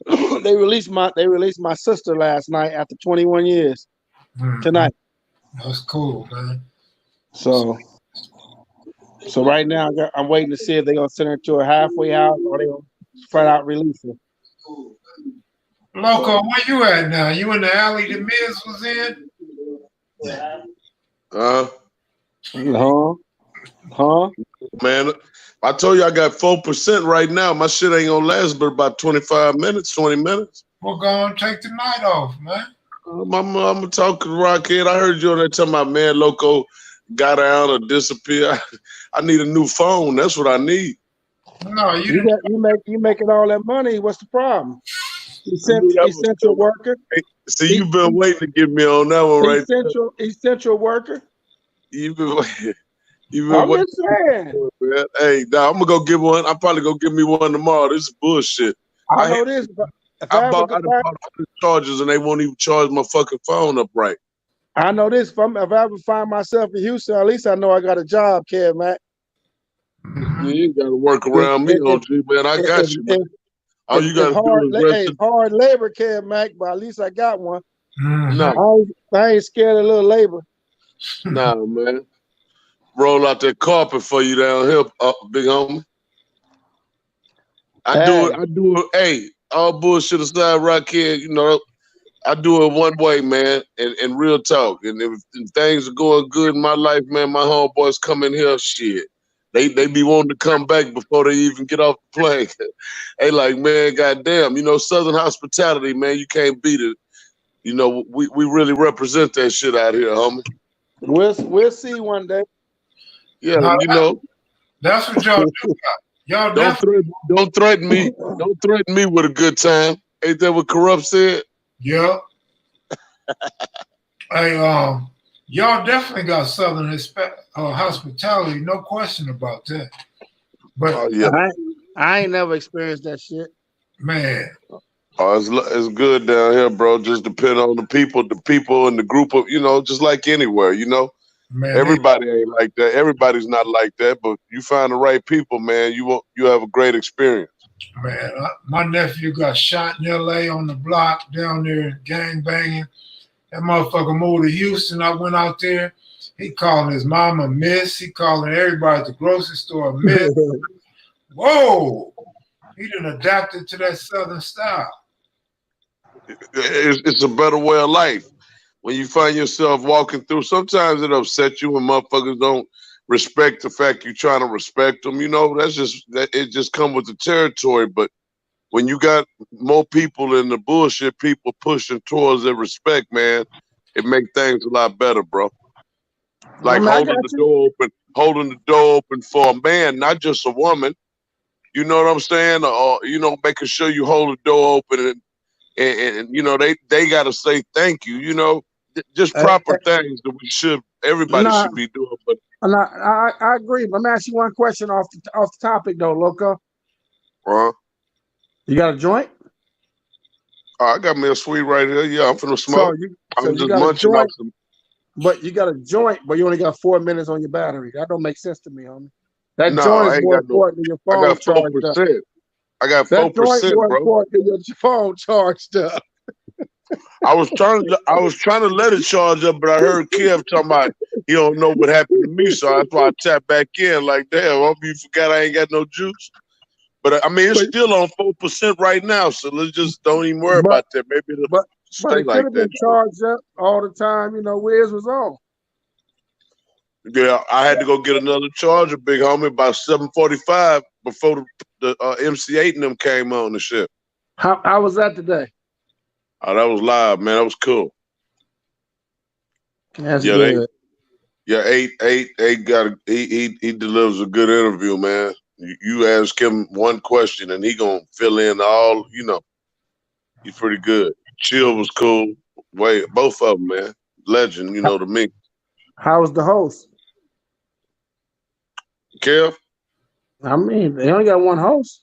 they released my sister last night after 21 years. Tonight. That's cool, man. So right now I'm waiting to see if they're gonna send her to a halfway house or they gonna flat out release her. Loco, where you at now? You in the alley the Mizz was in? Man, I told you I got 4% right now. My shit ain't gonna last but about 25 minutes, 20 minutes. We're gonna take the night off, man. I'm gonna talk to Rocchead. I heard you on there talking about, man, Loco got out or disappear. I need a new phone. That's what I need. No, you making all that money. What's the problem? He sent your worker. See, you've been waiting to get me on that one, right? Essential worker. You've been waiting. I'm just saying. Hey, now I'm gonna go get one. I'm probably gonna give me one tomorrow. This is bullshit. I know this. I bought 100 chargers and they won't even charge my fucking phone up right. I know this. If I ever find myself in Houston, at least I know I got a job, Kev, Mac. Yeah, you gotta work around me, OG, man. I got you, man. All you gotta do is hard labor, Kev, Mac, but at least I got one. No. I ain't scared of a little labor. Nah, man. Roll out that carpet for you down here, big homie. I do it. Hey, all bullshit aside, Rocchead, you know, I do it one way, man, and real talk. And if things are going good in my life, man, my homeboys come in here, shit. They be wanting to come back before they even get off the plane. They like, man, goddamn, you know, Southern hospitality, man, you can't beat it. You know, we really represent that shit out here, homie. We'll see one day. Yeah, you know. That's what y'all do. Y'all don't threaten me. Don't threaten me with a good time. Ain't that what Corrupt said? Yeah. Hey, y'all definitely got Southern hospitality, no question about that. But yeah. I ain't never experienced that shit. Man. Oh, it's good down here, bro. Just depend on the people and the group of, you know, just like anywhere, you know. Man, everybody ain't like that. Everybody's not like that, but you find the right people, man, you have a great experience. Man, my nephew got shot in L.A. on the block down there, gang banging. That motherfucker moved to Houston. I went out there. He calling his mama Miss. He calling everybody at the grocery store Miss. Whoa! He done adapted to that Southern style. It's a better way of life. When you find yourself walking through, sometimes it upsets you when motherfuckers don't respect the fact you're trying to respect them. You know, it just comes with the territory. But when you got more people in the bullshit, people pushing towards their respect, man, it makes things a lot better, bro. Like holding the door open for a man, not just a woman. You know what I'm saying? Or you know, making sure you hold the door open and you know they gotta say thank you. You know. Just proper things that everybody should be doing. But I agree. Let me ask you one question off the topic though, Loco. You got a joint? I got me a sweet right here. Yeah, I'm finna smoke. I'm just munching off some. But you got a joint, but you only got 4 minutes on your battery. That don't make sense to me, homie. That joint is more important than your phone charged up. I got 4%, that joint more bro. important than your phone charged up. I was trying to let it charge up, but I heard Kev talking about he don't know what happened to me, so that's why I tapped back in. Like, damn, I hope you forgot I ain't got no juice. But I mean, it's still on 4% right now, so let's just don't even worry about that. Maybe it'll stay it like could have that. been charged up all the time. You know, Wiz was on. Yeah, I had to go get another charger, big homie, about 7:45 before the MC8 and them came on the ship. How was that today? Oh, that was live, man. That was cool. That's good. Yeah, eight got he delivers a good interview, man. You ask him one question and he gonna fill in all. You know, he's pretty good. Chill was cool. Wait, both of them, man, legend. You know to me. How was the host? Kev, I mean, they only got one host.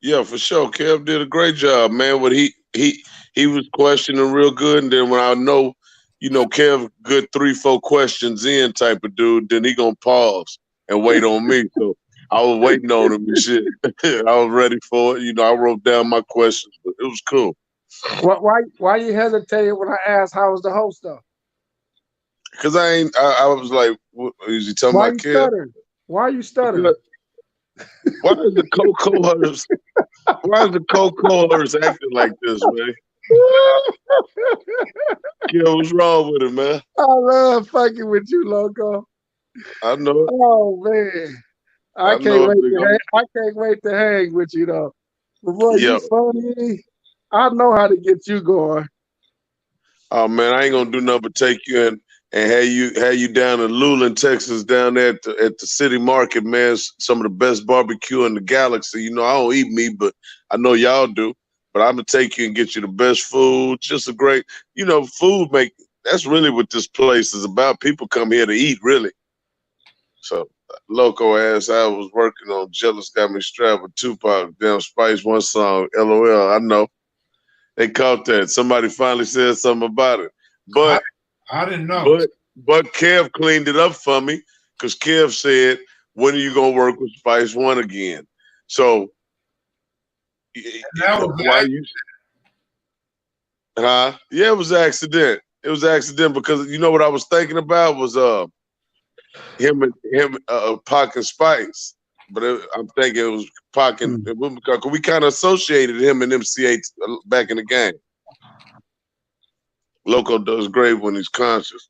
yeah, for sure. Kev did a great job, man. What he was questioning real good, and then when I know, you know, Kev good 3-4 questions in type of dude, then he gonna pause and wait on me. So I was waiting on him and shit. I was ready for it. You know, I wrote down my questions, but it was cool. Why you hesitated when I asked how was the host though? Cause I was like, what, is he talking Why about you Kev? stuttering? Why are you stuttering? Why is the co-host? Why is the co-host acting like this, man? Kev, what's wrong with him, man? I love fucking with you, Loco. I know it. Oh man, I I can't know it, wait big to homie. I can't wait to hang with you though. But boy, Yeah. you funny. I know how to get you going. Oh man, I ain't gonna do nothing but take you in and have you down in Luling, Texas, down there at the city market, man. Some of the best barbecue in the galaxy. You know, I don't eat meat, but I know y'all do. But I'm gonna take you and get you the best food. Just a great, you know, food make. That's really what this place is about. People come here to eat, really. So, loco ass, I was working on Jealous Got Me Strapped with Tupac, damn Spice One song, LOL. I know. They caught that. Somebody finally said something about it. But I didn't know. but Kev cleaned it up for me because Kev said, when are you gonna work with Spice One again? So That was why you yeah, it was an accident. It was an accident because you know what I was thinking about was him Pac and Spice. But I'm thinking it was Pac and because we kind of associated him and MC8 back in the game. Loco does great when he's conscious.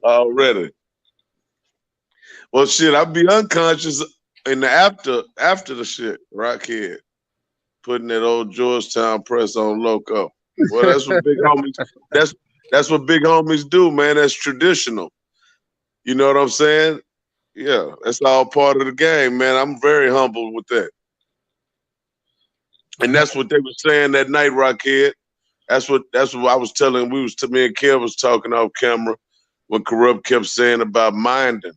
Already. Well, shit, I'd be unconscious in the after the shit. Rocchead putting that old Georgetown press on Loco. Well, that's what big homies. That's what big homies do, man. That's traditional. You know what I'm saying? Yeah, that's all part of the game, man. I'm very humble with that. And that's what they were saying that night, Rocchead. That's what I was telling. Me and Kev was talking off camera when Corrupt kept saying about minding.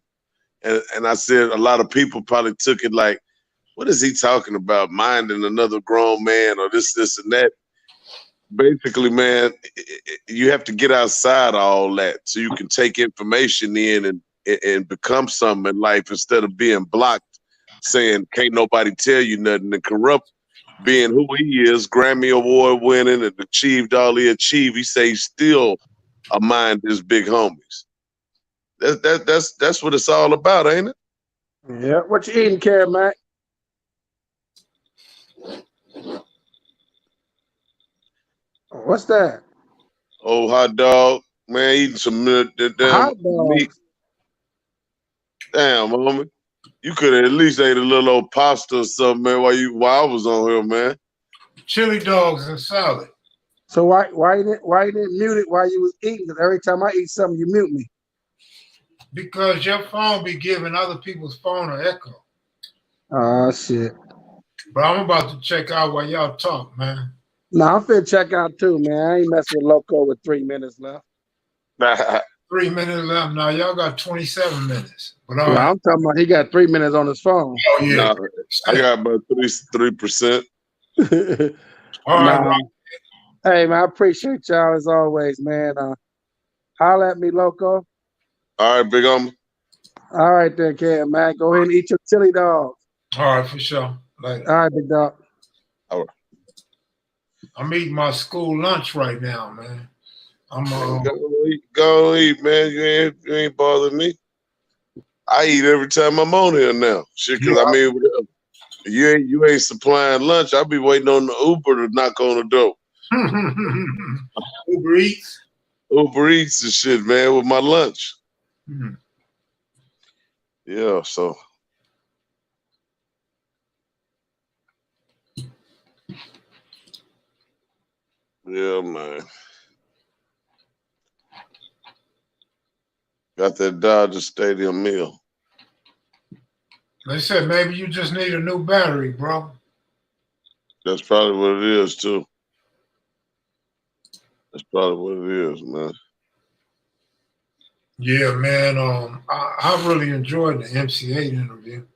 And I said a lot of people probably took it like, what is he talking about? Minding another grown man or this, and that. Basically, man, you have to get outside of all that so you can take information in and become something in life instead of being blocked, saying can't nobody tell you nothing. And Corrupt being who he is, Grammy Award winning and achieved all he achieved, he say he's still among his big homies. That's what it's all about, ain't it? Yeah. What you eating, Kev, Mac? What's that? Oh, hot dog, man, eating some damn Hot meat. dogs. Damn, homie. You could have at least ate a little old pasta or something, man, while I was on here, man. Chili dogs and salad. So why you didn't mute it while you was eating? Because every time I eat something, you mute me. Because your phone be giving other people's phone an echo. Oh shit. But I'm about to check out while y'all talk, man. No, I'm finna check out too, man. I ain't messing with Loco with 3 minutes left. 3 minutes left. Now y'all got 27 minutes. But all No, right. I'm talking about he got 3 minutes on his phone. Oh yeah. No, I got about 3%. All right, Nah. Hey man, I appreciate y'all as always, man. Holler at me, Loco. All right, big homie. All right then, Cam, man. Go ahead and eat your chili dog. All right, for sure. Later. All right, big dog. All right. I'm eating my school lunch right now, man. I'm Go eat, man. You ain't bothering me. I eat every time I'm on here now. Shit, cause I mean, you ain't supplying lunch. I'll be waiting on the Uber to knock on the door. Uber Eats. Uber Eats and shit, man, with my lunch. Hmm. Yeah, so. Yeah, man. Got that Dodger Stadium meal. They said maybe you just need a new battery, bro. That's probably what it is too. That's probably what it is, man. Yeah, man. I really enjoyed the MC8 interview,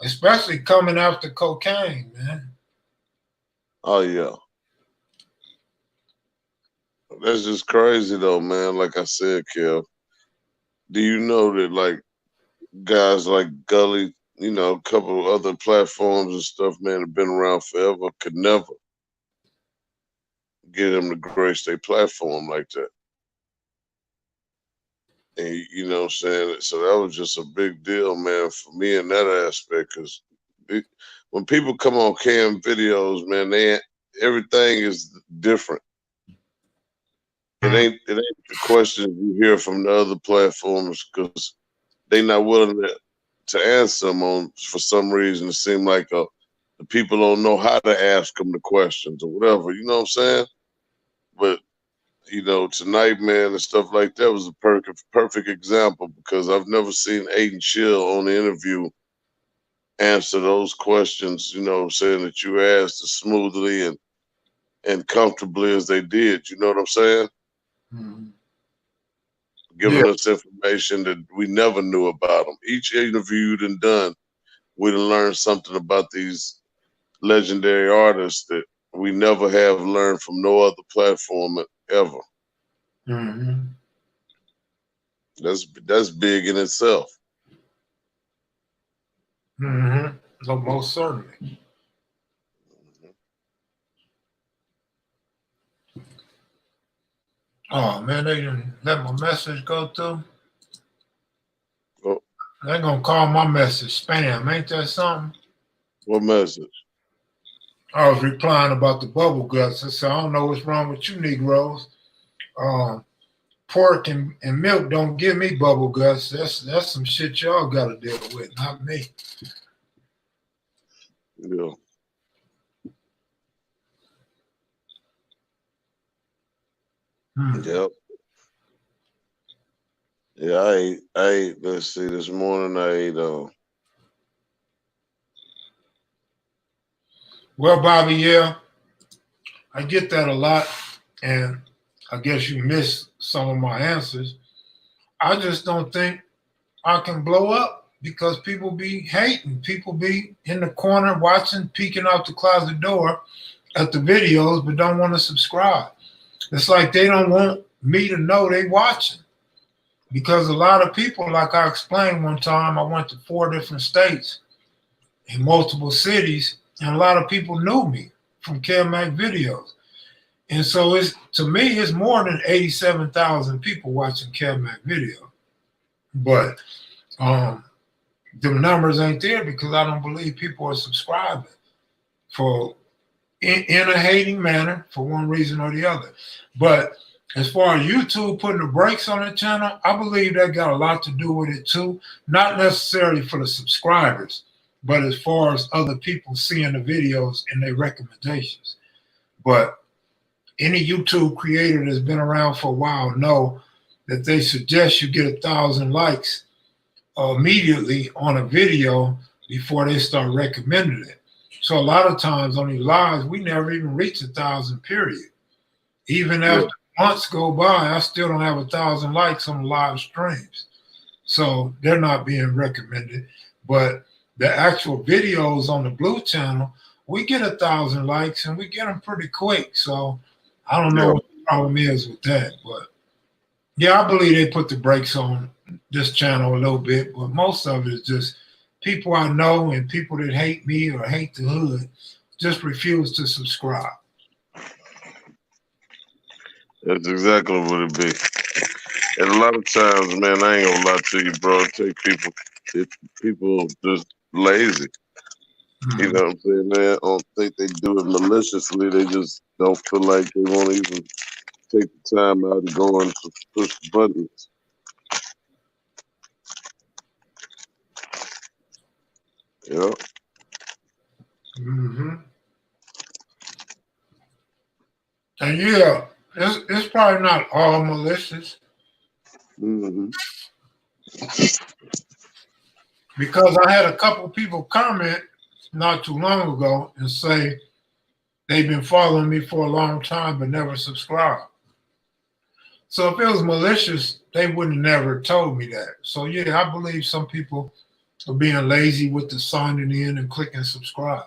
especially coming after cocaine, man. Oh yeah. That's just crazy though, man. Like I said, Kev, do you know that like guys like Gully, you know, a couple of other platforms and stuff, man, have been around forever, could never get them to grace their platform like that. And you know what I'm saying? So that was just a big deal, man, for me in that aspect. Because when people come on cam videos, man, everything is different. It ain't the questions you hear from the other platforms because they not willing to answer them on for some reason. It seems like the people don't know how to ask them the questions or whatever. You know what I'm saying? But you know, tonight, man, and stuff like that was a perfect example because I've never seen Aiden Chill on the interview answer those questions, you know, saying that you asked as smoothly and comfortably as they did. You know what I'm saying? Mm-hmm. Giving us information that we never knew about them. Each interview you'd done, we'd learned something about these legendary artists that we never have learned from no other platform ever. Mm-hmm. That's big in itself. Mm-hmm. So most certainly. Oh man, they didn't let my message go through. Oh, They're gonna call my message spam. Ain't that something? what message? I was replying about the bubble guts. I said, I don't know what's wrong with you Negroes. Pork and milk don't give me bubble guts. That's some shit y'all gotta deal with, not me. Yeah. Yep. Yeah, I ate, let's see, this morning I ate, Well, Bobby, yeah, I get that a lot, and I guess you missed some of my answers. I just don't think I can blow up because people be hating. People be in the corner watching, peeking out the closet door at the videos, but don't want to subscribe. It's like they don't want me to know they watching. Because a lot of people, like I explained one time, I went to 4 different states in multiple cities, and a lot of people knew me from kevmacvideos. And so it's to me, it's more than 87,000 people watching kevmacvideos. But the numbers ain't there because I don't believe people are subscribing for in a hating manner for one reason or the other. But as far as YouTube putting the brakes on the channel, I believe that got a lot to do with it too. Not necessarily for the subscribers, but as far as other people seeing the videos and their recommendations. But any YouTube creator that's been around for a while know that they suggest you get 1,000 likes immediately on a video before they start recommending it. So a lot of times on these lives, we never even reach 1,000, period. Even after months go by, I still don't have 1,000 likes on the live streams. So they're not being recommended. But the actual videos on the Blue channel, we get 1,000 likes and we get them pretty quick. So I don't know what the problem is with that. But yeah, I believe they put the brakes on this channel a little bit. But most of it is just people I know and people that hate me or hate the hood just refuse to subscribe. That's exactly what it be. And a lot of times, man, I ain't gonna lie to you, bro. People just lazy. You know what I'm saying? They don't think they do it maliciously. They just don't feel like they want to even take the time out and go and push the buttons. Yeah. Mm-hmm. And yeah, it's probably not all malicious. Mm-hmm. Because I had a couple people comment not too long ago and say they've been following me for a long time but never subscribed. So if it was malicious, they would have never told me that. So yeah, I believe some people are being lazy with the signing in and clicking subscribe.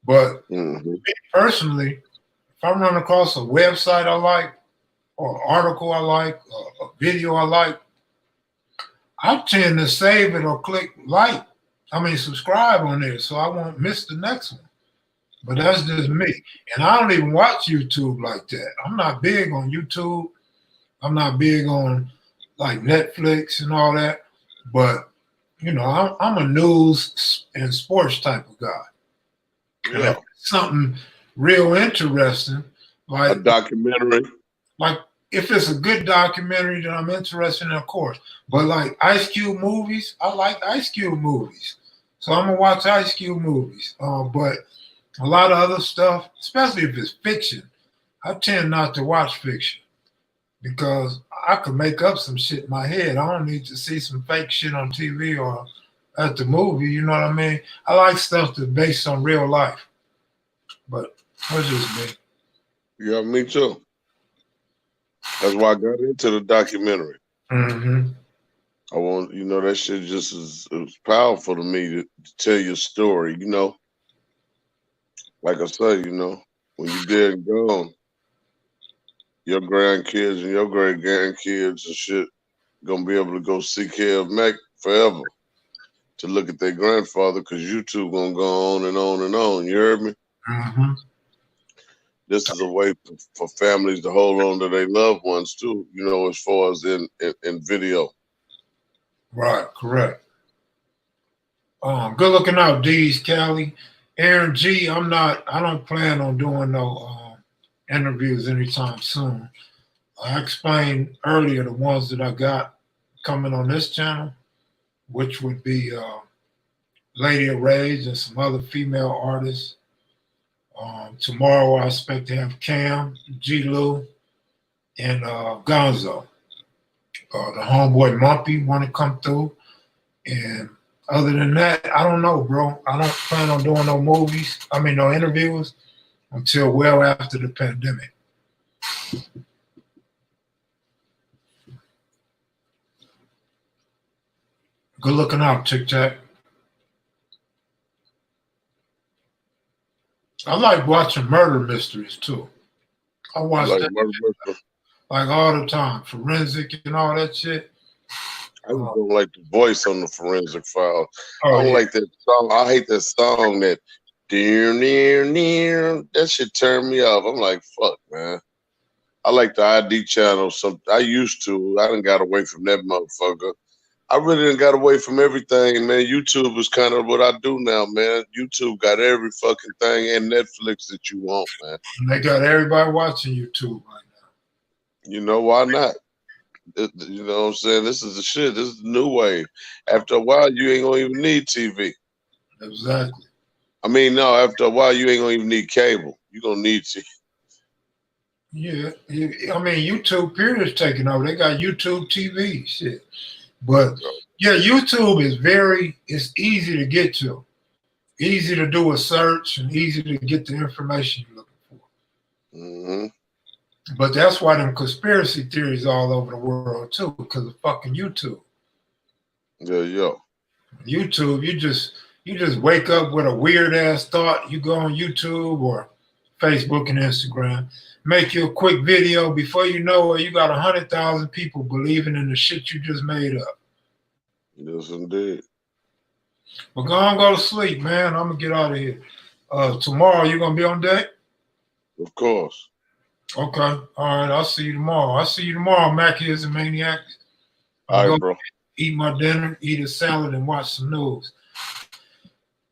But me personally, if I run across a website I like, or an article I like, or a video I like, I tend to save it or click subscribe on there so I won't miss the next one. But that's just me. And I don't even watch YouTube like that. I'm not big on YouTube. I'm not big on like Netflix and all that. But, you know, I'm a news and sports type of guy. Yeah. Something real interesting, like a documentary. Like if it's a good documentary that I'm interested in, of course. But like Ice Cube movies, I like Ice Cube movies, so I'm gonna watch Ice Cube movies. But a lot of other stuff, especially if it's fiction, I tend not to watch fiction because I could make up some shit in my head. I don't need to see some fake shit on TV or at the movie. You know what I mean? I like stuff that's based on real life. But that's just me. Yeah, me too. That's why I got into the documentary. Mm-hmm. I want, you know, that shit just is, it was powerful to me to tell your story, you know. Like I say, you know, when you're dead and gone, your grandkids and your great grandkids and shit gonna be able to go see Kev Mac forever to look at their grandfather, because YouTube gonna go on and on and on. You heard me? Mm-hmm. This is a way for families to hold on to their loved ones too, you know, as far as in video. Right, correct. Good looking out, D's Cali. Aaron G, I don't plan on doing no interviews anytime soon. I explained earlier the ones that I got coming on this channel, which would be Lady of Rage and some other female artists. Tomorrow I expect to have Cam, G. Lou, and Gonzo. The homeboy Mumpy want to come through. And other than that, I don't know, bro. I don't plan on doing no interviews until well after the pandemic. Good looking out, Tic Tac. I like watching murder mysteries too. I watch Like that murder mystery. like all the time. Forensic and all that shit. I just don't like the voice on the Forensic Files. I Oh, don't yeah. like that song. I hate that song that dear near. That shit turned me off. I'm like, fuck, man. I like the ID channel. I used to. I done got away from that motherfucker. I really done got away from everything, man. YouTube is kind of what I do now, man. YouTube got every fucking thing and Netflix that you want, man. And they got everybody watching YouTube right now. You know, why not? You know what I'm saying? This is the shit. This is the new wave. After a while, you ain't gonna even need TV. Exactly. I mean, no, after a while, you ain't gonna even need cable. You're gonna need TV. Yeah. I mean, YouTube period is taking over. They got YouTube TV shit. But yeah, YouTube is it's easy to get to. Easy to do a search and easy to get the information you're looking for. Mm-hmm. But that's why them conspiracy theories all over the world too, because of fucking YouTube. Yeah. YouTube, you just wake up with a weird ass thought. You go on YouTube or Facebook and Instagram, make you a quick video. Before you know it, you got 100,000 people believing in the shit you just made up. Yes, indeed. But go to sleep, man. I'm gonna get out of here. Tomorrow, you gonna be on deck? Of course. Okay. All right. I'll see you tomorrow. Mackies and Maniacs. All right, bro. Eat my dinner, eat a salad, and watch some news.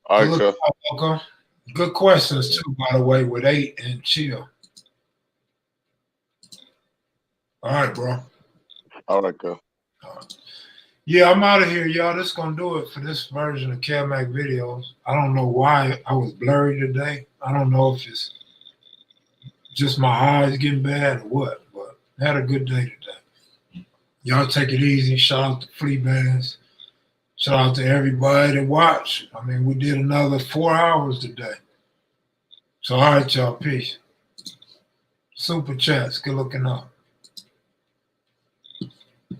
All right, okay. Good questions too, by the way, with 8 and Chill. All right, bro. All right, Cuz. Yeah, I'm out of here, y'all. This is gonna do it for this version of kevmacvideos. I don't know why I was blurry today. I don't know if it's just my eyes getting bad or what, but I had a good day today. Y'all take it easy. Shout out to Flea Bands. Shout out to everybody that watched. I mean, we did another 4 hours today. So, all right, y'all. Peace. Super chats. Good looking up.